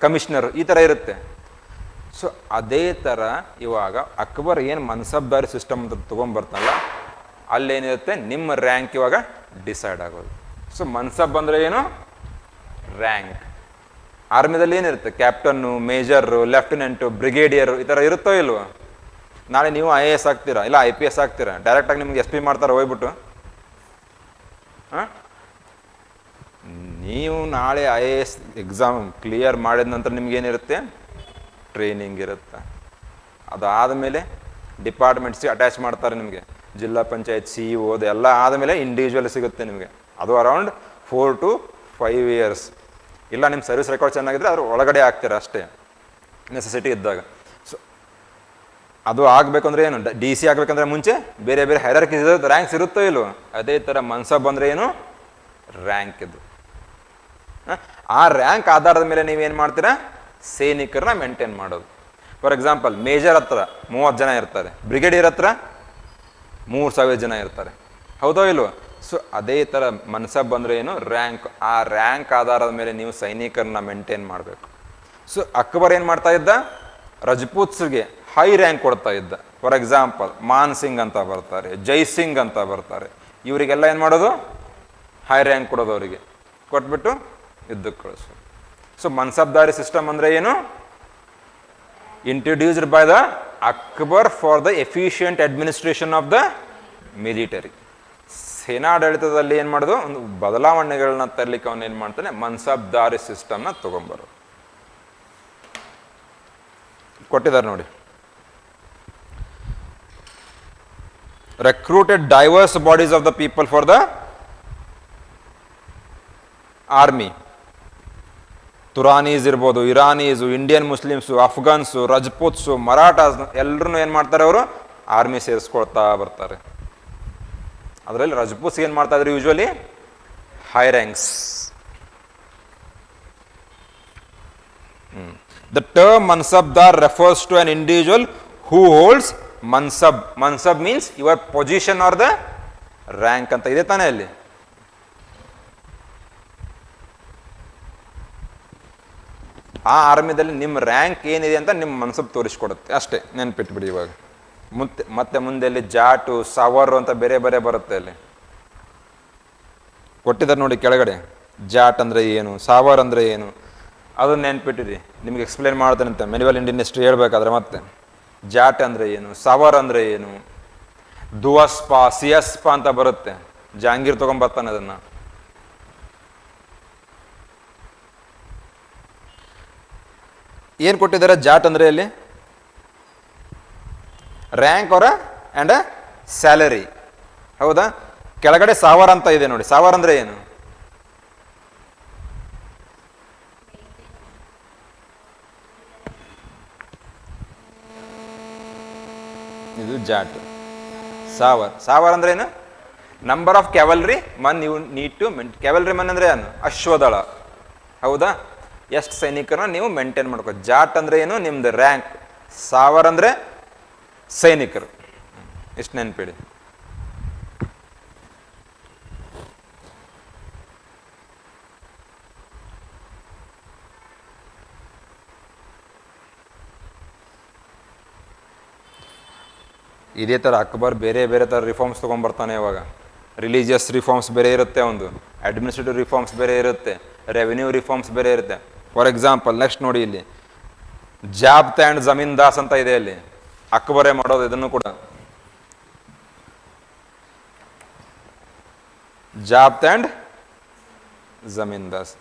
[SPEAKER 1] commissioner, ಈ ಥರ ಇರುತ್ತೆ. ಸೊ ಅದೇ ಥರ ಇವಾಗ ಅಕ್ಬರ್ ಏನು ಮನ್ಸಬ್ದಾರಿ ಸಿಸ್ಟಮ್ ಅಂತ ತೊಗೊಂಬರ್ತಾನಲ್ಲ, ಅಲ್ಲೇನಿರುತ್ತೆ ನಿಮ್ಮ ರ್ಯಾಂಕ್ ಇವಾಗ ಡಿಸೈಡ್ ಆಗೋದು. ಸೊ ಮನ್ಸಬ್ ಅಂದರೆ ಏನು? ರ್ಯಾಂಕ್. ಆರ್ಮಿದಲ್ಲಿ ಏನಿರುತ್ತೆ? ಕ್ಯಾಪ್ಟನ್ನು, ಮೇಜರು, ಲೆಫ್ಟಿನೆಂಟು, ಬ್ರಿಗೇಡಿಯರು, ಈ ಥರ ಇರುತ್ತೋ ಇಲ್ವೋ? ನಾಳೆ ನೀವು IAS ಆಗ್ತೀರಾ, ಇಲ್ಲ IPS ಆಗ್ತೀರಾ, ಡೈರೆಕ್ಟಾಗಿ ನಿಮ್ಗೆ SP ಮಾಡ್ತಾರೆ ಹೋಗ್ಬಿಟ್ಟು. ನೀವು ನಾಳೆ IAS ಎಕ್ಸಾಮ್ ಕ್ಲಿಯರ್ ಮಾಡಿದ ನಂತರ ನಿಮ್ಗೇನಿರುತ್ತೆ? ಟ್ರೈನಿಂಗ್ ಇರುತ್ತೆ. ಅದಾದಮೇಲೆ ಡಿಪಾರ್ಟ್ಮೆಂಟ್ಸ್ಗೆ ಅಟ್ಯಾಚ್ ಮಾಡ್ತಾರೆ ನಿಮಗೆ. ಜಿಲ್ಲಾ ಪಂಚಾಯತ್ CEO ಎಲ್ಲ ಆದಮೇಲೆ ಇಂಡಿವಿಜುವಲ್ ಸಿಗುತ್ತೆ ನಿಮಗೆ. ಅದು ಅರೌಂಡ್ 4 to 5 years. ಇಲ್ಲ ನಿಮ್ಮ ಸರ್ವಿಸ್ ರೆಕಾರ್ಡ್ ಚೆನ್ನಾಗಿದ್ರೆ ಅದ್ರ ಒಳಗಡೆ ಆಗ್ತೀರ ಅಷ್ಟೇ, ನೆಸೆಸಿಟಿ ಇದ್ದಾಗ. ಸೊ ಅದು ಆಗಬೇಕು ಅಂದರೆ ಏನು? DC ಆಗಬೇಕಂದ್ರೆ ಮುಂಚೆ ಬೇರೆ ಬೇರೆ ಹೈರಾರ್ಕಿ ರ್ಯಾಂಕ್ಸ್ ಇರುತ್ತೋ ಇಲ್ವೋ? ಅದೇ ಥರ ಮನ್ಸಬ್ ಅಂದರೆ ಏನು? ರ್ಯಾಂಕ್ ಇದು. ಆ ರ್ಯಾಂಕ್ ಆಧಾರದ ಮೇಲೆ ನೀವೇನು ಮಾಡ್ತೀರಾ? ಸೈನಿಕರನ್ನ ಮೇಂಟೈನ್ ಮಾಡೋದು. ಫಾರ್ ಎಕ್ಸಾಂಪಲ್, ಮೇಜರ್ ಹತ್ರ 30 ಜನ ಇರ್ತಾರೆ, ಬ್ರಿಗೇಡಿಯರ್ ಹತ್ರ 3000 ಜನ ಇರ್ತಾರೆ, ಹೌದೋ ಇಲ್ವೋ? ಸೊ ಅದೇ ಥರ ಮನ್ಸಬ್ ಅಂದರೆ ಏನು? ರ್ಯಾಂಕ್. ಆ ರ್ಯಾಂಕ್ ಆಧಾರದ ಮೇಲೆ ನೀವು ಸೈನಿಕರನ್ನ ಮೇಂಟೈನ್ ಮಾಡಬೇಕು. ಸೊ ಅಕ್ಬರ್ ಏನು ಮಾಡ್ತಾ ಇದ್ದ? ರಜಪೂತ್ಸ್ಗೆ ಹೈ ರ್ಯಾಂಕ್ ಕೊಡ್ತಾ ಇದ್ದ. ಫಾರ್ ಎಕ್ಸಾಂಪಲ್, ಮಾನ್ ಸಿಂಗ್ ಅಂತ ಬರ್ತಾರೆ, ಜೈ ಸಿಂಗ್ ಅಂತ ಬರ್ತಾರೆ, ಇವರಿಗೆಲ್ಲ ಏನು ಮಾಡೋದು? ಹೈ ರ್ಯಾಂಕ್ ಕೊಡೋದು ಅವರಿಗೆ, ಕೊಟ್ಬಿಟ್ಟು ಯುದ್ಧಕ್ಕೆ ಕಳಿಸೋದು. ಸೊ ಮನ್ಸಬ್ದಾರಿ ಸಿಸ್ಟಮ್ ಅಂದರೆ ಏನು? Introduced by the Akbar for the efficient administration of the military. ಸೇನಾಡಳಿತದಲ್ಲಿ ಏನು ಮಾಡೋದು? ಒಂದು ಬದಲಾವಣೆಗಳನ್ನ ತರಲಿಕ್ಕೆ ಅವನು ಏನು ಮಾಡ್ತಾನೆ? ಮನ್ಸಬ್ದಾರಿ ಸಿಸ್ಟಮ್ನ ತಗೊಂಬರೋದು. ಕೊಟ್ಟಿದ್ದಾರೆ ನೋಡಿ. Recruited diverse bodies of the people for the army. Turanis ಇರ್ಬೋದು, Iranis, Indian Muslims, Afghans, Rajputs, Marathas ಎಲ್ಲರೂ ಏನು ಮಾಡ್ತಾರೆ? ಅವರು ಆರ್ಮಿ ಸೇರಿಸ್ಕೊಳ್ತಾ ಬರ್ತಾರೆ. ಅದರಲ್ಲಿ ರಜಪೂತ್ಸ್ ಏನು ಮಾಡ್ತಾ ಇದ್ರು? Usually high ranks. The term mansabdar refers to an individual who holds mansab. Mansab means your position or the rank ಅಂತ ಇದೆ ತಾನೇ ಅಲ್ಲಿ. ಆ ಆರ್ಮಿದಲ್ಲಿ ನಿಮ್ಮ ರ್ಯಾಂಕ್ ಏನಿದೆ ಅಂತ ನಿಮ್ಮ ಮನ್ಸಬ್ ತೋರಿಸ್ಕೊಡುತ್ತೆ ಅಷ್ಟೇ, ನೆನ್ಪಿಟ್ಬಿಡಿ. ಇವಾಗ ಮತ್ತೆ ಮುಂದೆ ಅಲ್ಲಿ ಜಾಟು, ಸವಾರು ಅಂತ ಬೇರೆ ಬೇರೆ ಬರುತ್ತೆ ಅಲ್ಲಿ ಕೊಟ್ಟಿದ್ದಾರೆ ನೋಡಿ ಕೆಳಗಡೆ. ಜಾಟ್ ಅಂದರೆ ಏನು, ಸಾವಾರ್ ಅಂದರೆ ಏನು, ಅದನ್ನ ನೆನ್ಪಿಟ್ಟಿರಿ. ನಿಮ್ಗೆ ಎಕ್ಸ್ಪ್ಲೇನ್ ಮಾಡ್ತಾನಂತೆ ಮೆನಿವಲ್ ಇಂಡಿಯನ್ ಹಿಸ್ಟ್ರಿ ಹೇಳ್ಬೇಕಾದ್ರೆ. ಮತ್ತೆ ಜಾಟ್ ಅಂದರೆ ಏನು, ಸವಾರ್ ಅಂದರೆ ಏನು, ದುವಸ್ಪ, ಸಿಯಸ್ಪ ಅಂತ ಬರುತ್ತೆ. ಜಹಾಂಗೀರ್ ತೊಗೊಂಬರ್ತಾನೆ ಅದನ್ನು. ಏನು ಕೊಟ್ಟಿದ್ದಾರೆ ಜಾಟ್ ಅಂದರೆ ಅಲ್ಲಿ? ರ್ಯಾಂಕ್ ಅವರ ಆ್ಯಂಡ್ ಸ್ಯಾಲರಿ, ಹೌದಾ? ಕೆಳಗಡೆ ಸಾವಾರ್ ಅಂತ ಇದೆ ನೋಡಿ. ಸಾವಾರ್ ಅಂದರೆ ಏನು? ಇದು ಜಾಟ್. ಸಾವಾರ್. ಸಾವಾರ್ ಅಂದ್ರೆ ಏನು? Number of cavalry man you need to cavalry man ಅಂದರೆ ಏನು? ಅಶ್ವದಳ, ಹೌದಾ? ಎಷ್ಟು ಸೈನಿಕರನ್ನ ನೀವು ಮೇಂಟೈನ್ ಮಾಡ್ಕೋ. ಜಾಟ್ ಅಂದರೆ ಏನು? ನಿಮ್ದು ರ್ಯಾಂಕ್. ಸಾವರ್ ಅಂದರೆ ಸೈನಿಕರು. ಇಷ್ಟು ನೆನ್ಪಿಡಿ. ಇದೇ ಥರ ಅಕ್ಬರ್ ಬೇರೆ ಬೇರೆ ಥರ ರಿಫಾರ್ಮ್ಸ್ ತೊಗೊಂಡ್ಬರ್ತಾನೆ. ಇವಾಗ ರಿಲಿಜಿಯಸ್ ರಿಫಾರ್ಮ್ಸ್ ಬೇರೆ ಇರುತ್ತೆ, ಒಂದು ಅಡ್ಮಿನಿಸ್ಟ್ರೇಟಿವ್ ರಿಫಾರ್ಮ್ಸ್ ಬೇರೆ ಇರುತ್ತೆ, ರೆವಿನ್ಯೂ ರಿಫಾರ್ಮ್ಸ್ ಬೇರೆ ಇರುತ್ತೆ. ಫಾರ್ ಎಕ್ಸಾಂಪಲ್ ನೆಕ್ಸ್ಟ್ ನೋಡಿ, ಇಲ್ಲಿ ಜಾಬ್ತ್ ಆ್ಯಂಡ್ ಜಮೀನ್ದಾಸ್ ಅಂತ ಇದೆ. ಅಲ್ಲಿ ಅಕ್ಬರೇ ಮಾಡೋದು ಇದನ್ನು ಕೂಡ. Zabt and zamindars.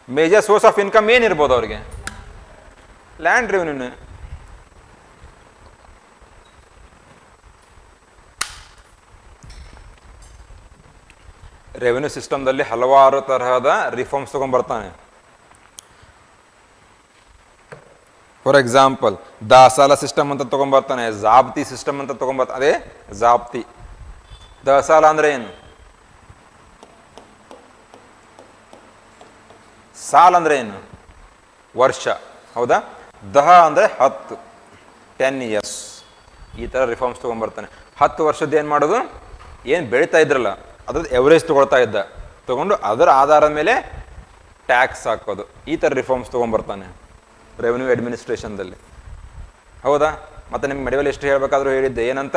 [SPEAKER 1] Major source of income ಏನಿರ್ಬೋದು ಅವ್ರಿಗೆ? ಲ್ಯಾಂಡ್ ರೆವಿನ್ಯೂನೇ. ರೆವಿನ್ಯೂ ಸಿಸ್ಟಮ್ದಲ್ಲಿ ಹಲವಾರು ತರಹದ ರಿಫಾರ್ಮ್ಸ್ ತೊಗೊಂಡ್ಬರ್ತಾನೆ. ಫಾರ್ ಎಕ್ಸಾಂಪಲ್ ದಾಸಾಲ ಸಿಸ್ಟಮ್ ಅಂತ ತೊಗೊಂಡ್ಬರ್ತಾನೆ, ಜಾಬ್ತಿ ಸಿಸ್ಟಮ್ ಅಂತ ತೊಗೊಂಬರ್ತಾನೆ. ಅದೇ ಜಾಬ್ತಿ. ದಸಾಲ ಅಂದ್ರೆ ಏನು? ಸಾಲ್ ಅಂದ್ರೆ ಏನು? ವರ್ಷ. ಹೌದಾ? ದಹ ಅಂದರೆ 10, 10 years. ಈ ಥರ ರಿಫಾರ್ಮ್ಸ್ ತೊಗೊಂಡ್ಬರ್ತಾನೆ. 10 ವರ್ಷದ ಏನು ಮಾಡೋದು? ಏನು ಬೆಳೀತಾ ಇದ್ರಲ್ಲ ಅದ್ರದ್ದು ಎವರೇಜ್ ತೊಗೊಳ್ತಾ ಇದ್ದ, ತೊಗೊಂಡು ಅದರ ಆಧಾರದ ಮೇಲೆ ಟ್ಯಾಕ್ಸ್ ಹಾಕೋದು. ಈ ಥರ ರಿಫಾರ್ಮ್ಸ್ ತೊಗೊಂಡ್ಬರ್ತಾನೆ ರೆವಿನ್ಯೂ ಅಡ್ಮಿನಿಸ್ಟ್ರೇಷನ್ದಲ್ಲಿ. ಹೌದಾ? ಮತ್ತು ನಿಮ್ಗೆ ಮೆಡಿವಲ್ ಎಷ್ಟು ಹೇಳಬೇಕಾದ್ರೂ ಹೇಳಿದ್ದೆ ಏನಂತ?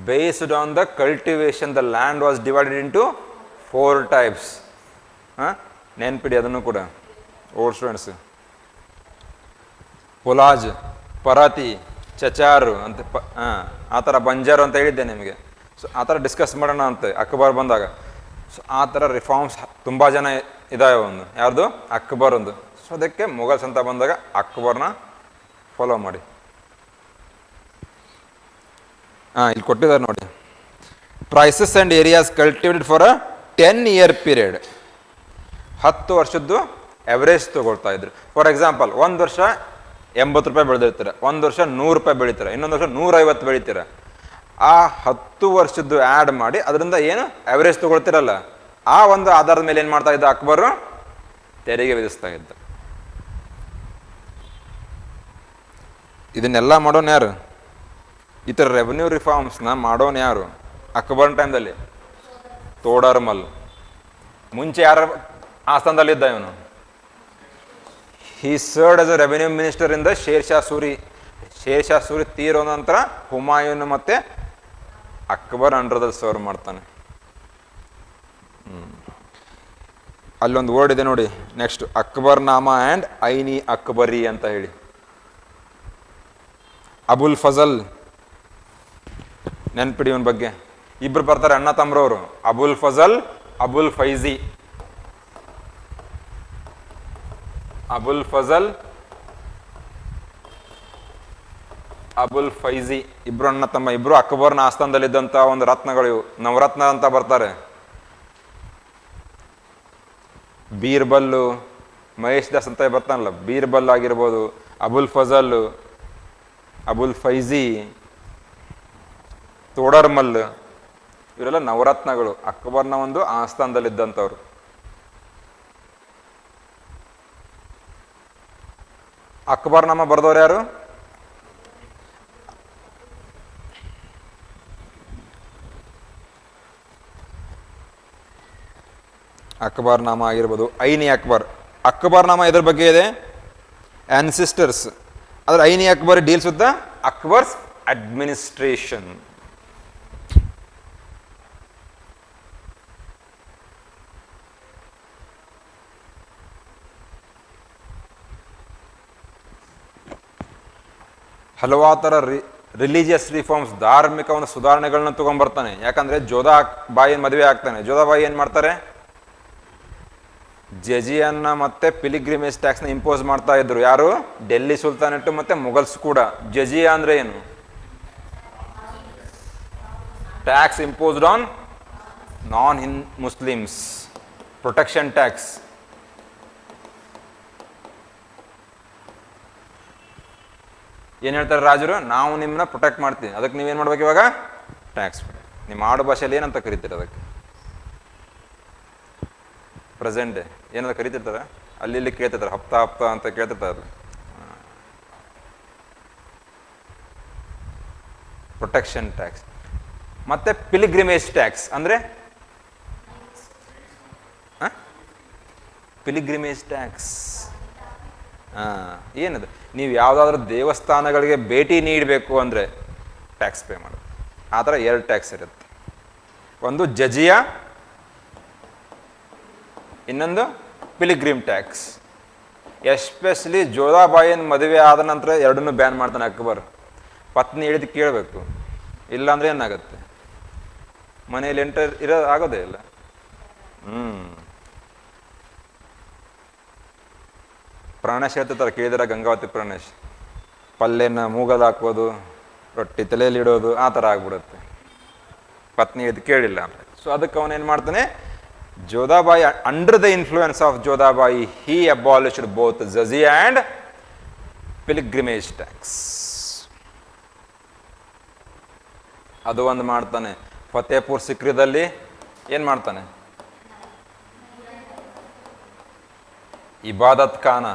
[SPEAKER 1] Based on the cultivation the land was divided into 4 types. ಹಾಂ, ನೆನ್ಪಿಡಿ ಅದನ್ನು ಕೂಡ ಓಲ್ಡ್ ಸ್ಟೂಡೆಂಟ್ಸ್. ಪುಲಾಜ್, ಪರಾತಿ, ಚಚಾರು ಅಂತ ಆ ಥರ ಬಂಜಾರು ಅಂತ ಹೇಳಿದ್ದೆ ನಿಮಗೆ. ಸೊ ಆ ಥರ ಡಿಸ್ಕಸ್ ಮಾಡೋಣ ಅಂತ ಅಕ್ಬರ್ ಬಂದಾಗ. ಸೊ ಆ ಥರ ರಿಫಾರ್ಮ್ಸ್ ತುಂಬ ಜನ ಇದಾವೆ. ಒಂದು ಯಾರ್ದು? ಅಕ್ಬರ್ ಒಂದು. ಸೊ ಅದಕ್ಕೆ ಮೊಘಲ್ಸ್ ಅಂತ ಬಂದಾಗ ಅಕ್ಬರ್ನ ಫಾಲೋ ಮಾಡಿ. ಇಲ್ಲಿ ಕೊಟ್ಟಿದ್ದಾರೆ ನೋಡಿ. Prices and areas cultivated for a 10-year period. 10 ವರ್ಷದ್ದು ಎವರೇಜ್ ತೊಗೊಳ್ತಾ ಇದ್ರು. ಫಾರ್ ಎಕ್ಸಾಂಪಲ್ 1 ವರ್ಷ 80 ರೂಪಾಯಿ ಬೆಳೆದಿರ್ತಾರೆ, 1 ವರ್ಷ 100 ರೂಪಾಯಿ ಬೆಳೀತಾರೆ, ಇನ್ನೊಂದು ವರ್ಷ 150 ಬೆಳೀತಾರೆ. ಆ 10 ವರ್ಷದ್ದು ಆ್ಯಡ್ ಮಾಡಿ ಅದರಿಂದ ಏನು ಎವರೇಜ್ ತೊಗೊಳ್ತಿರಲ್ಲ, ಆ ಒಂದು ಆಧಾರದ ಮೇಲೆ ಏನು ಮಾಡ್ತಾ ಇದ್ದ ಅಕ್ಬರು? ತೆರಿಗೆ ವಿಧಿಸ್ತಾ ಇದ್ದ. ಇದನ್ನೆಲ್ಲ ಮಾಡೋನು ಯಾರು? ಈ ಥರ ರೆವೆನ್ಯೂ ರಿಫಾರ್ಮ್ಸ್ನ ಮಾಡೋನು ಯಾರು? ಅಕ್ಬರ್ನ ಟೈಮ್ದಲ್ಲಿ ತೋಡರ್ಮಲ್. ಮುಂಚೆ ಯಾರ ಆಸ್ಥಾನದಲ್ಲಿದ್ದ ಇವನು? He served as a revenue minister ಇಂದ ಶೇರ್ ಶಾ ಸೂರಿ. ಶೇರ್ ಶಾ ಸೂರಿ ತೀರೋ ನಂತರ ಹುಮಾಯೂನ್ ಮತ್ತೆ ಅಕ್ಬರ್ ಅಂಡರ್ದಲ್ಲಿ ಸರ್ವ್ ಮಾಡ್ತಾನೆ. ಅಲ್ಲೊಂದು ವರ್ಡ್ ಇದೆ ನೋಡಿ next, Akbar ನಾಮಾ and any Akbari ಅಂತ ಹೇಳಿ. ಅಬುಲ್ ಫಜಲ್, ನೆನ್ಪಿಡಿ ಇವನ ಬಗ್ಗೆ. ಇಬ್ರು ಬರ್ತಾರೆ ಅಣ್ಣ ತಮ್ರವರು, ಅಬುಲ್ ಫಜಲ್, ಅಬುಲ್ ಫೈಜಿ. ಅಬುಲ್ ಫಜಲ್, ಅಬುಲ್ ಫೈಜಿ ಇಬ್ರು ಅಣ್ಣ ತಮ್ಮ. ಇಬ್ರು ಅಕ್ಬರ್ನ ಆಸ್ಥಾನದಲ್ಲಿದ್ದಂಥ ಒಂದು ರತ್ನಗಳು ಇವು, ನವರತ್ನ ಅಂತ ಬರ್ತಾರೆ. ಬೀರ್ಬಲ್ಲು, ಮಹೇಶ್ ದಾಸ್ ಅಂತ ಬರ್ತಾನಲ್ಲ, ಬೀರ್ಬಲ್ ಆಗಿರ್ಬೋದು, ಅಬುಲ್ ಫಜಲ್, ಅಬುಲ್ ಫೈಜಿ, ತೋಡರ್ಮಲ್, ಇವರೆಲ್ಲ ನವರತ್ನಗಳು, ಅಕ್ಬರ್ನ ಒಂದು ಆಸ್ಥಾನದಲ್ಲಿದ್ದಂಥವ್ರು. ಅಕ್ಬರ್ ನಾಮ ಬರ್ದವ್ರು ಯಾರು? ಅಕ್ಬರ್ ನಾಮ ಆಗಿರ್ಬೋದು, ಐನಿ ಅಕ್ಬರ್. ಅಕ್ಬರ್ ನಾಮ ಇದ್ರ ಬಗ್ಗೆ ಇದೆ, ಆನ್ಸಿಸ್ಟರ್ಸ್. ಆದ್ರೆ Aini Akbar deals with the Akbar's administration. ಹಲವಾರು ಥರ ರಿಲಿಜಿಯಸ್ ರಿಫಾರ್ಮ್ಸ್, ಧಾರ್ಮಿಕ ಒಂದು ಸುಧಾರಣೆಗಳನ್ನ ತೊಗೊಂಡ್ಬರ್ತಾನೆ. ಯಾಕಂದರೆ ಜೋಧಾ ಬಾಯಿನ ಮದುವೆ ಆಗ್ತಾನೆ. ಜೋಧಾಬಾಯಿ ಏನು ಮಾಡ್ತಾರೆ? ಜಜಿಯನ್ನ ಮತ್ತೆ ಪಿಲಿಗ್ರಿಮೇಜ್ ಟ್ಯಾಕ್ಸ್ನ ಇಂಪೋಸ್ ಮಾಡ್ತಾ ಇದ್ರು. ಯಾರು? ಡೆಲ್ಲಿ ಸುಲ್ತಾನೆಟ್ಟು ಮತ್ತೆ ಮುಘಲ್ಸ್ ಕೂಡ. ಜಜಿಯಾ ಅಂದ್ರೆ ಏನು? Tax imposed on non Muslims, protection tax. ಏನು ಹೇಳ್ತಾರೆ ರಾಜರು? ನಾವು ನಿಮ್ಮನ್ನ ಪ್ರೊಟೆಕ್ಟ್ ಮಾಡ್ತೀವಿ, ಅದಕ್ಕೆ ನೀವೇನು ಮಾಡ್ಬೇಕು ಇವಾಗ? ಟ್ಯಾಕ್ಸ್. ನಿಮ್ಮ ಆಡು ಭಾಷೆಯಲ್ಲಿ ಏನಂತ ಕರಿತೀರಿ ಅದಕ್ಕೆ? ಪ್ರೆಸೆಂಟ್ ಏನಂತ ಕರಿತಿರ್ತಾರೆ, ಅಲ್ಲಿ ಇಲ್ಲಿ ಕೇಳ್ತಿರ್ತಾರೆ, ಹಪ್ತಾ ಹಪ್ತಾ ಅಂತ ಕೇಳ್ತಿರ್ತಾರೆ. Protection tax. ಮತ್ತೆ ಪಿಲಿಗ್ರಿಮೇಜ್ ಟ್ಯಾಕ್ಸ್ ಅಂದರೆ ಪಿಲಿಗ್ರಿಮೇಜ್ ಟ್ಯಾಕ್ಸ್ ಏನದು? ನೀವು ಯಾವುದಾದ್ರೂ ದೇವಸ್ಥಾನಗಳಿಗೆ ಭೇಟಿ ನೀಡಬೇಕು ಅಂದರೆ ಟ್ಯಾಕ್ಸ್ ಪೇ ಮಾಡೋದು. ಆ ಥರ 2 ಟ್ಯಾಕ್ಸ್ ಇರುತ್ತೆ. ಒಂದು ಜಜಿಯಾ, ಇನ್ನೊಂದು ಪಿಲಿಗ್ರಿಮ್ ಟ್ಯಾಕ್ಸ್. ಎಸ್ಪೆಷಲಿ ಜೋಧಾಬಾಯಿನ ಮದುವೆ ಆದ ನಂತರ ಎರಡನ್ನೂ ಬ್ಯಾನ್ ಮಾಡ್ತಾನೆ ಅಕ್ಬರ್. ಪತ್ನಿ ಹೇಳಿದ್ದು ಕೇಳಬೇಕು, ಇಲ್ಲಾಂದ್ರೆ ಏನಾಗುತ್ತೆ? ಮನೆಯಲ್ಲಿ ಆಗೋದೇ ಇಲ್ಲ. ಪ್ರಾಣೇಶ್ ಹೇಳ್ತಿರ್ತಾರೆ, ಕೇಳಿದಿರ ಗಂಗಾವತಿ ಪ್ರಾಣೇಶ್, ಪಲ್ಯನ ಮೂಗಲ್ ಹಾಕೋದು, ರೊಟ್ಟಿ ತಲೆಯಲ್ಲಿ ಇಡೋದು, ಆ ಥರ ಆಗ್ಬಿಡುತ್ತೆ. ಪತ್ನಿ ಇದು ಕೇಳಿಲ್ಲ. ಸೊ ಅದಕ್ಕೆ ಅವನೇನು ಮಾಡ್ತಾನೆ, Jodhabai under the influence of Jodhabai he abolished both jizya and pilgrimage tax. ಅದು ಒಂದು ಮಾಡ್ತಾನೆ. ಫತೇಪುರ್ ಸಿಕ್ರಿದಲ್ಲಿ ಏನು ಮಾಡ್ತಾನೆ, ಇಬಾದತ್ ಖಾನ.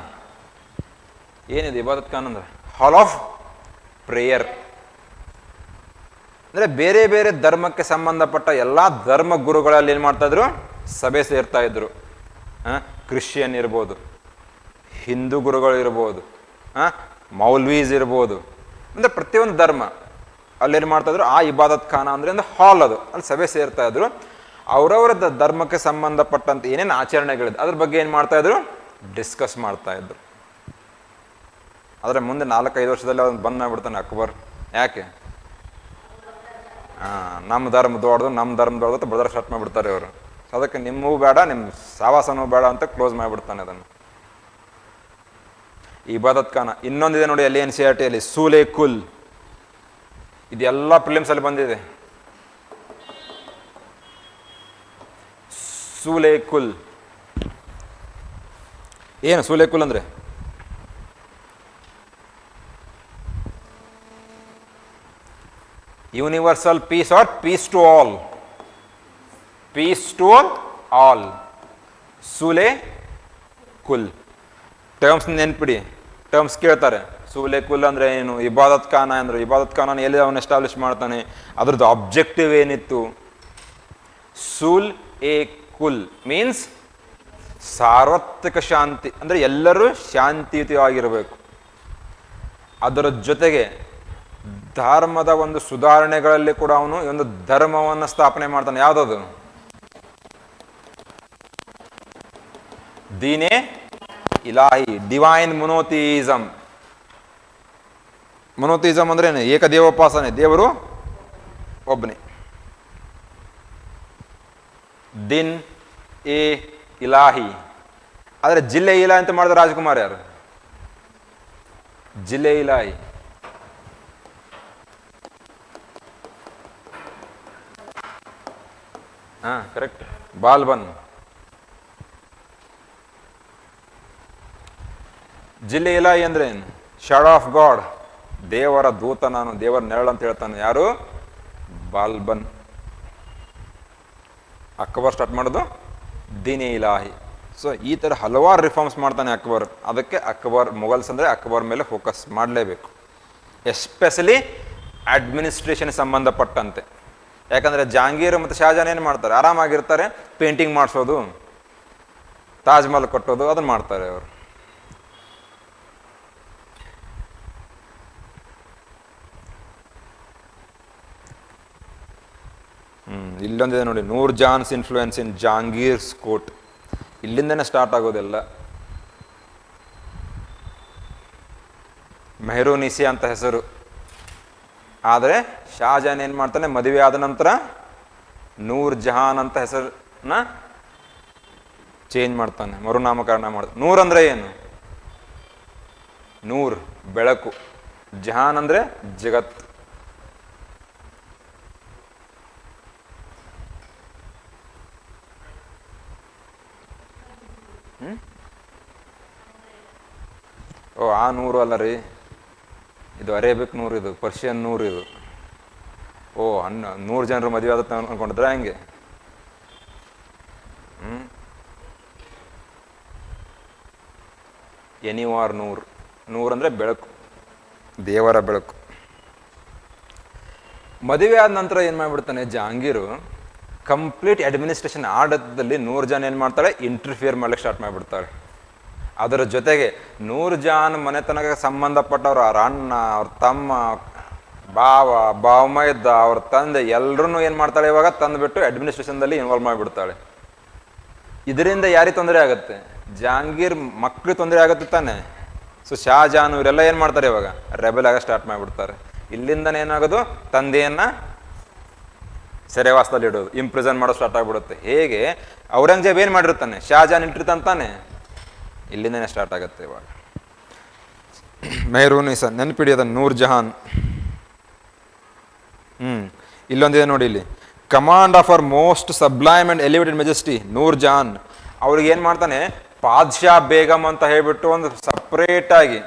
[SPEAKER 1] ಏನಿದೆ ಇಬಾದತ್ ಖಾನ್ ಅಂದ್ರೆ? ಹಾಲ್ ಆಫ್ ಪ್ರೇಯರ್. ಅಂದರೆ ಬೇರೆ ಬೇರೆ ಧರ್ಮಕ್ಕೆ ಸಂಬಂಧಪಟ್ಟ ಎಲ್ಲ ಧರ್ಮ ಗುರುಗಳಲ್ಲಿ ಏನು ಮಾಡ್ತಾಯಿದ್ರು, ಸಭೆ ಸೇರ್ತಾ ಇದ್ರು. ಕ್ರಿಶ್ಚಿಯನ್ ಇರ್ಬೋದು, ಹಿಂದೂ ಗುರುಗಳು ಇರ್ಬೋದು, ಮೌಲ್ವೀಸ್ ಇರ್ಬೋದು, ಅಂದರೆ ಪ್ರತಿಯೊಂದು ಧರ್ಮ ಅಲ್ಲೇನು ಮಾಡ್ತಾಯಿದ್ರು, ಆ ಇಬಾದತ್ ಖಾನ ಅಂದರೆ ಒಂದು ಹಾಲ್, ಅದು ಅಲ್ಲಿ ಸಭೆ ಸೇರ್ತಾ ಇದ್ರು. ಅವರವರ ಧರ್ಮಕ್ಕೆ ಸಂಬಂಧಪಟ್ಟಂತೆ ಏನೇನು ಆಚರಣೆಗಳಿದೆ ಅದ್ರ ಬಗ್ಗೆ ಏನು ಮಾಡ್ತಾಯಿದ್ರು, ಡಿಸ್ಕಸ್ ಮಾಡ್ತಾಯಿದ್ರು. ಆದರೆ ಮುಂದೆ 4-5 ವರ್ಷದಲ್ಲಿ ಅದನ್ನು ಬಂದ್ ಮಾಡಿಬಿಡ್ತಾನೆ ಅಕ್ಬರ್. ಯಾಕೆ? ನಮ್ಮ ಧರ್ಮ ದೊಡ್ಡದು, ನಮ್ಮ ಧರ್ಮ ದೊಡ್ಡದು ಬದಲ ಸ್ಟಾರ್ಟ್ ಮಾಡಿಬಿಡ್ತಾರೆ ಅವರು. ಅದಕ್ಕೆ ನಿಮ್ಮೂ ಬೇಡ, ನಿಮ್ಮ ಸಾವಾಸನೂ ಬೇಡ ಅಂತ ಕ್ಲೋಸ್ ಮಾಡಿಬಿಡ್ತಾನೆ ಅದನ್ನು. ಇಬಾದತ್ ಖಾನ. ಇನ್ನೊಂದಿದೆ ನೋಡಿ ಅಲ್ಲಿ NCERTಯಲ್ಲಿ, ಸೂಲೆ ಕುಲ್. ಇದೆಲ್ಲ ಪ್ರಿಲಿಮ್ಸಲ್ಲಿ ಬಂದಿದೆ. ಸೂಲೆ ಕುಲ್ ಏನು? ಸೂಲೆ ಕುಲ್ ಅಂದರೆ universal peace or peace to all. Peace to all. Sulh Kul. Terms ನೆನ್ಪಿಡಿ, ಟರ್ಮ್ಸ್ ಕೇಳ್ತಾರೆ. ಸೂಲೆ ಕುಲ್ ಅಂದರೆ ಏನು, ಇಬಾದತ್ ಖಾನ ಅಂದರೆ, ಇಬಾದತ್ ಖಾನ ಎಲ್ಲಿ ಅವನು ಎಸ್ಟಾಬ್ಲಿಷ್ ಮಾಡ್ತಾನೆ, ಅದ್ರದ್ದು ಆಬ್ಜೆಕ್ಟಿವ್ ಏನಿತ್ತು. ಸೂಲ್ ಎ ಕುಲ್ ಮೀನ್ಸ್ ಸಾರ್ವತ್ರಿಕ ಶಾಂತಿ, ಅಂದರೆ ಎಲ್ಲರೂ ಶಾಂತಿಯುತವಾಗಿರಬೇಕು. ಅದರ ಜೊತೆಗೆ ಧರ್ಮದ ಒಂದು ಸುಧಾರಣೆಗಳಲ್ಲಿ ಕೂಡ ಅವನು ಒಂದು ಧರ್ಮವನ್ನು ಸ್ಥಾಪನೆ ಮಾಡ್ತಾನೆ. ಯಾವುದದು? ದೀನೇ ಇಲಾಹಿ, ಡಿವೈನ್ ಮೊನೋಥಿಯಿಸಮ್. ಮೊನೋಥಿಯಿಸಮ್ ಅಂದ್ರೆ ಏನು? ಏಕದೇವೋಪಾಸನೆ, ದೇವರು ಒಬ್ಬನೇ. ದಿನ್ ಎ ಇಲಾಹಿ. ಆದರೆ ಜಿಲ್ಲೆ ಇಲಾಹಿ ಅಂತ ಮಾಡಿದ ರಾಜ್ಕುಮಾರ್ ಯಾರು? ಜಿಲ್ಲೆ ಇಲಾಹಿ. ಕರೆಕ್ಟ್, ಬಾಲ್ಬನ್. ಜಿಲ್ಲೆ ಇಲಾಹಿ ಅಂದ್ರೆ ಏನು? ಶಾಡೋ ಆಫ್ ಗಾಡ್, ದೇವರ ದೂತ ನಾನು, ದೇವರ ನೆರಳು ಅಂತ ಹೇಳ್ತಾನೆ. ಯಾರು? ಬಾಲ್ಬನ್. ಅಕ್ಬರ್ ಸ್ಟಾರ್ಟ್ ಮಾಡೋದು ದೀನ್ ಇಲಾಹಿ. ಸೊ ಈ ಥರ ಹಲವಾರು ರಿಫಾರ್ಮ್ಸ್ ಮಾಡ್ತಾನೆ ಅಕ್ಬರ್. ಅದಕ್ಕೆ ಅಕ್ಬರ್, ಮೊಘಲ್ಸ್ ಅಂದರೆ ಅಕ್ಬರ್ ಮೇಲೆ ಫೋಕಸ್ ಮಾಡಲೇಬೇಕು, ಎಸ್ಪೆಷಲಿ ಅಡ್ಮಿನಿಸ್ಟ್ರೇಷನ್ ಸಂಬಂಧಪಟ್ಟಂತೆ. ಯಾಕಂದರೆ ಜಹಾಂಗೀರ್ ಮತ್ತು ಶಹಜಹಾನ್ ಏನು ಮಾಡ್ತಾರೆ, ಆರಾಮಾಗಿರ್ತಾರೆ, ಪೇಂಟಿಂಗ್ ಮಾಡಿಸೋದು, ತಾಜ್ ಮಹಲ್ ಕಟ್ಟೋದು, ಅದನ್ನು ಮಾಡ್ತಾರೆ ಅವರು. ಇಲ್ಲೊಂದಿದೆ ನೋಡಿ, ನೂರ್ ಜಾನ್ಸ್ ಇನ್ಫ್ಲೂಯೆನ್ಸ್ ಇನ್ ಜಹಾಂಗೀರ್ಸ್ ಕೋರ್ಟ್. ಇಲ್ಲಿಂದನೇ ಸ್ಟಾರ್ಟ್ ಆಗೋದೆಲ್ಲ. ಮೆಹರೂನಿಸಿ ಅಂತ ಹೆಸರು. ಆದರೆ ಶಹಜಹಾನ್ ಏನು ಮಾಡ್ತಾನೆ, ಮದುವೆ ಆದ ನಂತರ ನೂರ್ ಜಹಾನ್ ಅಂತ ಹೆಸರನ್ನ ಚೇಂಜ್ ಮಾಡ್ತಾನೆ, ಮರುನಾಮಕರಣ ಮಾಡ್ತಾನೆ. ನೂರ್ ಅಂದರೆ ಏನು? ನೂರ್ ಬೆಳಕು, ಜಹಾನ್ ಅಂದರೆ ಜಗತ್. ಓ, ಆ ನೂರು ಅಲ್ಲ ರೀ, ಇದು ಅರೇಬಿಕ್ ನೂರು, ಇದು ಪರ್ಷಿಯನ್ ನೂರು ಇದು. ಓ, 100 ಜನರು ಮದುವೆ ಆದತ್ತ ಅನ್ಕೊಂಡಿದ್ರೆ ಹಂಗೆ. ಎನಿವಾರ್ ನೂರು. ನೂರು ಅಂದರೆ ಬೆಳಕು, ದೇವರ ಬೆಳಕು. ಮದುವೆ ಆದ ನಂತರ ಏನು ಮಾಡಿಬಿಡ್ತಾನೆ ಜಹಾಂಗೀರು, ಕಂಪ್ಲೀಟ್ ಅಡ್ಮಿನಿಸ್ಟ್ರೇಷನ್ ಆಡಳಿತದಲ್ಲಿ 100 ಜನ ಏನು ಮಾಡ್ತಾಳೆ, ಇಂಟರ್ಫಿಯರ್ ಮಾಡ್ಲಿಕ್ಕೆ ಸ್ಟಾರ್ಟ್ ಮಾಡಿಬಿಡ್ತಾಳೆ. ಅದರ ಜೊತೆಗೆ 100 ಜನ ಮನೆತನಕ್ಕೆ ಸಂಬಂಧಪಟ್ಟವ್ರು, ಅವ್ರ ಅಣ್ಣ, ಅವ್ರ ತಮ್ಮ, ಬಾವ, ಬಾವಮೈದ, ಅವ್ರ ತಂದೆ, ಎಲ್ಲರೂ ಏನು ಮಾಡ್ತಾಳೆ ಇವಾಗ, ತಂದುಬಿಟ್ಟು ಅಡ್ಮಿನಿಸ್ಟ್ರೇಷನ್ದಲ್ಲಿ ಇನ್ವಾಲ್ವ್ ಮಾಡಿಬಿಡ್ತಾಳೆ. ಇದರಿಂದ ಯಾರಿಗೆ ತೊಂದರೆ ಆಗುತ್ತೆ? ಜಹಾಂಗೀರ್ ಮಕ್ಕಳು ತೊಂದರೆ ಆಗುತ್ತೆ ತಾನೆ. ಸೊ ಶಹಜಹಾನ್ ಇವರೆಲ್ಲ ಏನು ಮಾಡ್ತಾರೆ ಇವಾಗ, ರೆಬೆಲ್ ಆಗ ಸ್ಟಾರ್ಟ್ ಮಾಡಿಬಿಡ್ತಾರೆ. ಇಲ್ಲಿಂದನೇ ಏನಾಗೋದು, ತಂದೆಯನ್ನು ಸೆರೆವಾಸದಲ್ಲಿ ಇಡೋದು, ಇಂಪ್ರಿಸನ್ ಮಾಡೋದು ಸ್ಟಾರ್ಟ್ ಆಗಿಬಿಡುತ್ತೆ. ಹೇಗೆ ಔರಂಗಜೇಬ್ ಏನು ಮಾಡಿರ್ತಾನೆ, ಶಹಜಹಾನ್ ಇಟ್ಟಿರ್ತಾನೆ ತಾನೆ, ಇಲ್ಲಿಂದನೇ ಸ್ಟಾರ್ಟ್ ಆಗುತ್ತೆ ಇವಾಗ. ಮೆಹರೂನಿಸ ನೆನಪಿಡಿ ಅದನ್ನು, ನೂರ್ ಜಹಾನ್. ಇಲ್ಲೊಂದಿದೆ ನೋಡಿ, ಇಲ್ಲಿ command of our most sublime and elevated majesty Nur Jahan. ಅವ್ರಿಗೆ ಏನು ಮಾಡ್ತಾನೆ, ಪಾದ್ಶಾ ಬೇಗಮ್ ಅಂತ ಹೇಳ್ಬಿಟ್ಟು ಒಂದು ಸಪ್ರೇಟ್ ಆಗಿ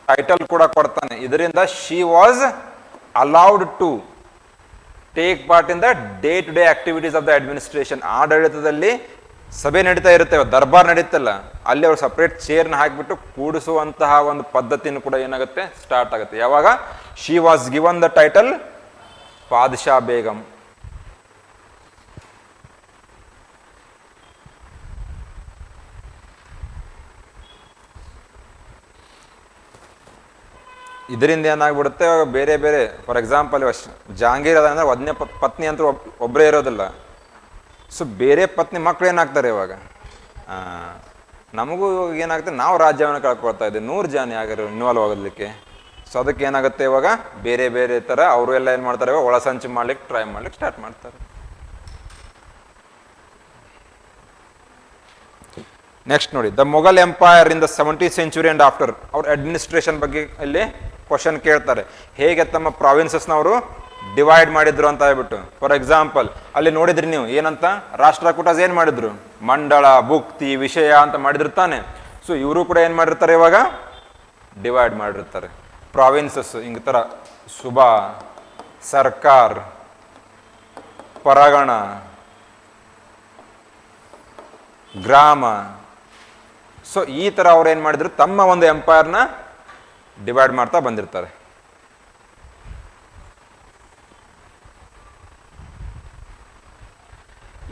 [SPEAKER 1] ಟೈಟಲ್ ಕೂಡ ಕೊಡ್ತಾನೆ. ಇದರಿಂದ she was allowed to take part in the day to day activities of the administration. ಆಡಳಿತದಲ್ಲಿ ಸಭೆ ನಡೀತಾ ಇರುತ್ತೆ, ದರ್ಬಾರ್ ನಡೀತಲ್ಲ, ಅಲ್ಲಿ ಅವ್ರು ಸಪ್ರೇಟ್ ಚೇರ್ನ ಹಾಕಿಬಿಟ್ಟು ಕೂಡಿಸುವಂತಹ ಒಂದು ಪದ್ಧತಿನೂ ಕೂಡ ಏನಾಗುತ್ತೆ, ಸ್ಟಾರ್ಟ್ ಆಗುತ್ತೆ. ಯಾವಾಗ she was given the title Padshah Begum. ಇದರಿಂದ ಏನಾಗ್ಬಿಡುತ್ತೆ, ಬೇರೆ ಬೇರೆ ಫಾರ್ ಎಕ್ಸಾಂಪಲ್ ಜಹಾಂಗೀರ್ ಅದ ಅಂದರೆ ಒಂದನೇ ಪತ್ನಿ ಅಂತೂ ಒಬ್ಬರೇ ಇರೋದಿಲ್ಲ. ಸೊ ಬೇರೆ ಪತ್ನಿ ಮಕ್ಕಳು ಏನಾಗ್ತಾರೆ ಇವಾಗ, ನಮಗೂ ಇವಾಗ ಏನಾಗ್ತದೆ, ನಾವು ರಾಜ್ಯವನ್ನು ಕಳ್ಕೊಳ್ತಾ ಇದ್ದೀವಿ, 100 ಜನ ಯಾರು ಇನ್ವಾಲ್ವ್ ಆಗೋದಕ್ಕೆ. ಸೊ ಅದಕ್ಕೆ ಏನಾಗುತ್ತೆ, ಇವಾಗ ಬೇರೆ ಬೇರೆ ಥರ ಅವರು ಎಲ್ಲ ಏನು ಮಾಡ್ತಾರೆ, ಇವಾಗ ಒಳಸಂಚು ಮಾಡ್ಲಿಕ್ಕೆ ಟ್ರೈ ಮಾಡ್ಲಿಕ್ಕೆ ಸ್ಟಾರ್ಟ್ ಮಾಡ್ತಾರೆ. ನೆಕ್ಸ್ಟ್ ನೋಡಿ, the Mughal empire in the 17th century and after. ಅವ್ರ ಅಡ್ಮಿನಿಸ್ಟ್ರೇಷನ್ ಬಗ್ಗೆ ಇಲ್ಲಿ ಕ್ವಶನ್ ಕೇಳ್ತಾರೆ, ಹೇಗೆ ತಮ್ಮ ಪ್ರಾವಿನ್ಸಸ್ನವರು ಡಿವೈಡ್ ಮಾಡಿದ್ರು ಅಂತ ಹೇಳ್ಬಿಟ್ಟು. ಫಾರ್ ಎಕ್ಸಾಂಪಲ್ ಅಲ್ಲಿ ನೋಡಿದ್ರಿ ನೀವು ಏನಂತ, ರಾಷ್ಟ್ರಕೂಟಸ್ ಏನು ಮಾಡಿದ್ರು, ಮಂಡಳ, ಭುಕ್ತಿ, ವಿಷಯ ಅಂತ ಮಾಡಿದ್ರು ತಾನೆ. ಸೊ ಇವರು ಕೂಡ ಏನು ಮಾಡಿರ್ತಾರೆ, ಇವಾಗ ಡಿವೈಡ್ ಮಾಡಿರ್ತಾರೆ ಪ್ರಾವಿನ್ಸಸ್. ಹಿಂಗೆ ಥರ ಸುಬಾ, ಸರ್ಕಾರ್, ಪರಗಣ, ಗ್ರಾಮ. ಸೊ ಈ ಥರ ಅವ್ರು ಏನು ಮಾಡಿದ್ರು, ತಮ್ಮ ಒಂದು ಎಂಪೈರ್ನ ಡಿವೈಡ್ ಮಾಡ್ತಾ ಬಂದಿರ್ತಾರೆ.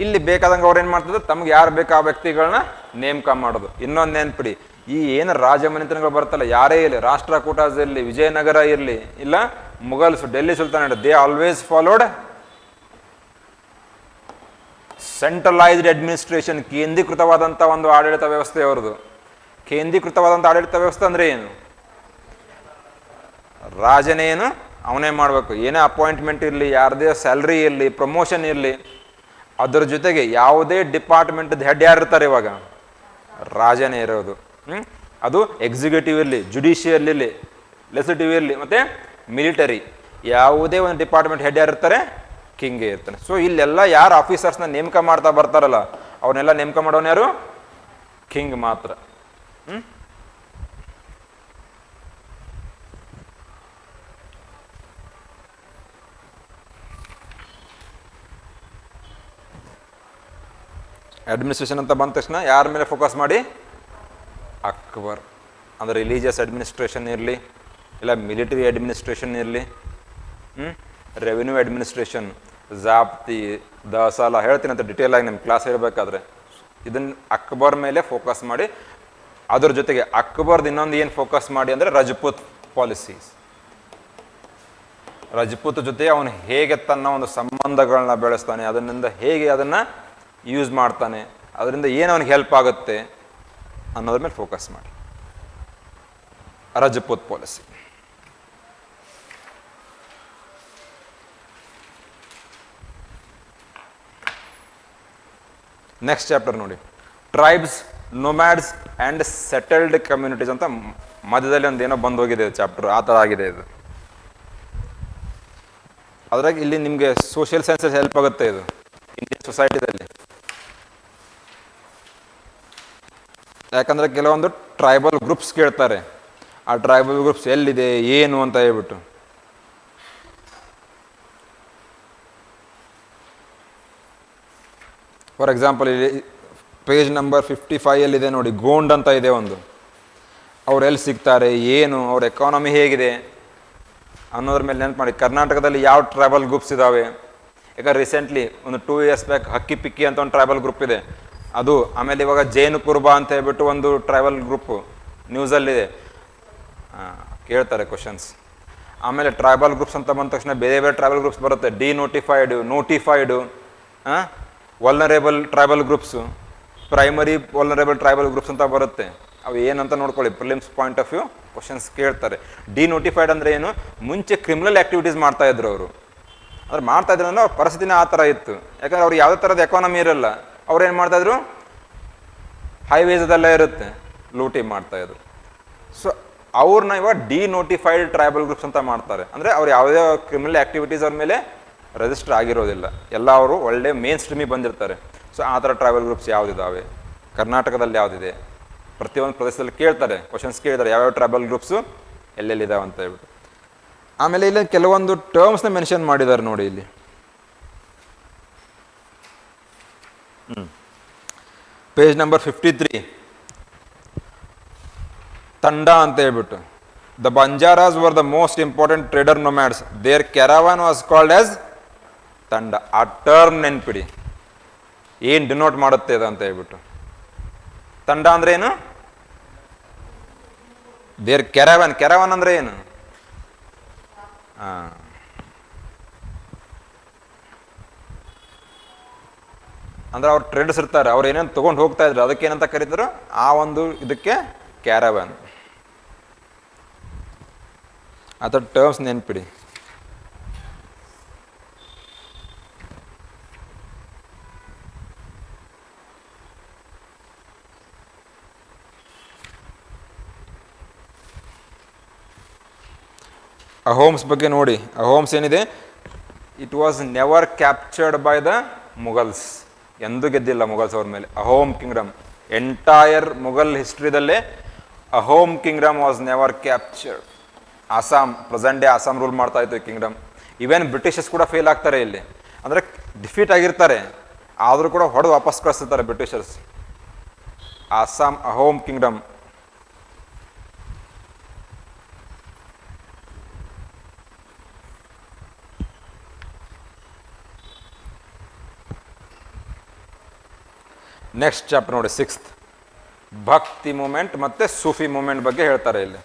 [SPEAKER 1] ಇಲ್ಲಿ ಬೇಕಾದಂಗೆ ಅವ್ರು ಏನು ಮಾಡ್ತಿದ್ರು, ತಮ್ಗೆ ಯಾರು ಬೇಕು ಆ ವ್ಯಕ್ತಿಗಳನ್ನ ನೇಮಕ ಮಾಡೋದು. ಇನ್ನೊಂದು ನೆನ್ಪಿಡಿ, ಈ ಏನು ರಾಜಮನೆತನಗಳು ಬರ್ತಲ್ಲ, ಯಾರೇ ಇರಲಿ, ರಾಷ್ಟ್ರಕೂಟಸ್ ಇರಲಿ, ವಿಜಯನಗರ ಇರಲಿ, ಇಲ್ಲ Mughals, Delhi sultan, they always followed centralised administration. ಕೇಂದ್ರೀಕೃತವಾದಂಥ ಒಂದು ಆಡಳಿತ ವ್ಯವಸ್ಥೆ ಅವ್ರದ್ದು. ಕೇಂದ್ರೀಕೃತವಾದಂಥ ಆಡಳಿತ ವ್ಯವಸ್ಥೆ ಅಂದರೆ ಏನು, ರಾಜನೇನು ಅವನೇ ಮಾಡಬೇಕು. ಏನೇ ಅಪಾಯಿಂಟ್ಮೆಂಟ್ ಇರಲಿ, ಯಾರದೇ ಸ್ಯಾಲ್ರಿ ಇರಲಿ, ಪ್ರಮೋಷನ್ ಇರಲಿ, ಅದ್ರ ಜೊತೆಗೆ ಯಾವುದೇ ಡಿಪಾರ್ಟ್ಮೆಂಟ್ ಹೆಡ್ ಯಾರು ಇರ್ತಾರೆ ಇವಾಗ, ರಾಜನೇ ಇರೋದು. ಅದು ಎಕ್ಸಿಕ್ಯೂಟಿವ್ ಇರಲಿ, ಜುಡಿಷಿಯಲ್ ಇರಲಿ, ಲೆಜಿಸ್ಲೇಟಿವ್ ಇರಲಿ, ಮತ್ತು ಮಿಲಿಟರಿ, ಯಾವುದೇ ಒಂದು ಡಿಪಾರ್ಟ್ಮೆಂಟ್ ಹೆಡ್ ಯಾರು ಇರ್ತಾರೆ, ಕಿಂಗೇ ಇರ್ತಾನೆ. ಸೊ ಇಲ್ಲೆಲ್ಲ ಯಾರು ಆಫೀಸರ್ಸ್ನ ನೇಮಕ ಮಾಡ್ತಾ ಬರ್ತಾರಲ್ಲ, ಅವನ್ನೆಲ್ಲ ನೇಮಕ ಮಾಡೋನು ಯಾರು, ಕಿಂಗ್ ಮಾತ್ರ. ಅಡ್ಮಿನಿಸ್ಟ್ರೇಷನ್ ಅಂತ ಬಂದ ತಕ್ಷಣ ಯಾರ ಮೇಲೆ ಫೋಕಸ್ ಮಾಡಿ, ಅಕ್ಬರ್. ಅಂದರೆ ರಿಲೀಜಿಯಸ್ ಅಡ್ಮಿನಿಸ್ಟ್ರೇಷನ್ ಇರಲಿ, ಇಲ್ಲ ಮಿಲಿಟರಿ ಅಡ್ಮಿನಿಸ್ಟ್ರೇಷನ್ ಇರಲಿ, ರೆವಿನ್ಯೂ ಅಡ್ಮಿನಿಸ್ಟ್ರೇಷನ್, ಜಾಪ್ತಿ, ದಸಾಲ, ಹೇಳ್ತೀನಿ ಅಂತ ಡಿಟೇಲ್ ಆಗಿ ನಿಮ್ಮ ಕ್ಲಾಸ್ ಇರಬೇಕಾದ್ರೆ. ಇದನ್ನು ಅಕ್ಬರ್ ಮೇಲೆ ಫೋಕಸ್ ಮಾಡಿ, ಅದ್ರ ಜೊತೆಗೆ ಅಕ್ಬರ್ದು ಇನ್ನೊಂದು ಏನು ಫೋಕಸ್ ಮಾಡಿ ಅಂದರೆ ರಜಪೂತ್ ಪಾಲಿಸೀಸ್. ರಜಪೂತ್ ಜೊತೆ ಅವನು ಹೇಗೆ ತನ್ನ ಒಂದು ಸಂಬಂಧಗಳನ್ನ ಬೆಳೆಸ್ತಾನೆ, ಅದರಿಂದ ಹೇಗೆ ಅದನ್ನು ಯೂಸ್ ಮಾಡ್ತಾನೆ, ಅದರಿಂದ ಏನು ಅವನಿಗೆ ಹೆಲ್ಪ್ ಆಗುತ್ತೆ ಅನ್ನೋದ್ರ ಮೇಲೆ ಫೋಕಸ್ ಮಾಡಿ, ರಜಪೂತ್ ಪಾಲಿಸಿ. ನೆಕ್ಸ್ಟ್ ಚಾಪ್ಟರ್ ನೋಡಿ, ಟ್ರೈಬ್ಸ್, ನೊಮ್ಯಾಡ್ಸ್ ಆ್ಯಂಡ್ ಸೆಟಲ್ಡ್ ಕಮ್ಯುನಿಟೀಸ್ ಅಂತ ಮಧ್ಯದಲ್ಲಿ ಒಂದು ಏನೋ ಬಂದು ಹೋಗಿದೆ ಚಾಪ್ಟರ್, ಆ ಥರ ಆಗಿದೆ ಇದು. ಅದ್ರಾಗ ಇಲ್ಲಿ ನಿಮಗೆ ಸೋಷಿಯಲ್ ಸೈನ್ಸಸ್ ಹೆಲ್ಪ್ ಆಗುತ್ತೆ ಇದು ಇಂಡಿಯನ್ ಸೊಸೈಟಿದಲ್ಲಿ. ಯಾಕಂದರೆ ಕೆಲವೊಂದು ಟ್ರೈಬಲ್ ಗ್ರೂಪ್ಸ್ ಕೇಳ್ತಾರೆ, ಆ ಟ್ರೈಬಲ್ ಗ್ರೂಪ್ಸ್ ಎಲ್ಲಿದೆ ಏನು ಅಂತ ಹೇಳ್ಬಿಟ್ಟು. ಫಾರ್ ಎಕ್ಸಾಂಪಲ್ ಇಲ್ಲಿ ಪೇಜ್ ನಂಬರ್ 55 ನೋಡಿ, ಗೋಂಡ್ ಅಂತ ಇದೆ ಒಂದು. ಅವ್ರು ಎಲ್ಲಿ ಸಿಗ್ತಾರೆ, ಏನು ಅವ್ರ ಎಕಾನಮಿ ಹೇಗಿದೆ ಅನ್ನೋದ್ರ ಮೇಲೆ ನೆನಪು ಮಾಡಿ. ಕರ್ನಾಟಕದಲ್ಲಿ ಯಾವ ಟ್ರೈಬಲ್ ಗ್ರೂಪ್ಸ್ ಇದ್ದಾವೆ, ಯಾಕಂದ್ರೆ ರೀಸೆಂಟ್ಲಿ ಒಂದು 2 years ಬ್ಯಾಕ್ ಹಕ್ಕಿ ಪಿಕ್ಕಿ ಅಂತ ಒಂದು ಟ್ರೈಬಲ್ ಗ್ರೂಪ್ ಇದೆ ಅದು. ಆಮೇಲೆ ಇವಾಗ ಜೈನ್ ಕುರುಬಾ ಅಂತ ಹೇಳ್ಬಿಟ್ಟು ಒಂದು ಟ್ರೈಬಲ್ ಗ್ರೂಪು ನ್ಯೂಸಲ್ಲಿದೆ, ಕೇಳ್ತಾರೆ ಕ್ವಶನ್ಸ್. ಆಮೇಲೆ ಟ್ರೈಬಲ್ ಗ್ರೂಪ್ಸ್ ಅಂತ ಬಂದ ತಕ್ಷಣ ಬೇರೆ ಬೇರೆ ಟ್ರೈಬಲ್ ಗ್ರೂಪ್ಸ್ ಬರುತ್ತೆ, denotified, notified, vulnerable tribal groups, primary vulnerable tribal groups ಅಂತ ಬರುತ್ತೆ. ಅವು ಏನಂತ ನೋಡ್ಕೊಳ್ಳಿ, prelims point of view questions ಕೇಳ್ತಾರೆ. ಡಿನೋಟಿಫೈಡ್ ಅಂದರೆ ಏನು, ಮುಂಚೆ ಕ್ರಿಮಿನಲ್ ಆ್ಯಕ್ಟಿವಿಟೀಸ್ ಮಾಡ್ತಾಯಿದ್ರು ಅವರು. ಅಂದ್ರೆ ಮಾಡ್ತಾಯಿದ್ರು ಅಂದ್ರೆ ಅವ್ರ ಪರಿಸ್ಥಿತಿನೇ ಆ ಥರ ಇತ್ತು. ಯಾಕಂದ್ರೆ ಅವ್ರು ಯಾವುದೇ ಥರದ ಎಕಾನಮಿ ಇರಲ್ಲ, ಅವ್ರು ಏನು ಮಾಡ್ತಾಯಿದ್ರು, ಹೈವೇಸದಲ್ಲೇ ಇರುತ್ತೆ, ಲೂಟಿ ಮಾಡ್ತಾಯಿದ್ರು. ಸೊ ಅವ್ರನ್ನ ಇವಾಗ ಡಿನೋಟಿಫೈಡ್ ಟ್ರೈಬಲ್ ಗ್ರೂಪ್ಸ್ ಅಂತ ಮಾಡ್ತಾರೆ. ಅಂದರೆ ಅವ್ರು ಯಾವುದೇ ಕ್ರಿಮಿನಲ್ ಆ್ಯಕ್ಟಿವಿಟೀಸ್ ಅವ್ರ ಮೇಲೆ ರಿಜಿಸ್ಟರ್ ಆಗಿರೋದಿಲ್ಲ, ಎಲ್ಲ ಅವರು ಒಳ್ಳೆ ಮೇನ್ ಸ್ಟ್ರೀಮಿಗೆ ಬಂದಿರ್ತಾರೆ. ಸೊ ಆ ಥರ ಟ್ರೈಬಲ್ ಗ್ರೂಪ್ಸ್ ಯಾವುದಿದ್ದಾವೆ, ಕರ್ನಾಟಕದಲ್ಲಿ ಯಾವುದಿದೆ, ಪ್ರತಿಯೊಂದು ಪ್ರದೇಶದಲ್ಲಿ ಕೇಳ್ತಾರೆ, ಕ್ವಶನ್ಸ್ ಕೇಳಿದ್ದಾರೆ ಯಾವ್ಯಾವ ಟ್ರೈಬಲ್ ಗ್ರೂಪ್ಸು ಎಲ್ಲೆಲ್ಲಿದ್ದಾವೆ ಅಂತ ಹೇಳ್ಬಿಟ್ಟು. ಆಮೇಲೆ ಇಲ್ಲಿ ಕೆಲವೊಂದು ಟರ್ಮ್ಸ್ನ ಮೆನ್ಷನ್ ಮಾಡಿದ್ದಾರೆ ನೋಡಿ ಇಲ್ಲಿ. ಪೇಜ್ ನಂಬರ್ 53, ತಂಡ ಅಂತ ಹೇಳ್ಬಿಟ್ಟು. The Banjaras were the most important trader nomads, their caravan was called as tanda. ಆ ಟರ್ಮ್ ನೆನ್ಪಿಡಿ, ಏನು ಡಿನೋಟ್ ಮಾಡುತ್ತೆ ಅದು ಅಂತ ಹೇಳ್ಬಿಟ್ಟು. ತಂಡ ಅಂದ್ರೆ ಏನು? There caravan. ಕ್ಯಾರವಾನ್ ಅಂದ್ರೆ ಏನು? ಅಂದ್ರೆ ಅವ್ರು ಟ್ರೇಡರ್ಸ್ ಇರ್ತಾರೆ, ಅವ್ರು ಏನೇನು ತೊಗೊಂಡು ಹೋಗ್ತಾ ಇದ್ರು ಅದಕ್ಕೆ ಏನಂತ ಕರೀತಾರೆ, ಆ ಒಂದು ಇದಕ್ಕೆ ಕ್ಯಾರವಾನ್. ಆ ಥರ ಟರ್ಮ್ಸ್ ನೆನ್ಪಿಡಿ. ಅಹೋಮ್ಸ್ ಬಗ್ಗೆ ನೋಡಿ. ಅಹೋಮ್ಸ್ ಏನಿದೆ, it was never captured by the Mughals. ಎಂದೂ ಗೆದ್ದಿಲ್ಲ ಮುಗಲ್ಸ್ ಅವ್ರ ಮೇಲೆ. ಅಹೋಮ್ ಕಿಂಗ್ಡಮ್ ಎಂಟೈರ್ ಮುಗಲ್ ಹಿಸ್ಟ್ರಿದಲ್ಲೇ Ahom kingdom was never captured. Assam, present day Assam rule ಮಾಡ್ತಾ ಇತ್ತು ಈ ಕಿಂಗ್ಡಮ್. ಈವನ್ ಬ್ರಿಟಿಷರ್ಸ್ ಕೂಡ ಫೇಲ್ ಆಗ್ತಾರೆ ಇಲ್ಲಿ, ಅಂದರೆ ಡಿಫೀಟ್ ಆಗಿರ್ತಾರೆ, ಆದರೂ ಕೂಡ ಹೊಡೆದು ವಾಪಸ್ ಕಳಿಸ್ತಿರ್ತಾರೆ Britishers. Assam Ahom kingdom. Next chapter ನೋಡಿ, 6th, ಭಕ್ತಿ ಮೂಮೆಂಟ್ ಮತ್ತು ಸೂಫಿ ಮೂಮೆಂಟ್ ಬಗ್ಗೆ ಹೇಳ್ತಾರೆ ಇಲ್ಲಿ.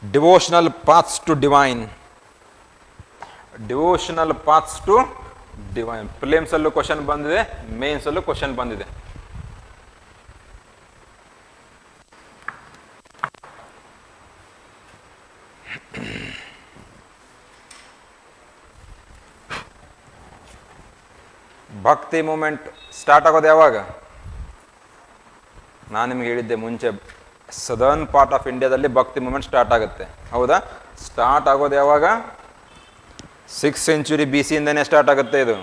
[SPEAKER 1] Devotional paths to divine. Devotional paths to divine. ಪ್ರಿಲಿಮ್ಸಲ್ಲೂ ಕ್ವಶನ್ ಬಂದಿದೆ, ಮೇನ್ಸಲ್ಲೂ ಕ್ವಶನ್ ಬಂದಿದೆ. ಭಕ್ತಿ ಮೂಮೆಂಟ್ ಸ್ಟಾರ್ಟ್ ಆಗೋದು ಯಾವಾಗ? ನಾನು ನಿಮ್ಗೆ ಹೇಳಿದ್ದೆ ಮುಂಚೆ, ಸದರ್ನ್ ಪಾರ್ಟ್ ಆಫ್ ಇಂಡಿಯಾದಲ್ಲಿ ಭಕ್ತಿ ಮೂಮೆಂಟ್ ಸ್ಟಾರ್ಟ್ ಆಗುತ್ತೆ, ಹೌದಾ? ಸ್ಟಾರ್ಟ್ ಆಗೋದು ಯಾವಾಗ? 6th century BC ಇಂದನೇ ಸ್ಟಾರ್ಟ್ ಆಗುತ್ತೆ ಇದು.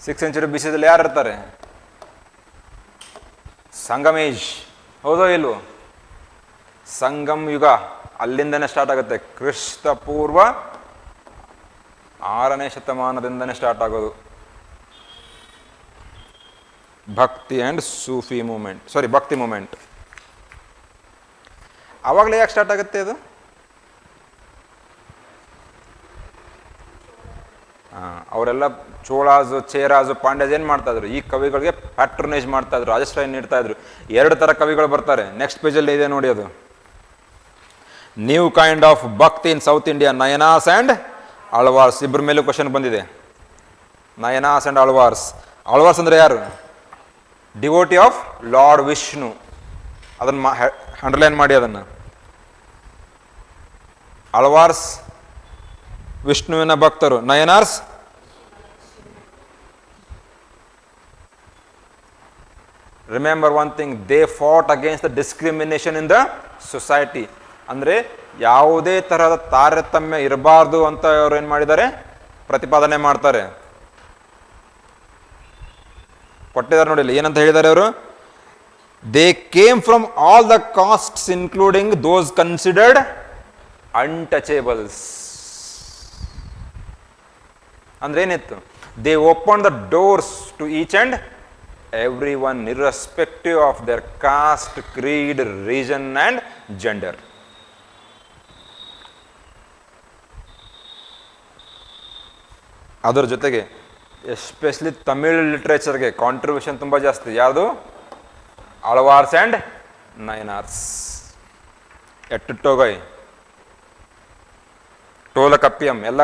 [SPEAKER 1] 6th century BC ದಲ್ಲಿ ಯಾರು ಇರ್ತಾರೆ? ಸಂಗಮೇಶ್, ಹೌದೋ ಇಲ್ವೋ? ಸಂಗಮ್ ಯುಗ ಅಲ್ಲಿಂದನೇ ಸ್ಟಾರ್ಟ್ ಆಗುತ್ತೆ. ಕ್ರಿಸ್ತ ಪೂರ್ವ 6ನೇ ಶತಮಾನದಿಂದನೇ ಸ್ಟಾರ್ಟ್ ಆಗೋದು ಭಕ್ತಿ ಆ್ಯಂಡ್ ಸೂಫಿ ಮೂಮೆಂಟ್, ಭಕ್ತಿ ಮೂಮೆಂಟ್. ಆವಾಗಲೇ ಯಾಕೆ ಸ್ಟಾರ್ಟ್ ಆಗುತ್ತೆ ಅದು? ಅವರೆಲ್ಲ ಚೋಳಾಜು, ಚೇರಾಜು, ಪಾಂಡ್ಯಾಜ್ ಏನು ಮಾಡ್ತಾಯಿದ್ರು, ಈ ಕವಿಗಳಿಗೆ ಪ್ಯಾಟ್ರನೈಸ್ ಮಾಡ್ತಾಯಿದ್ರು, ರಾಜಶ್ರಯ ನೀಡ್ತಾಯಿದ್ರು. 2 ಥರ ಕವಿಗಳು ಬರ್ತಾರೆ. ನೆಕ್ಸ್ಟ್ ಪೇಜಲ್ಲಿ ಇದೆ ನೋಡಿ, ಅದು ನ್ಯೂ ಕೈಂಡ್ ಆಫ್ ಭಕ್ತಿ ಇನ್ ಸೌತ್ ಇಂಡಿಯಾ, ನಯನಾಸ್ ಆ್ಯಂಡ್ ಆಳ್ವಾರ್ಸ್. ಇಬ್ಬರ ಮೇಲೂ ಕ್ವಶನ್ ಬಂದಿದೆ. ನಯನಾಸ್ ಆ್ಯಂಡ್ ಆಳ್ವಾರ್ಸ್. ಆಳ್ವಾರ್ಸ್ ಅಂದರೆ ಯಾರು? Devotee of Lord Vishnu. ಅದನ್ನು ಅಂಡರ್ಲೈನ್ ಮಾಡಿ. ಅದನ್ನು ಆಳ್ವಾರ್ಸ್ ವಿಷ್ಣುವಿನ ಭಕ್ತರು, Nayanars remember one thing, they fought against the discrimination in the society. ಅಂದರೆ ಯಾವುದೇ ತರಹದ ತಾರತಮ್ಯ ಇರಬಾರ್ದು ಅಂತ ಅವರು ಏನು ಮಾಡಿದ್ದಾರೆ, ಪ್ರತಿಪಾದನೆ ಮಾಡ್ತಾರೆ. ಕೊಟ್ಟಿದ್ದಾರೆ ನೋಡಿ, ಏನಂತ ಹೇಳಿದ್ದಾರೆ ಅವರು? They came from all the castes including those considered untouchables. ಅಂದ್ರೆ ಏನಿತ್ತು? They open the doors to each and every one, irrespective of their caste, creed, region and gender. ಅದರ ಜೊತೆಗೆ ಎಸ್ಪೆಷಲಿ ತಮಿಳ್ ಲಿಟ್ರೇಚರ್ಗೆ ಕಾಂಟ್ರಿಬ್ಯೂಷನ್ ತುಂಬ ಜಾಸ್ತಿ. ಯಾವುದು? ಆಳ್ವಾರ್ಸ್ ಆ್ಯಂಡ್ ನಯನಾರ್ಸ್. ಎಟ್ಟುಟ್ಟೋಗೈ, ಟೋಲಕಪ್ಪಿಯಂ ಎಲ್ಲ,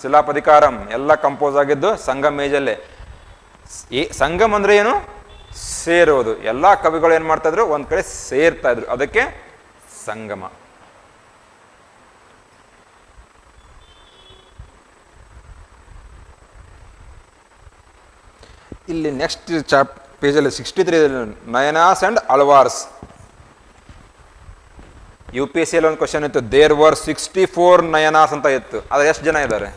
[SPEAKER 1] ಶಿಲಾಪಧಿಕಾರಂ ಎಲ್ಲ ಕಂಪೋಸ್ ಆಗಿದ್ದು ಸಂಗಮ್ ಏಜಲ್ಲೇ. ಸಂಗಮ್ ಅಂದರೆ ಏನು? ಸೇರೋದು. ಎಲ್ಲ ಕವಿಗಳು ಏನು ಮಾಡ್ತಾಯಿದ್ರು, ಒಂದು ಕಡೆ ಸೇರ್ತಾ ಇದ್ರು, ಅದಕ್ಕೆ ಸಂಗಮ. ಇಲ್ಲಿ ನೆಕ್ಸ್ಟ್ ಪೇಜಲ್ಲಿ 63 Nayanars and Alvars. U P S ಸಿಯಲ್ಲಿ ಒಂದು ಕ್ವಶನ್ ಇತ್ತು, ದೇರ್ ವರ್ 64 ನಯನಾಸ್ ಅಂತ ಇತ್ತು. ಅದು ಎಷ್ಟು ಜನ ಇದ್ದಾರೆ?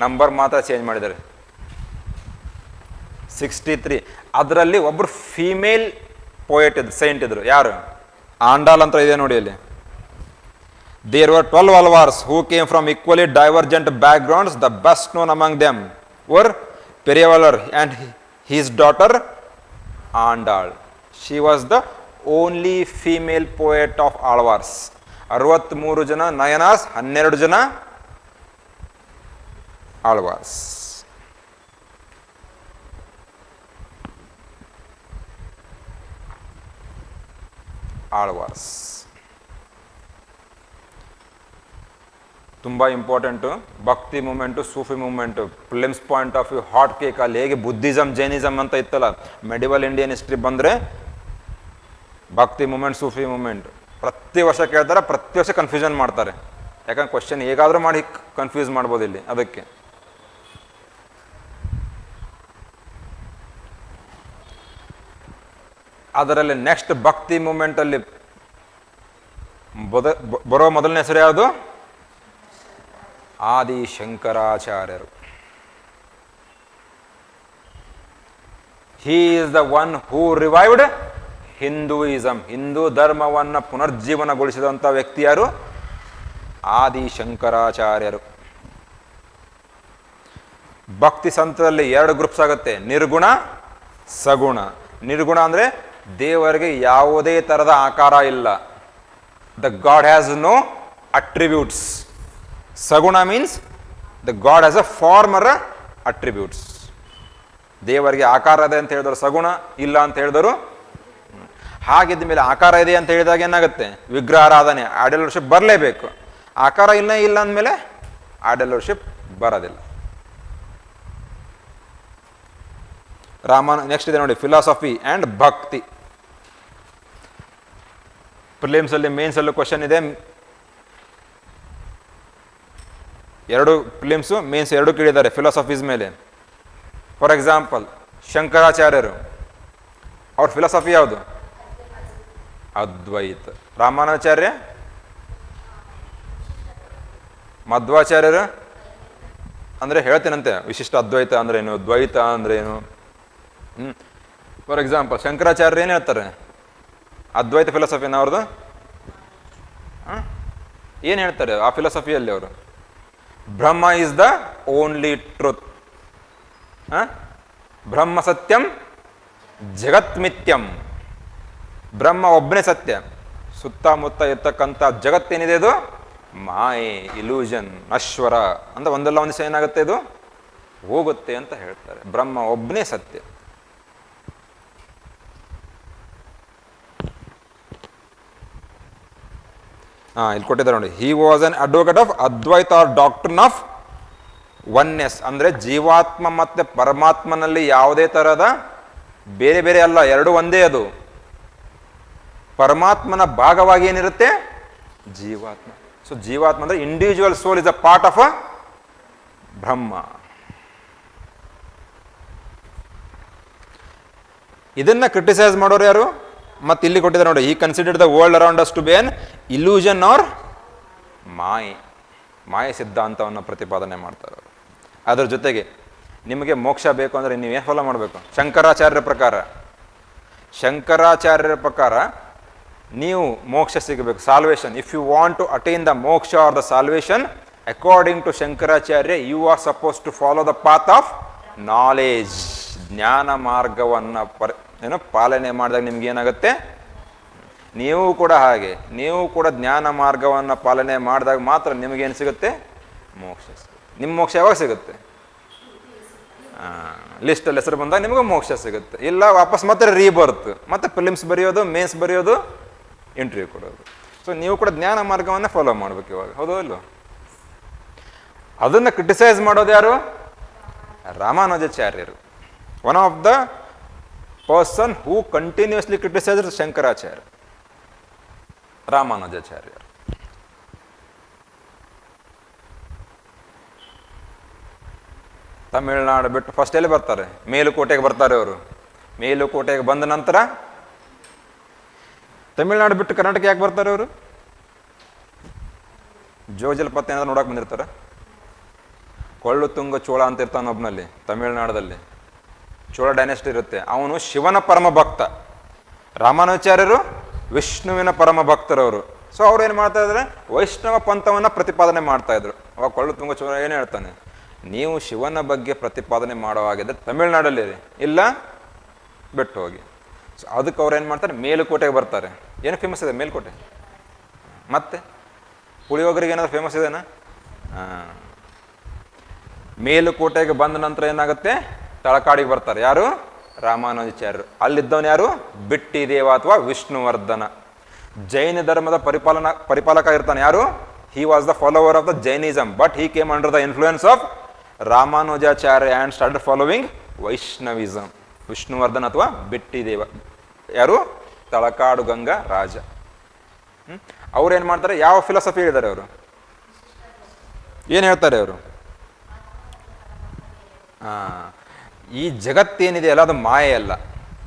[SPEAKER 1] ನಂಬರ್ ಮಾತ್ರ ಚೇಂಜ್ ಮಾಡಿದ್ದಾರೆ, 63. ಅದರಲ್ಲಿ ಒಬ್ಬರು ಫೀಮೇಲ್ ಪೋಯೆಟ್ ಇದ್ರು, ಸೈಂಟ್ ಇದ್ರು. ಯಾರು? ಆಂಡಾಲ್ ಅಂತ ಇದೆ ನೋಡಿ ಅಲ್ಲಿ. There were 12 Alvars who came from equally divergent backgrounds. The best known among them were Periyalvar and his daughter Andal. She was the only female poet of Alvars. 63 ಜನ ನಯನಾಸ್, 12 ಜನ ಆಳ್ವಾರ್ಸ್. ಆಳ್ವಾರ್ಸ್ ತುಂಬ important. Bhakti movement, Sufi movement, films point of view, hot cake. ಅಲ್ಲಿ ಹೇಗೆ Buddhism, Jainism ಅಂತ ಇತ್ತಲ್ಲ, medieval Indian history ಬಂದರೆ ಭಕ್ತಿ moment, ಸೂಫಿ moment ಪ್ರತಿ ವರ್ಷ ಕೇಳ್ತಾರೆ, ಪ್ರತಿ ವರ್ಷ ಕನ್ಫ್ಯೂಷನ್ ಮಾಡ್ತಾರೆ. ಯಾಕಂದ್ರೆ ಕ್ವಶನ್ ಹೇಗಾದರೂ ಮಾಡಿ ಕನ್ಫ್ಯೂಸ್ ಮಾಡ್ಬೋದು ಇಲ್ಲಿ. ಅದಕ್ಕೆ ಅದರಲ್ಲಿ ನೆಕ್ಸ್ಟ್ ಭಕ್ತಿ ಮೂಮೆಂಟಲ್ಲಿ ಬರೋ ಮೊದಲನೇ ಹೆಸರು ಯಾವುದು? ಆದಿ ಶಂಕರಾಚಾರ್ಯರು. ಹಿ is the one who revived Hinduism. Hindu ಧರ್ಮವನ್ನು ಪುನರ್ಜೀವನಗೊಳಿಸಿದಂಥ ವ್ಯಕ್ತಿ ಯಾರು? ಆದಿ ಶಂಕರಾಚಾರ್ಯರು. ಭಕ್ತಿ ಸಂತದಲ್ಲಿ 2 ಗ್ರೂಪ್ಸ್ ಆಗುತ್ತೆ, ನಿರ್ಗುಣ, ಸಗುಣ. ನಿರ್ಗುಣ ಅಂದರೆ ದೇವರಿಗೆ ಯಾವುದೇ ಥರದ ಆಕಾರ ಇಲ್ಲ, the god has no attributes. Saguna means the god has a form or attributes. ದೇವರಿಗೆ ಆಕಾರ ಇದೆ ಅಂತ ಹೇಳಿದವರು ಸಗುಣ, ಇಲ್ಲ ಅಂತ ಹೇಳಿದವರು. ಹಾಗಿದ್ದ ಮೇಲೆ ಆಕಾರ ಇದೆ ಅಂತ ಹೇಳಿದಾಗ ಏನಾಗುತ್ತೆ? ವಿಗ್ರಹಾರಾಧನೆ, ಐಡಲ್ ವರ್ಷಿಪ್ ಬರಲೇಬೇಕು. ಆಕಾರ ಇಲ್ಲ ಅಂದಮೇಲೆ ಐಡಲ್ ವರ್ಷಿಪ್ ಬರೋದಿಲ್ಲ. ನೆಕ್ಸ್ಟ್ ಇದೆ ನೋಡಿ, ಫಿಲಾಸಫಿ ಆ್ಯಂಡ್ ಭಕ್ತಿ. ಪ್ರಿಲಿಮ್ಸಲ್ಲಿ, ಮೇನ್ಸಲ್ಲೂ ಕ್ವಶನ್ ಇದೆ. 2 ಫಿಲಿಮ್ಸು, ಮೇನ್ಸ್ 2 ಕೇಳಿದ್ದಾರೆ ಫಿಲಾಸಫೀಸ್ ಮೇಲೆ. ಫಾರ್ ಎಕ್ಸಾಂಪಲ್, ಶಂಕರಾಚಾರ್ಯರು, ಅವ್ರ ಫಿಲಾಸಫಿ ಯಾವುದು? ಅದ್ವೈತ. ರಾಮಾನುಜಾಚಾರ್ಯ, ಮಧ್ವಾಚಾರ್ಯರು ಅಂದರೆ ಹೇಳ್ತೀನಂತೆ ವಿಶಿಷ್ಟ ಅದ್ವೈತ ಅಂದ್ರೆ ಏನು, ದ್ವೈತ ಅಂದ್ರೆ ಏನು. ಫಾರ್ ಎಕ್ಸಾಂಪಲ್, ಶಂಕರಾಚಾರ್ಯ ಏನು ಹೇಳ್ತಾರೆ? ಅದ್ವೈತ ಫಿಲಾಸಫಿನ ಅವ್ರದ್ದು ಏನು ಹೇಳ್ತಾರೆ ಆ ಫಿಲಾಸಫಿಯಲ್ಲಿ ಅವರು? ಬ್ರಹ್ಮ ಈಸ್ ದ ಓನ್ಲಿ ಟ್ರೂತ್. ಬ್ರಹ್ಮ ಸತ್ಯಂ ಜಗತ್ ಮಿಥ್ಯಂ. ಬ್ರಹ್ಮ ಒಬ್ಬನೇ ಸತ್ಯ, ಸುತ್ತಮುತ್ತ ಇರ್ತಕ್ಕಂಥ ಜಗತ್ತೇನಿದೆ ಇದು ಮಾಯೆ, ಇಲ್ಯೂಷನ್, ನಶ್ವರ ಅಂತ ಒಂದಲ್ಲ ಒಂದು ದಿವಸ ಏನಾಗುತ್ತೆ, ಇದು ಹೋಗುತ್ತೆ ಅಂತ ಹೇಳ್ತಾರೆ. ಬ್ರಹ್ಮ ಒಬ್ಬನೇ ಸತ್ಯ. ಇಲ್ಲಿ ಕೊಟ್ಟಿದ್ದಾರೆ ನೋಡಿ, he was an advocate of Advaita or doctrine of oneness. ಅಂದರೆ ಜೀವಾತ್ಮ ಮತ್ತು ಪರಮಾತ್ಮನಲ್ಲಿ ಯಾವುದೇ ಥರದ ಬೇರೆ ಬೇರೆ ಅಲ್ಲ, 2 ಒಂದೇ. ಅದು ಪರಮಾತ್ಮನ ಭಾಗವಾಗಿ ಏನಿರುತ್ತೆ? ಜೀವಾತ್ಮ. ಸೊ ಜೀವಾತ್ಮ ಅಂದರೆ individual soul is a part of a Brahma. ಇದನ್ನ ಕ್ರಿಟಿಸೈಸ್ ಮಾಡೋರು ಯಾರು? ಮತ್ತೆ ಇಲ್ಲಿ ಕೊಟ್ಟಿದ್ದಾರೆ ನೋಡಿ, he considered the world around us to be an illusion or ಮಾಯೆ ಸಿದ್ಧಾಂತವನ್ನು ಪ್ರತಿಪಾದನೆ ಮಾಡ್ತಾರೆ. ಅದರ ಜೊತೆಗೆ ನಿಮಗೆ ಮೋಕ್ಷ ಬೇಕು ಅಂದರೆ ನೀವೇನು ಫಾಲೋ ಮಾಡಬೇಕು? ಶಂಕರಾಚಾರ್ಯರ ಪ್ರಕಾರ ನೀವು ಮೋಕ್ಷ ಸಿಗಬೇಕು, salvation. If you want to attain the moksha or the salvation according to Shankaracharya, you are suppose to follow the path of knowledge. ಜ್ಞಾನ ಮಾರ್ಗವನ್ನು ಪಾಲನೆ ಮಾಡಿದಾಗ ನಿಮ್ಗೆ ಏನಾಗುತ್ತೆ? ನೀವು ಕೂಡ ಹಾಗೆ, ನೀವು ಕೂಡ ಜ್ಞಾನ ಮಾರ್ಗವನ್ನು ಪಾಲನೆ ಮಾಡಿದಾಗ ಮಾತ್ರ ನಿಮಗೇನು ಸಿಗುತ್ತೆ? ಮೋಕ್ಷ ಸಿಗುತ್ತೆ. ನಿಮ್ಮ ಮೋಕ್ಷ ಯಾವಾಗ ಸಿಗುತ್ತೆ? ಲಿಸ್ಟಲ್ಲಿ ಹೆಸರು ಬಂದಾಗ ನಿಮಗೂ ಮೋಕ್ಷ ಸಿಗುತ್ತೆ. ಇಲ್ಲ ವಾಪಸ್ ಮತ್ತೆ ರೀಬರ್ತ್, ಮತ್ತೆ ಫಿಲಿಮ್ಸ್ ಬರೆಯೋದು, ಮೇನ್ಸ್ ಬರೆಯೋದು, ಇಂಟರ್ವ್ಯೂ ಕೊಡೋದು. ಸೊ ನೀವು ಕೂಡ ಜ್ಞಾನ ಮಾರ್ಗವನ್ನು ಫಾಲೋ ಮಾಡ್ಬೇಕು ಇವಾಗ, ಹೌದೋ ಇಲ್ಲೋ? ಅದನ್ನು ಕ್ರಿಟಿಸೈಸ್ ಮಾಡೋದು ಯಾರು? ರಾಮಾನುಜಾಚಾರ್ಯರು. One of the person who continuously criticise Shankaracharya, ರಾಮಾನುಜಾಚಾರ್ಯರು. ತಮಿಳುನಾಡು ಬಿಟ್ಟು ಫಸ್ಟ್ ಎಲ್ಲಿ ಬರ್ತಾರೆ? ಮೇಲುಕೋಟೆಗೆ ಬರ್ತಾರೆ ಅವರು. ಮೇಲುಕೋಟೆಗೆ ಬಂದ ನಂತರ ತಮಿಳ್ನಾಡು ಬಿಟ್ಟು ಕರ್ನಾಟಕ ಯಾಕೆ ಬರ್ತಾರೆ ಅವರು? ಜೋಗ ಜಲಪಾತ ಏನಾದ್ರು ನೋಡಕ್ಕೆ ಬಂದಿರ್ತಾರೆ. ಕೊಳ್ಳು ತುಂಗ ಚೋಳ ಅಂತ ಇರ್ತಾನೆ ಒಬ್ಬನಲ್ಲಿ ತಮಿಳ್ನಾಡಲ್ಲಿ, ಚೋಳ ಡೈನೆಸ್ಟಿ ಇರುತ್ತೆ. ಅವನು ಶಿವನ ಪರಮ ಭಕ್ತ, ರಾಮಾನುಚಾರ್ಯರು ವಿಷ್ಣುವಿನ ಪರಮ ಭಕ್ತರವರು. ಸೊ ಅವ್ರು ಏನು ಮಾಡ್ತಾ ಇದ್ದಾರೆ, ವೈಷ್ಣವ ಪಂಥವನ್ನು ಪ್ರತಿಪಾದನೆ ಮಾಡ್ತಾ ಇದ್ರು. ಅವಾಗ ಕೊಳ್ಳು ತುಂಗ ಚೋಳ ಏನು ಹೇಳ್ತಾನೆ, ನೀವು ಶಿವನ ಬಗ್ಗೆ ಪ್ರತಿಪಾದನೆ ಮಾಡೋ ಹಾಗಿದ್ರೆ ತಮಿಳ್ನಾಡಲ್ಲಿ ಇಲ್ಲ ಬಿಟ್ಟು ಹೋಗಿ. ಸೊ ಅದಕ್ಕೆ ಅವ್ರು ಏನು ಮಾಡ್ತಾರೆ, ಮೇಲುಕೋಟೆಗೆ ಬರ್ತಾರೆ. ಏನು ಫೇಮಸ್ ಇದೆ ಮೇಲುಕೋಟೆ? ಮತ್ತೆ ಪುಳಿಯೋಗರಿಗೆ ಏನಾದ್ರು ಫೇಮಸ್ ಇದೆನಾ? ಮೇಲುಕೋಟೆಗೆ ಬಂದ ನಂತರ ಏನಾಗುತ್ತೆ, ತಳಕಾಡಿಗೆ ಬರ್ತಾರೆ. ಯಾರು? ರಾಮಾನುಜಾಚಾರ್ಯರು. ಅಲ್ಲಿದ್ದವನು ಯಾರು? ಬಿಟ್ಟಿ ದೇವ ಅಥವಾ ವಿಷ್ಣುವರ್ಧನ. ಜೈನ ಧರ್ಮದ ಪರಿಪಾಲಕ ಇರ್ತಾನೆ. ಯಾರು? He was the follower of the Jainism, but he came under the influence of Ramanujacharya and started following Vaishnavism. Vishnuvardhan ಅಥವಾ ಬಿಟ್ಟಿ ದೇವ ಯಾರು? ತಳಕಾಡು ಗಂಗಾ ರಾಜ. ಅವ್ರು ಏನು ಮಾಡ್ತಾರೆ, ಯಾವ ಫಿಲಾಸಫಿ ಹೇಳಿದ್ದಾರೆ ಅವರು? ಏನು ಹೇಳ್ತಾರೆ ಅವರು? ಈ ಜಗತ್ತೇನಿದೆ ಅಲ್ಲ ಅದು ಮಾಯೆ ಅಲ್ಲ,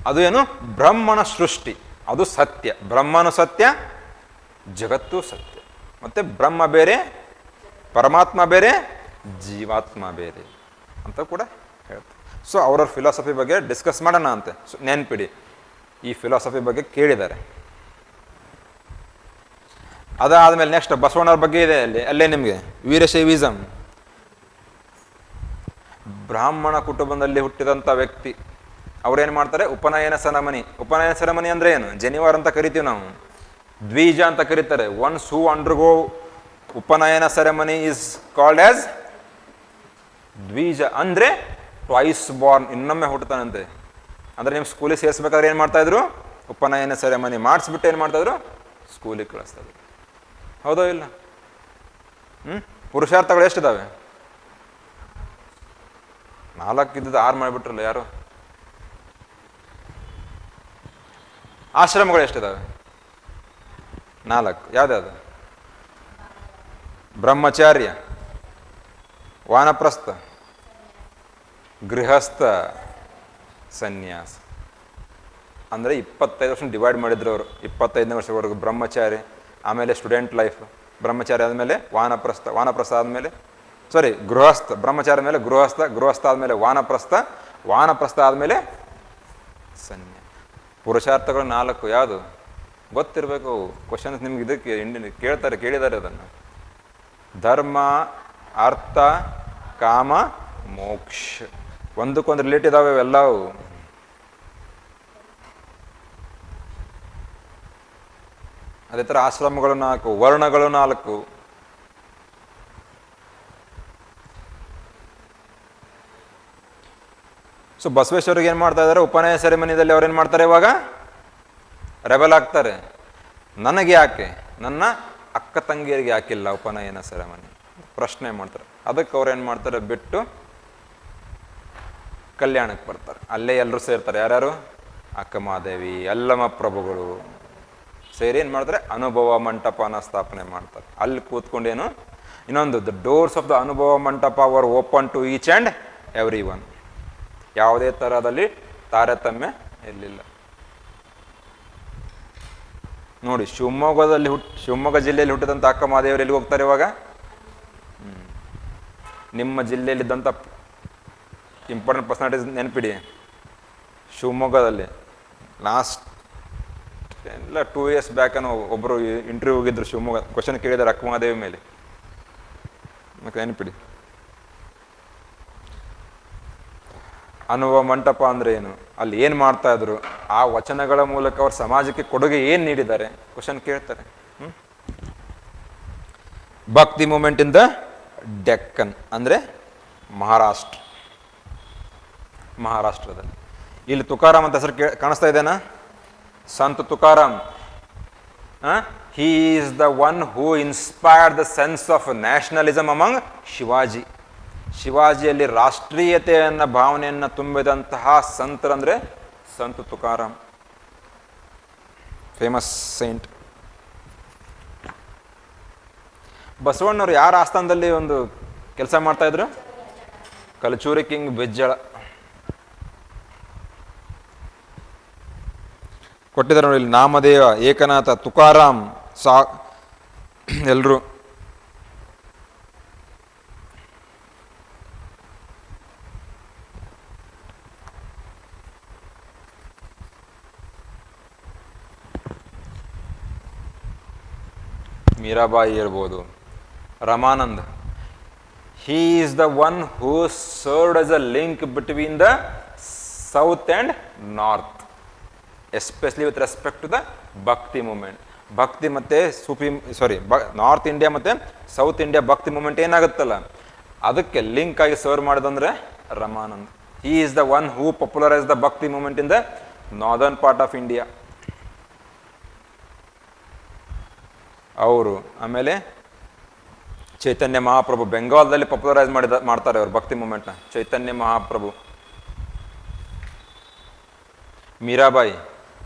[SPEAKER 1] ಅದು ಏನು? ಬ್ರಹ್ಮನ ಸೃಷ್ಟಿ, ಅದು ಸತ್ಯ. ಬ್ರಹ್ಮನು ಸತ್ಯ, ಜಗತ್ತು ಸತ್ಯ. ಮತ್ತೆ ಬ್ರಹ್ಮ ಬೇರೆ, ಪರಮಾತ್ಮ ಬೇರೆ, ಜೀವಾತ್ಮ ಬೇರೆ ಅಂತ ಕೂಡ ಹೇಳ್ತಾರೆ. ಸೊ ಅವ್ರವ್ರ ಫಿಲಾಸಫಿ ಬಗ್ಗೆ ಡಿಸ್ಕಸ್ ಮಾಡೋಣ ಅಂತೆ. ಸೊ ನೆನ್ಪಿಡಿ, ಈ ಫಿಲಾಸಫಿ ಬಗ್ಗೆ ಕೇಳಿದ್ದಾರೆ. ಅದಾದಮೇಲೆ ನೆಕ್ಸ್ಟ್ ಬಸವಣ್ಣವ್ರ ಬಗ್ಗೆ ಇದೆ ಅಲ್ಲೇ ನಿಮಗೆ ವೀರಶೈವಿಸಮ್. ಬ್ರಾಹ್ಮಣ ಕುಟುಂಬದಲ್ಲಿ ಹುಟ್ಟಿದಂಥ ವ್ಯಕ್ತಿ. ಅವ್ರೇನು ಮಾಡ್ತಾರೆ, ಉಪನಯನ ಸೆರೆಮನಿ. ಉಪನಯನ ಸೆರೆಮನಿ ಅಂದರೆ ಏನು? ಜನಿವಾರ ಅಂತ ಕರಿತೀವಿ ನಾವು, ದ್ವಿಜ ಅಂತ ಕರೀತಾರೆ. ಒನ್ಸ್ ಹೂ ಅಂಡರ್ಗೋ ಉಪನಯನ ಸೆರೆಮನಿ ಈಸ್ ಕಾಲ್ಡ್ ಆಸ್ ದ್ವಿಜ. ಅಂದರೆ ಟ್ವೈಸ್ ಬಾರ್ನ್, ಇನ್ನೊಮ್ಮೆ ಹುಟ್ಟುತ್ತಾನಂತೆ. ಅಂದರೆ ನಿಮ್ಮ ಸ್ಕೂಲಿಗೆ ಸೇರಿಸ್ಬೇಕಾದ್ರೆ ಏನು ಮಾಡ್ತಾಯಿದ್ರು? ಉಪನಯನ ಸೆರೆಮನಿ ಮಾಡಿಸ್ಬಿಟ್ಟು ಏನು ಮಾಡ್ತಾಯಿದ್ರು? ಸ್ಕೂಲಿಗೆ ಕಳಿಸ್ತಾಯಿದ್ರು. ಹೌದೋ ಇಲ್ಲ? ಪುರುಷಾರ್ಥಗಳು ಎಷ್ಟಿದ್ದಾವೆ? 4 ಇದ್ದದ್ದು 6 ಮಾಡಿಬಿಟ್ರಲ್ಲ ಯಾರು? ಆಶ್ರಮಗಳು ಎಷ್ಟಿದ್ದಾವೆ? 4. ಯಾವ್ದ್ಯಾವುದು? ಬ್ರಹ್ಮಚಾರ್ಯ, ವಾನಪ್ರಸ್ಥ, ಗೃಹಸ್ಥ, ಸನ್ಯಾಸ. ಅಂದರೆ 25 ವರ್ಷ ಡಿವೈಡ್ ಮಾಡಿದ್ರು ಅವರು. 25ನೇ ವರ್ಷವರೆಗೂ ಬ್ರಹ್ಮಚಾರಿ, ಆಮೇಲೆ ಸ್ಟೂಡೆಂಟ್ ಲೈಫ್, ಬ್ರಹ್ಮಚಾರಿ ಆದಮೇಲೆ ವಾನಪ್ರಸ್ಥ, ವಾನಪ್ರಸ್ಥ ಆದಮೇಲೆ ಗೃಹಸ್ಥ, ಬ್ರಹ್ಮಚಾರಿ ಮೇಲೆ ಗೃಹಸ್ಥ, ಗೃಹಸ್ಥ ಆದಮೇಲೆ ವಾನಪ್ರಸ್ಥ, ವಾನಪ್ರಸ್ಥ ಆದಮೇಲೆ ಸನ್ಯಾಸ. ಪುರುಷಾರ್ಥಗಳು 4. ಯಾವುದು ಗೊತ್ತಿರಬೇಕು. ಕ್ವಶನ್ಸ್ ನಿಮ್ಗೆ ಇದಕ್ಕೆ ಕೇಳಿದ್ದಾರೆ ಅದನ್ನು. ಧರ್ಮ, ಅರ್ಥ, ಕಾಮ, ಮೋಕ್ಷ. ಒಂದಕ್ಕೊಂದು ರಿಲೇಟ್ ಇದಾವೆ ಇವೆಲ್ಲವು. ಅದೇ ಥರ ಆಶ್ರಮಗಳು 4, ವರ್ಣಗಳು 4. ಸೊ ಬಸವೇಶ್ವರಿಗೆ ಏನು ಮಾಡ್ತಾ ಇದ್ದಾರೆ, ಉಪನಯನ ಸೆರೆಮನಿದಲ್ಲಿ ಅವ್ರು ಏನು ಮಾಡ್ತಾರೆ, ಇವಾಗ ರೆಬಲ್ ಆಗ್ತಾರೆ. ನನಗೆ ಯಾಕೆ, ನನ್ನ ಅಕ್ಕ ತಂಗಿಯರಿಗೆ ಯಾಕಿಲ್ಲ ಉಪನಯನ ಸೆರೆಮನಿ ಪ್ರಶ್ನೆ ಮಾಡ್ತಾರೆ. ಅದಕ್ಕೆ ಅವ್ರು ಏನು ಮಾಡ್ತಾರೆ, ಬಿಟ್ಟು ಕಲ್ಯಾಣಕ್ಕೆ ಬರ್ತಾರೆ. ಅಲ್ಲೇ ಎಲ್ಲರೂ ಸೇರ್ತಾರೆ. ಯಾರ್ಯಾರು? ಅಕ್ಕಮಹಾದೇವಿ, ಯಲ್ಲಮ್ಮ ಪ್ರಭುಗಳು ಸೇರಿ ಏನು ಮಾಡ್ತಾರೆ, ಅನುಭವ ಮಂಟಪನ ಸ್ಥಾಪನೆ ಮಾಡ್ತಾರೆ. ಅಲ್ಲಿ ಕೂತ್ಕೊಂಡೇನು ಇನ್ನೊಂದು, the doors of the Anubhava Mantapa were open to each and every one. ಯಾವುದೇ ಥರದಲ್ಲಿ ತಾರತಮ್ಯ ಇರಲಿಲ್ಲ. ನೋಡಿ, ಶಿವಮೊಗ್ಗ ಜಿಲ್ಲೆಯಲ್ಲಿ ಹುಟ್ಟಿದಂಥ ಅಕ್ಕ ಮಹಾದೇವರು ಎಲ್ಲಿ ಹೋಗ್ತಾರೆ ಇವಾಗ? ನಿಮ್ಮ ಜಿಲ್ಲೆಯಲ್ಲಿದ್ದಂಥ ಇಂಪಾರ್ಟೆಂಟ್ ಪರ್ಸನಾಲಿಟೀಸ್ ನೆನಪಿಡಿ. ಶಿವಮೊಗ್ಗದಲ್ಲಿ ಲಾಸ್ಟ್ ಎಲ್ಲ 2 years ಬ್ಯಾಕ್ ಒಬ್ಬರು ಇಂಟರ್ವ್ಯೂ ಹೋಗಿದ್ರು ಶಿವಮೊಗ್ಗ. ಕ್ವಶನ್ ಕೇಳಿದ್ದಾರೆ ಅಕ್ಕ ಮಹಾದೇವಿ ಮೇಲೆ. ಮತ್ತೆ ನೆನಪಿಡಿ. ಅನುಭವ ಮಂಟಪ ಅಂದರೆ ಏನು, ಅಲ್ಲಿ ಏನು ಮಾಡ್ತಾ ಇದ್ರು, ಆ ವಚನಗಳ ಮೂಲಕ ಅವ್ರ ಸಮಾಜಕ್ಕೆ ಕೊಡುಗೆ ಏನು ನೀಡಿದ್ದಾರೆ ಕ್ವಶನ್ ಕೇಳ್ತಾರೆ. ಭಕ್ತಿ ಮೂಮೆಂಟ್ ಇನ್ ದ ಡೆಕ್ಕನ್ ಅಂದರೆ ಮಹಾರಾಷ್ಟ್ರದಲ್ಲಿ. ಇಲ್ಲಿ ತುಕಾರಾಮ್ ಅಂತ ಹೆಸರು ಕಾಣಿಸ್ತಾ ಇದೆನಾ? Sant Tukaram. He is the one who inspired the sense of nationalism among Shivaji. ಶಿವಾಜಿಯಲ್ಲಿ ರಾಷ್ಟ್ರೀಯತೆಯನ್ನ ಭಾವನೆಯನ್ನು ತುಂಬಿದಂತಹ ಸಂತರಂದ್ರೆ ಸಂತ ತುಕಾರಾಮ್, ಫೇಮಸ್ ಸೈಂಟ್. ಬಸವಣ್ಣವರು ಯಾರ ಆಸ್ಥಾನದಲ್ಲಿ ಒಂದು ಕೆಲಸ ಮಾಡ್ತಾ ಇದ್ರು? ಕಲಚೂರಿ ಕಿಂಗ್ ಬೆಜ್ಜಳ. ಕೊಟ್ಟಿದ್ದಾರೆ ನೋಡಿ ಇಲ್ಲಿ, ನಾಮದೇವ, ಏಕನಾಥ, ತುಕಾರಾಮ್, ಎಲ್ಲರೂ. ಮೀರಾಬಾಯಿ ಇರ್ಬೋದು, Ramanand. He is the one who served as a link between the south and north, especially with respect to the Bhakti movement. Bhakti ಮತ್ತು ನಾರ್ತ್ ಇಂಡಿಯಾ ಮತ್ತು ಸೌತ್ ಇಂಡಿಯಾ ಭಕ್ತಿ ಮೂಮೆಂಟ್ ಏನಾಗುತ್ತಲ್ಲ ಅದಕ್ಕೆ ಲಿಂಕ್ ಆಗಿ ಸರ್ವ್ ಮಾಡೋದಂದ್ರೆ Ramanand. He is the one who popularise the Bhakti movement in the northern part of India. ಅವರು ಆಮೇಲೆ ಚೈತನ್ಯ ಮಹಾಪ್ರಭು ಬೆಂಗಾಲ್ದಲ್ಲಿ popularise ಮಾಡ್ತಾರೆ ಅವರು ಭಕ್ತಿ ಮೂಮೆಂಟ್ನ. ಚೈತನ್ಯ ಮಹಾಪ್ರಭು. ಮೀರಾಬಾಯಿ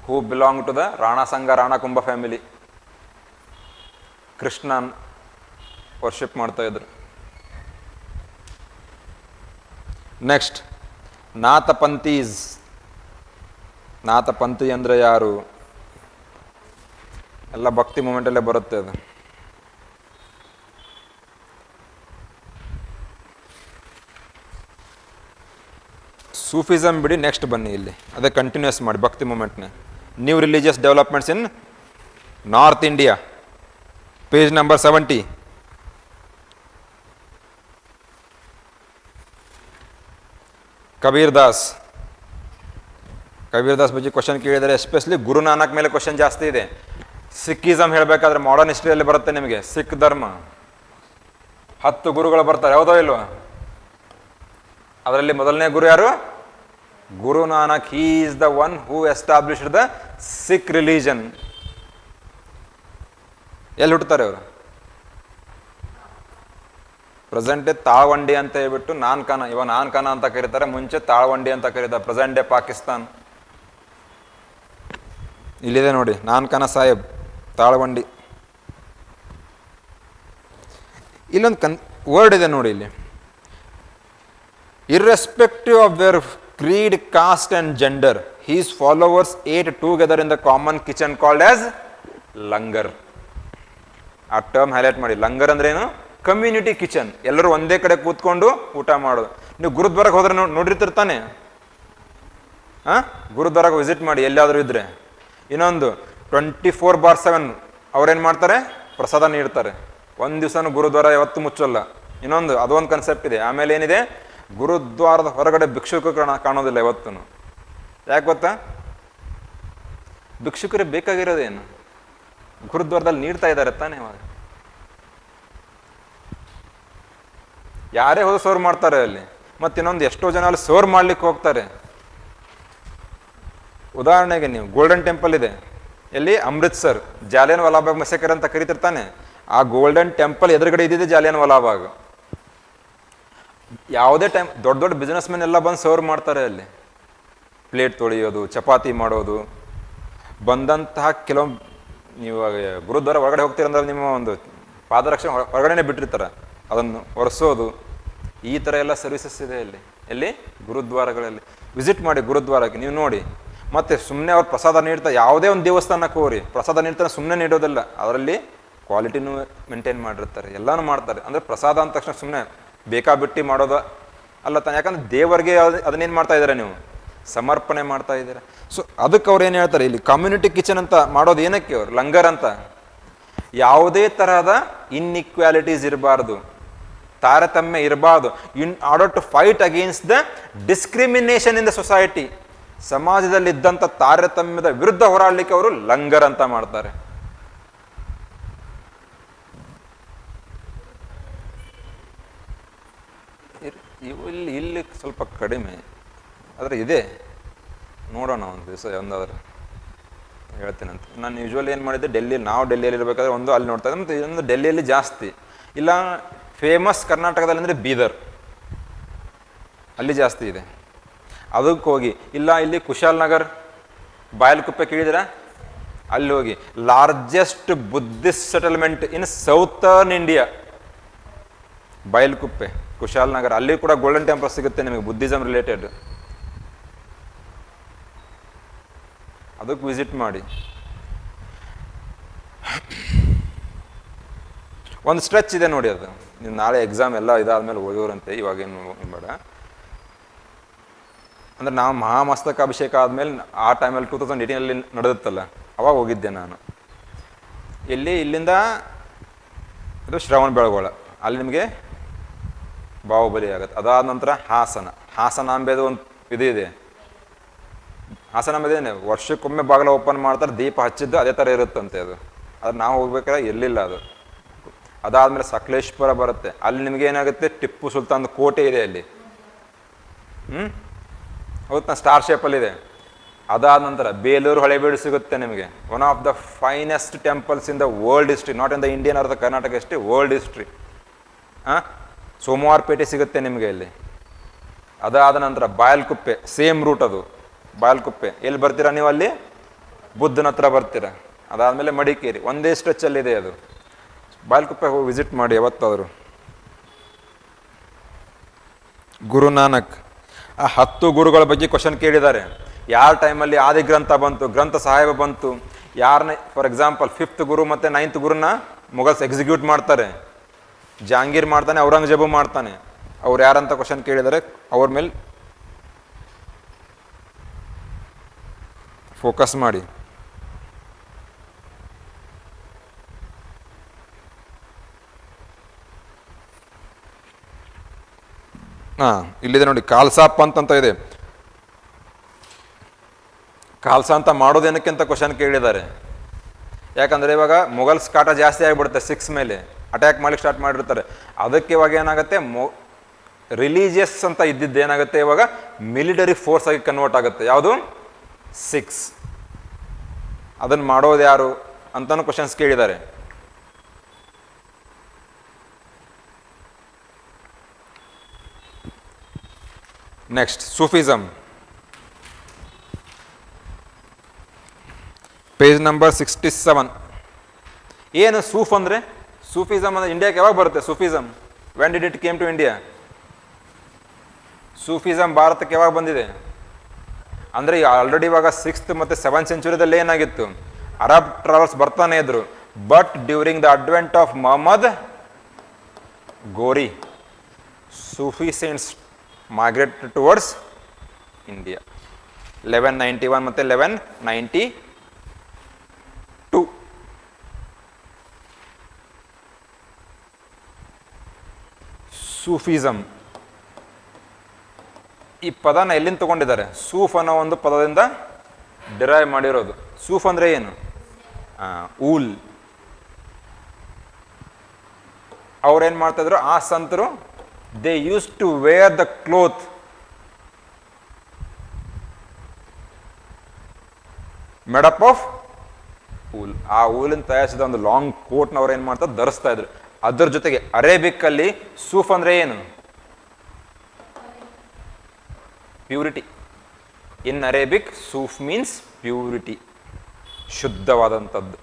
[SPEAKER 1] ಹೂ ಬಿಲಾಂಗ್ ಟು ದ ರಾಣಾ ಸಂಘ ರಾಣಾ ಕುಂಭ ಫ್ಯಾಮಿಲಿ. ಕೃಷ್ಣನ್ ವರ್ಷಿಪ್ ಮಾಡ್ತಾ ಇದ್ರು. ನೆಕ್ಸ್ಟ್ ನಾಥಪಂಥೀಸ್. ನಾಥಪಂಥಿ ಅಂದರೆ ಯಾರು? ಎಲ್ಲ ಭಕ್ತಿ ಮೂಮೆಂಟಲ್ಲೇ ಬರುತ್ತೆ ಅದು. ಸೂಫಿಸಮ್ ಬಿಡಿ, ನೆಕ್ಸ್ಟ್ ಬನ್ನಿ ಇಲ್ಲಿ ಅದೇ ಕಂಟಿನ್ಯೂಸ್ ಮಾಡಿ ಭಕ್ತಿ ಮೂಮೆಂಟ್ನ. New religious developments in North India, page number 70. Kabir Das ಬಗ್ಗೆ ಕ್ವಶನ್ ಕೇಳಿದರೆ ಎಸ್ಪೆಷಲಿ ಗುರುನಾನಕ್ ಮೇಲೆ ಕ್ವಶನ್ ಜಾಸ್ತಿ ಇದೆ. ಸಿಕ್ಕಿಸಮ್ ಹೇಳಬೇಕಾದ್ರೆ ಮಾಡರ್ನ್ ಹಿಸ್ಟ್ರಿಯಲ್ಲಿ ಬರುತ್ತೆ ನಿಮಗೆ. ಸಿಖ್ ಧರ್ಮ 10 ಗುರುಗಳು ಬರ್ತಾರೆ, ಯಾವುದೋ ಇಲ್ವಾ? ಅದರಲ್ಲಿ ಮೊದಲನೇ ಗುರು ಯಾರು? Guru Nanak. He is the one who established the Sikh religion. ಎಲ್ಲಿ ಹುಟ್ಟುತ್ತಾರೆ ಅವರು? ಪ್ರೆಸೆಂಟ್ ಡೇ ತಾಳ್ವಂಡಿ ಅಂತ ಹೇಳ್ಬಿಟ್ಟು ನಾನ್ಕಾನ, ಇವಾಗ ನಾನ್ಕಾನ ಅಂತ ಕರೀತಾರೆ, ಮುಂಚೆ ತಾಳ್ವಂಡಿ ಅಂತ ಕರೀತಾರೆ. Present day Pakistan. ಇಲ್ಲಿದೆ ನೋಡಿ, ನಾನ್ಕಾನ ಸಾಹೇಬ್, ತಾಳ್ವಂಡಿ. ಇಲ್ಲೊಂದು ವರ್ಡ್ ಇದೆ ನೋಡಿ ಇಲ್ಲಿ. Irrespective of their creed, caste and gender, his followers ate together in the common kitchen called as langar. ಆ ಟರ್ಮ್ ಹೈಲೈಟ್ ಮಾಡಿ. ಲಂಗರ್ ಅಂದ್ರೆ ಏನು? Community kitchen. ಎಲ್ಲರೂ ಒಂದೇ ಕಡೆ ಕೂತ್ಕೊಂಡು ಊಟ ಮಾಡೋದು. ನೀವು ಗುರುದ್ವಾರಕ್ಕೆ ಹೋದ್ರೆ ನೋಡಿರ್ತಿರ್ತಾನೆ. ಗುರುದ್ವಾರಕ್ಕೆ ವಿಸಿಟ್ ಮಾಡಿ ಎಲ್ಲಾದರೂ ಇದ್ರೆ. ಇನ್ನೊಂದು 24/7 ಅವ್ರೇನು ಮಾಡ್ತಾರೆ? ಪ್ರಸಾದ ನೀಡ್ತಾರೆ. ಒಂದು ದಿವಸನೂ ಗುರುದ್ವಾರ ಯಾವತ್ತೂ ಮುಚ್ಚಲ್ಲ. ಇನ್ನೊಂದು ಅದೊಂದು ಕನ್ಸೆಪ್ಟ್ ಇದೆ. ಆಮೇಲೆ ಏನಿದೆ? ಗುರುದ್ವಾರದ ಹೊರಗಡೆ ಭಿಕ್ಷುಕರು ಕಾಣೋದಿಲ್ಲ ಯಾವತ್ತೂ. ಯಾಕೆ ಗೊತ್ತಾ? ಭಿಕ್ಷುಕರಿಗೆ ಬೇಕಾಗಿರೋದೇನು? ಗುರುದ್ವಾರದಲ್ಲಿ ನೀಡ್ತಾ ಇದ್ದಾರೆ ತಾನೇ. ಇವಾಗ ಯಾರೇ ಹೋದ್ರು ಸರ್ವ್ ಮಾಡ್ತಾರೆ ಅಲ್ಲಿ. ಮತ್ತು ಇನ್ನೊಂದು ಎಷ್ಟೋ ಜನ ಅಲ್ಲಿ ಸರ್ವ್ ಮಾಡ್ಲಿಕ್ಕೆ ಹೋಗ್ತಾರೆ. ಉದಾಹರಣೆಗೆ ನೀವು ಗೋಲ್ಡನ್ ಟೆಂಪಲ್ ಇದೆ ಎಲ್ಲಿ? ಅಮೃತ್ಸರ್. ಜಾಲಿಯನ್ ವಾಲಾಬಾಗ್ ಮಸೇಕರ್ ಅಂತ ಕರೀತಿರ್ತಾನೆ. ಆ ಗೋಲ್ಡನ್ ಟೆಂಪಲ್ ಎದುರುಗಡೆ ಇದ್ದಿದೆ ಜಾಲಿಯನ್ ವಾಲಾಬಾಗ್. ಯಾವುದೇ ಟೈಮ್ ದೊಡ್ಡ ಬಿಸ್ನೆಸ್ ಮೆನ್ ಎಲ್ಲ ಬಂದು ಸರ್ವ್ ಮಾಡ್ತಾರೆ ಅಲ್ಲಿ. ಪ್ಲೇಟ್ ತೊಳೆಯೋದು, ಚಪಾತಿ ಮಾಡೋದು. ಬಂದಂತಹ ನೀವು ಗುರುದ್ವಾರ ಹೊರಗಡೆ ಹೋಗ್ತೀರಂದ್ರೆ ನಿಮ್ಮ ಒಂದು ಪಾದರಕ್ಷಣೆ ಹೊರಗಡೆನೇ ಬಿಟ್ಟಿರ್ತಾರೆ, ಅದನ್ನು ಒರೆಸೋದು. ಈ ಥರ ಎಲ್ಲ ಸರ್ವಿಸಸ್ ಇದೆ ಅಲ್ಲಿ. ಎಲ್ಲಿ? ಗುರುದ್ವಾರಗಳಲ್ಲಿ. ವಿಸಿಟ್ ಮಾಡಿ ಗುರುದ್ವಾರಕ್ಕೆ, ನೀವು ನೋಡಿ. ಮತ್ತು ಸುಮ್ಮನೆ ಅವ್ರು ಪ್ರಸಾದ ನೀಡ್ತಾರೆ. ಯಾವುದೇ ಒಂದು ದೇವಸ್ಥಾನಕ್ಕೆ ಹೋಗ್ರಿ, ಪ್ರಸಾದ ನೀಡ್ತಾರೆ, ಸುಮ್ಮನೆ ನೀಡೋದಿಲ್ಲ. ಅದರಲ್ಲಿ ಕ್ವಾಲಿಟಿನೂ ಮೇಂಟೈನ್ ಮಾಡಿರ್ತಾರೆ, ಎಲ್ಲನೂ ಮಾಡ್ತಾರೆ. ಅಂದರೆ ಪ್ರಸಾದ ಅಂದ ತಕ್ಷಣ ಸುಮ್ಮನೆ ಬೇಕಾಬಿಟ್ಟು ಮಾಡೋದು ಅಲ್ಲ ತಾನೆ. ಯಾಕಂದ್ರೆ ದೇವರಿಗೆ ಅದನ್ನೇನು ಮಾಡ್ತಾ ಇದ್ದಾರೆ? ನೀವು ಸಮರ್ಪಣೆ ಮಾಡ್ತಾ ಇದ್ದೀರಾ. ಸೊ ಅದಕ್ಕೆ ಅವ್ರು ಏನು ಹೇಳ್ತಾರೆ ಇಲ್ಲಿ? ಕಮ್ಯುನಿಟಿ ಕಿಚನ್ ಅಂತ ಮಾಡೋದು ಏನಕ್ಕೆ? ಅವ್ರು ಲಂಗರ್ ಅಂತ. ಯಾವುದೇ ತರಹದ ಇನ್ಇಕ್ವಾಲಿಟೀಸ್ ಇರಬಾರ್ದು, ತಾರತಮ್ಯ ಇರಬಾರ್ದು. In order to fight against the discrimination in the society. ಸಮಾಜದಲ್ಲಿ ಇದ್ದಂಥ ತಾರತಮ್ಯದ ವಿರುದ್ಧ ಹೋರಾಡಲಿಕ್ಕೆ ಅವರು ಲಂಗರ್ ಅಂತ ಮಾಡ್ತಾರೆ. ಇಲ್ಲಿ ಸ್ವಲ್ಪ ಕಡಿಮೆ, ಆದರೆ ಇದೆ. ನೋಡೋಣ ಒಂದು ದಿವಸ ಒಂದಾದ್ರೆ ಹೇಳ್ತೇನೆ ಅಂತ. ನಾನು ಯೂಶ್ವಲಿ ಏನು ಮಾಡಿದ್ದೆ, ನಾವು ಡೆಲ್ಲಿಯಲ್ಲಿ ಇರಬೇಕಾದ್ರೆ ಒಂದು ಅಲ್ಲಿ ನೋಡ್ತಾ ಇದ್ದೆ. ಮತ್ತು ಇನ್ನೊಂದು ಡೆಲ್ಲಿಯಲ್ಲಿ ಜಾಸ್ತಿ ಇಲ್ಲ. ಫೇಮಸ್ ಕರ್ನಾಟಕದಲ್ಲಿ ಅಂದರೆ ಬೀದರ್, ಅಲ್ಲಿ ಜಾಸ್ತಿ ಇದೆ. ಅದಕ್ಕೆ ಹೋಗಿ. ಇಲ್ಲ ಇಲ್ಲಿ ಕುಶಾಲ್ ನಗರ್, ಬಾಯಲ್ಕುಪ್ಪೆ ಕೇಳಿದಿರಾ? ಅಲ್ಲಿ ಹೋಗಿ. ಲಾರ್ಜೆಸ್ಟ್ ಬುದ್ಧಿಸ್ಟ್ ಸೆಟಲ್ಮೆಂಟ್ ಇನ್ ಸೌತರ್ನ್ ಇಂಡಿಯಾ, ಬಾಯಲ್ಕುಪ್ಪೆ, ಕುಶಾಲ್ ನಗರ್. ಅಲ್ಲಿ ಕೂಡ ಗೋಲ್ಡನ್ ಟೆಂಪಲ್ ಸಿಗುತ್ತೆ ನಿಮಗೆ, ಬುದ್ಧಿಸಮ್ ರಿಲೇಟೆಡ್. ಅದಕ್ಕೆ ವಿಸಿಟ್ ಮಾಡಿ. ಒಂದು ಸ್ಟ್ರೆಚ್ ಇದೆ ನೋಡಿ, ಅದು ನೀವು ನಾಳೆ ಎಕ್ಸಾಮ್ ಎಲ್ಲ ಇದಾದ್ಮೇಲೆ ಓದೋರಂತೆ, ಇವಾಗೇನು ಬೇಡ. ಅಂದರೆ ನಾವು ಮಹಾಮಸ್ತಕಾಭಿಷೇಕ ಆದಮೇಲೆ ಆ ಟೈಮಲ್ಲಿ 2018 ನಡೆದುತ್ತಲ್ಲ, ಅವಾಗ ಹೋಗಿದ್ದೆ ನಾನು. ಇಲ್ಲಿಂದ ಇದು ಶ್ರವಣ ಬೆಳಗೊಳ, ಅಲ್ಲಿ ನಿಮಗೆ ಬಾಹುಬಲಿ ಆಗುತ್ತೆ. ಅದಾದ ನಂತರ ಹಾಸನಾಂಬೆದು ಒಂದು ಇದೆ. ಹಾಸನಾಂಬೆದೇನೆ ವರ್ಷಕ್ಕೊಮ್ಮೆ ಬಾಗಿಲ ಓಪನ್ ಮಾಡ್ತಾರೆ, ದೀಪ ಹಚ್ಚಿದ್ದು ಅದೇ ಥರ ಇರುತ್ತಂತೆ ಅದು ನಾವು ಹೋಗ್ಬೇಕಾದ್ರೆ ಇರಲಿಲ್ಲ ಅದು. ಅದಾದಮೇಲೆ ಸಕಲೇಶ್ಪುರ ಬರುತ್ತೆ, ಅಲ್ಲಿ ನಿಮ್ಗೆ ಏನಾಗುತ್ತೆ, ಟಿಪ್ಪು ಸುಲ್ತಾನ್ ಕೋಟೆ ಇದೆ ಅಲ್ಲಿ, ಹೌದಾ, ಸ್ಟಾರ್ ಶೇಪಲ್ಲಿದೆ. ಅದಾದ ನಂತರ ಬೇಲೂರು ಹಳೆಬೀಡು ಸಿಗುತ್ತೆ ನಿಮಗೆ, one of the finest temples in the world history, not in the Indian are the Karnataka history, world history. Somwarpet ಸಿಗುತ್ತೆ ನಿಮಗೆ ಇಲ್ಲಿ. ಅದಾದ ನಂತರ ಬಾಯಲ್ಕುಪ್ಪೆ, ಸೇಮ್ ರೂಟ್ ಅದು, ಬಾಯಲ್ಕುಪ್ಪೆ. ಎಲ್ಲಿ ಬರ್ತೀರಾ ನೀವು? ಅಲ್ಲಿ ಬುದ್ಧನ ಹತ್ರ ಬರ್ತೀರಾ. ಅದಾದಮೇಲೆ ಮಡಿಕೇರಿ, ಒಂದೇ ಸ್ಟ್ರೆಚ್ಚಲ್ಲಿದೆ ಅದು. ಬಾಯಲ್ಕುಪ್ಪೆ ಹೋಗಿ ವಿಸಿಟ್ ಮಾಡಿ ಯಾವತ್ತಾದರೂ. ಗುರುನಾನಕ್, ಆ 10 ಗುರುಗಳ ಬಗ್ಗೆ ಕ್ವಶನ್ ಕೇಳಿದ್ದಾರೆ. ಯಾರ ಟೈಮಲ್ಲಿ ಆದಿ ಗ್ರಂಥ ಬಂತು, ಗ್ರಂಥ ಸಾಹೇಬ ಬಂತು, ಯಾರನ್ನ, ಫಾರ್ ಎಕ್ಸಾಂಪಲ್ 5th ಗುರು ಮತ್ತು 9th ಗುರುನ ಮೊಘಲ್ಸ್ ಎಕ್ಸಿಕ್ಯೂಟ್ ಮಾಡ್ತಾರೆ, ಜಹಾಂಗೀರ್ ಮಾಡ್ತಾನೆ, ಔರಂಗಜೇಬು ಮಾಡ್ತಾನೆ. ಅವ್ರು ಯಾರಂತ ಕ್ವಶನ್ ಕೇಳಿದರೆ ಅವ್ರ ಮೇಲೆ ಫೋಕಸ್ ಮಾಡಿ. ಇಲ್ಲಿದೆ ನೋಡಿ, ಖಾಲ್ಸಾ ಪಂಥ್ ಅಂತ ಇದೆ. ಖಾಲ್ಸಾ ಅಂತ ಮಾಡೋದೇನಕ್ಕೆ ಅಂತ ಕ್ವಶನ್ ಕೇಳಿದ್ದಾರೆ. ಯಾಕಂದರೆ ಇವಾಗ ಮೊಘಲ್ಸ್ ಕಾಟ ಜಾಸ್ತಿ ಆಗಿಬಿಡುತ್ತೆ, 6 ಮೇಲೆ ಅಟ್ಯಾಕ್ ಮಾಡ್ಲಿಕ್ಕೆ ಸ್ಟಾರ್ಟ್ ಮಾಡಿರ್ತಾರೆ. ಅದಕ್ಕೆ ಇವಾಗ ಏನಾಗುತ್ತೆ, ರಿಲೀಜಿಯಸ್ ಅಂತ ಇದ್ದಿದ್ದು ಏನಾಗುತ್ತೆ, ಇವಾಗ ಮಿಲಿಟರಿ ಫೋರ್ಸ್ ಆಗಿ ಕನ್ವರ್ಟ್ ಆಗುತ್ತೆ. ಯಾವುದು? 6. ಅದನ್ನು ಮಾಡೋದು ಯಾರು ಅಂತಲೂ ಕ್ವಶನ್ಸ್ ಕೇಳಿದ್ದಾರೆ. Next Sufism, page number 67. ಏನು ಸೂಫ್ ಅಂದರೆ? ಸೂಫಿಸಮ್ ಅಂದರೆ ಇಂಡಿಯಾಕ್ಕೆ ಯಾವಾಗ ಬರುತ್ತೆ Sufism? When did it came to India? Sufism ಭಾರತಕ್ಕೆ ಯಾವಾಗ ಬಂದಿದೆ ಅಂದರೆ ಆಲ್ರೆಡಿ ಇವಾಗ 6th ಮತ್ತು 7th ಸೆಂಚುರಿದಲ್ಲಿ ಏನಾಗಿತ್ತು, ಅರಬ್ ಟ್ರಾವೆಲ್ಸ್ ಬರ್ತಾನೆ ಇದ್ರು. But during the advent of Mohammad Ghori, Sufi saints migrate towards India 1191 ಮತ್ತು 1192. ಸೂಫಿಸಮ್ ಈ ಪದನ ಎಲ್ಲಿಂದ ತಗೊಂಡಿದ್ದಾರೆ? ಸೂಫ್ ಅನ್ನೋ ಒಂದು ಪದದಿಂದ ಡಿರೈವ್ ಮಾಡಿರೋದು. ಸೂಫ್ ಅಂದರೆ ಏನು? ಊಲ್. ಅವ್ರೇನು ಮಾಡ್ತಾಯಿದ್ರು ಆ ಸಂತರು? They used to wear the cloth made up of wool. ಆ ಊಲಿನ ತಯಾರಿಸಿದ ಒಂದು ಲಾಂಗ್ ಕೋಟ್ನ ಅವ್ರು ಏನು ಮಾಡ್ತಾರೆ, ಧರಿಸ್ತಾ ಇದ್ರು. ಅದ್ರ ಜೊತೆಗೆ ಅರೇಬಿಕ್ಕಲ್ಲಿ ಸೂಫ್ ಅಂದರೆ ಏನು? ಪ್ಯೂರಿಟಿ. ಇನ್ ಅರೇಬಿಕ್ ಸೂಫ್ ಮೀನ್ಸ್ ಪ್ಯೂರಿಟಿ, ಶುದ್ಧವಾದಂಥದ್ದು.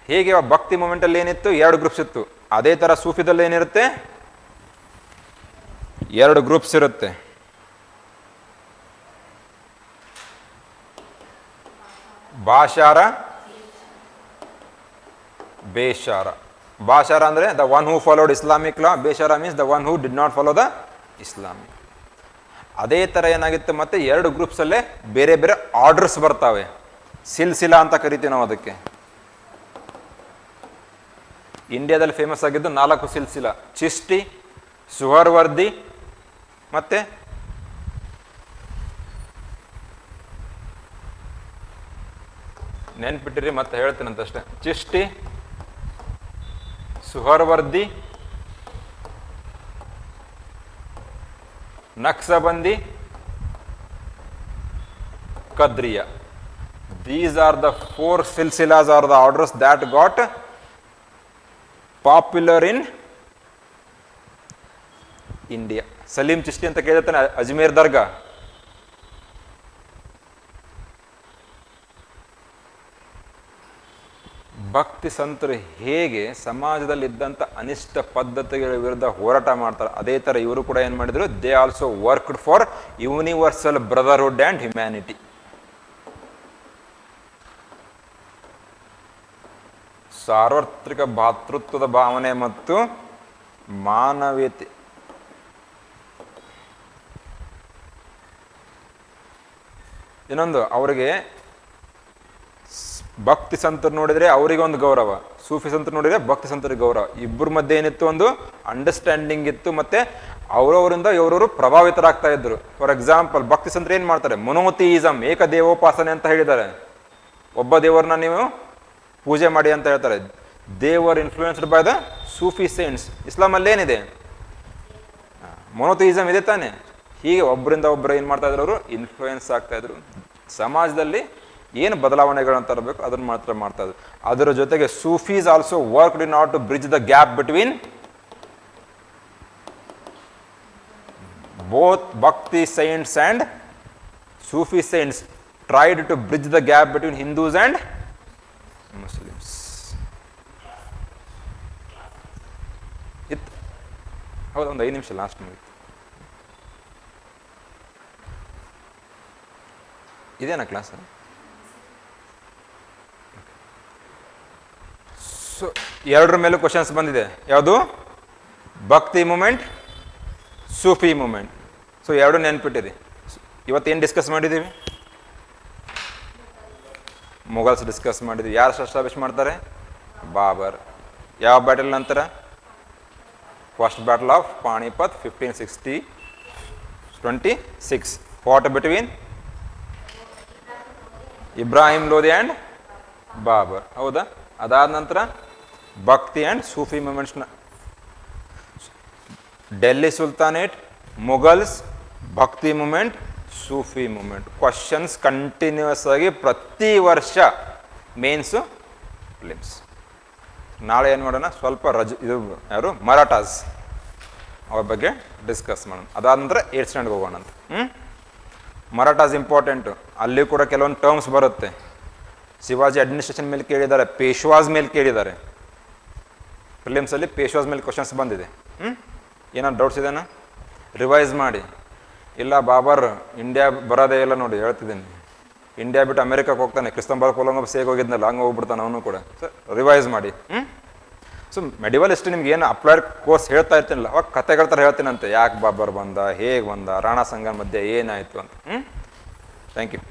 [SPEAKER 1] ಹೇಗೆ ಭಕ್ತಿ ಮೂಮೆಂಟಲ್ಲಿ ಏನಿತ್ತು, 2 ಗ್ರೂಪ್ಸ್ ಇತ್ತು. ಅದೇ ಥರ ಸೂಫಿದಲ್ಲಿ ಏನಿರುತ್ತೆ, 2 ಗ್ರೂಪ್ಸ್ ಇರುತ್ತೆ. ಬಾಷಾರ, ಬೇಷಾರ. ಬಾಷಾರ ಅಂದರೆ the one who followed Islamic law, Beshara means the one who did not follow the Islamic. ಅದೇ ಥರ ಏನಾಗಿತ್ತು, ಮತ್ತೆ 2 ಗ್ರೂಪ್ಸಲ್ಲೇ ಬೇರೆ ಬೇರೆ ಆರ್ಡರ್ಸ್ ಬರ್ತಾವೆ. ಸಿಲ್ಸಿಲಾ ಅಂತ ಕರಿತೀವಿ ನಾವು ಅದಕ್ಕೆ. ಇಂಡಿಯಾದಲ್ಲಿ ಫೇಮಸ್ ಆಗಿದ್ದು 4 ಸಿಲ್ಸಿಲಾ: ಚಿಸ್ಟಿ, ಸುಹರ್ವರ್ದಿ, ಮತ್ತೆ ನೆನ್ಪಿಟ್ಟಿರಿ, ಮತ್ತೆ ಹೇಳ್ತೀನಂತಷ್ಟೇ. ಚಿಸ್ಟಿ, ಸುಹರ್ವರ್ದಿ, ನಕ್ಸಬಂದಿ, ಕದ್ರಿಯಾ. These are the 4 silsilas or the orders that got popular in India. Salim ಚಿಸ್ಟಿ ಅಂತ ಕೇಳಿರ್ತಾನೆ, ಅಜ್ಮೇರ್ ದರ್ಗಾ. ಭಕ್ತಿ ಸಂತರು ಹೇಗೆ ಸಮಾಜದಲ್ಲಿದ್ದಂಥ ಅನಿಷ್ಟ ಪದ್ಧತಿಗಳ ವಿರುದ್ಧ ಹೋರಾಟ ಮಾಡ್ತಾರೆ, ಅದೇ ಥರ ಇವರು ಕೂಡ ಏನು ಮಾಡಿದರು, they also worked for universal brotherhood and humanity. ಸಾರ್ವತ್ರಿಕ ಭಾತೃತ್ವದ ಭಾವನೆ ಮತ್ತು ಮಾನವೀಯತೆ. ಇನ್ನೊಂದು, ಅವರಿಗೆ ಭಕ್ತಿ ಸಂತರು ನೋಡಿದರೆ ಅವರಿಗೆ ಒಂದು ಗೌರವ, ಸೂಫಿ ಸಂತರು ನೋಡಿದರೆ ಭಕ್ತಿ ಸಂತರಿಗೆ ಗೌರವ. ಇಬ್ಬರ ಮಧ್ಯೆ ಏನಿತ್ತು, ಒಂದು ಅಂಡರ್ಸ್ಟ್ಯಾಂಡಿಂಗ್ ಇತ್ತು, ಮತ್ತೆ ಅವರವರಿಂದ ಇವರವರು ಪ್ರಭಾವಿತರಾಗ್ತಾ ಇದ್ರು. ಫಾರ್ ಎಕ್ಸಾಂಪಲ್, ಭಕ್ತಿ ಸಂತರು ಏನು ಮಾಡ್ತಾರೆ, ಮೊನೋಥಿಯಿಸಮ್, ಏಕದೇವೋಪಾಸನೆ ಅಂತ ಹೇಳಿದ್ದಾರೆ. ಒಬ್ಬ ದೇವರನ್ನ ನೀವು ಪೂಜೆ ಮಾಡಿ ಅಂತ ಹೇಳ್ತಾರೆ. They were influenced by the Sufi saints. ಇಸ್ಲಾಮಲ್ಲಿ ಏನಿದೆ, ಮೊನೋಥಿಯಿಸಮ್ ಇದೆ ತಾನೆ. ಹೀಗೆ ಒಬ್ಬರಿಂದ ಒಬ್ಬರು ಏನು ಮಾಡ್ತಾ ಇದ್ರು, ಅವರು ಇನ್ಫ್ಲೂಯೆನ್ಸ್ ಆಗ್ತಾ ಇದ್ರು. ಸಮಾಜದಲ್ಲಿ ಏನು ಬದಲಾವಣೆಗಳನ್ನು ತರಬೇಕು ಅದನ್ನು ಮಾತ್ರ ಮಾಡ್ತಾ ಇದ್ರು. ಅದರ ಜೊತೆಗೆ Sufis also worked in order to bridge the gap between both Bhakti saints and Sufi saints tried to bridge the gap between Hindus and Muslims. ಇತ್ತು ಹೌದು, ಒಂದು 5 ನಿಮಿಷ ಲಾಸ್ಟ್ ಮುಗಿತು. ಇದೇನಾ ಕ್ಲಾಸ್? ಸೊ ಎರಡರ ಮೇಲೂ ಕ್ವಶನ್ಸ್ ಬಂದಿದೆ. ಯಾವುದು? ಭಕ್ತಿ ಮೂಮೆಂಟ್, ಸೂಫಿ ಮೂಮೆಂಟ್. ಸೊ ಎರಡು ನೆನ್ಪಿಟ್ಟಿರಿ. ಇವತ್ತೇನು ಡಿಸ್ಕಸ್ ಮಾಡಿದ್ದೀವಿ? ಮೊಘಲ್ಸ್ ಡಿಸ್ಕಸ್ ಮಾಡಿದ್ವಿ. ಯಾರು ಎಸ್ಟಾಬ್ಲಿಷ್ ಮಾಡ್ತಾರೆ? ಬಾಬರ್. ಯಾವ ಬ್ಯಾಟಲ್ ನಂತರ? First battle of Panipat 1526 fought between Ibrahim Lodhi and Babur. ಹೌದಾ? ಅದಾದ ನಂತರ ಭಕ್ತಿ ಆ್ಯಂಡ್ ಸೂಫಿ ಮೂಮೆಂಟ್ಸ್ನ ಡೆಲ್ಲಿ ಸುಲ್ತಾನೇಟ್, ಮುಘಲ್ಸ್, ಭಕ್ತಿ ಮೂಮೆಂಟ್, ಸೂಫಿ ಮೂಮೆಂಟ್. ಕ್ವಶನ್ಸ್ ಕಂಟಿನ್ಯೂಸ್ ಆಗಿ ಪ್ರತಿ ವರ್ಷ ಮೇನ್ಸು ಫಿಲಿಮ್ಸ್. ನಾಳೆ ಏನು ಮಾಡೋಣ, ಸ್ವಲ್ಪ ಇದು ಯಾರು ಮರಾಠಾಸ್ ಅವ್ರ ಬಗ್ಗೆ ಡಿಸ್ಕಸ್ ಮಾಡೋಣ. ಅದಾದ ನಂತರ 8th ಸ್ಟ್ಯಾಂಡರ್ಡ್ಗೆ ಹೋಗೋಣ ಅಂತ. ಮರಾಠಾಸ್ ಇಂಪಾರ್ಟೆಂಟು. ಅಲ್ಲಿ ಕೂಡ ಕೆಲವೊಂದು ಟರ್ಮ್ಸ್ ಬರುತ್ತೆ. ಶಿವಾಜಿ ಅಡ್ಮಿನಿಸ್ಟ್ರೇಷನ್ ಮೇಲೆ ಕೇಳಿದ್ದಾರೆ, ಪೇಶ್ವಾಸ್ ಮೇಲೆ ಕೇಳಿದ್ದಾರೆ. ಫಿಲಿಮ್ಸಲ್ಲಿ ಪೇಶ್ವಾಸ್ ಮೇಲೆ ಕ್ವಶನ್ಸ್ ಬಂದಿದೆ. ಏನಾದ್ರು ಡೌಟ್ಸ್ ಇದೆನಾ? ರಿವೈಸ್ ಮಾಡಿ. ಇಲ್ಲ ಬಾಬರ್ ಇಂಡಿಯಾ ಬರೋದೇ ಇಲ್ಲ ನೋಡಿ, ಹೇಳ್ತಿದ್ದೀನಿ. ಇಂಡಿಯಾ ಬಿಟ್ಟು ಅಮೆರಿಕಕ್ಕೆ ಹೋಗ್ತಾನೆ, ಕ್ರಿಸ್ತಂಬರ್ ಕೊಲಂಬ ಸೇಗ್ ಹೋಗಿದ್ನಲ್ಲ, ಹಂಗೆ ಹೋಗ್ಬಿಡ್ತಾನೆ ಅವನು ಕೂಡ. ಸೊ ರಿವೈಸ್ ಮಾಡಿ. ಸೊ ಮೆಡಿವಲ್ ಹಿಸ್ಟ್ರಿ ನಿಮ್ಗೆ ಏನು ಅಪ್ಲೈಡ್ ಕೋರ್ಸ್ ಹೇಳ್ತಾ ಇರ್ತೀನಿಲ್ಲ, ಅವಾಗ ಕತೆಗಳ ಥರ ಹೇಳ್ತೀನಂತೆ. ಯಾಕೆ ಬಾಬರ್ ಬಂದ, ಹೇಗೆ ಬಂದ, ರಾಣಾ ಸಂಗನ ಮಧ್ಯೆ ಏನಾಯಿತು ಅಂತ. Thank you.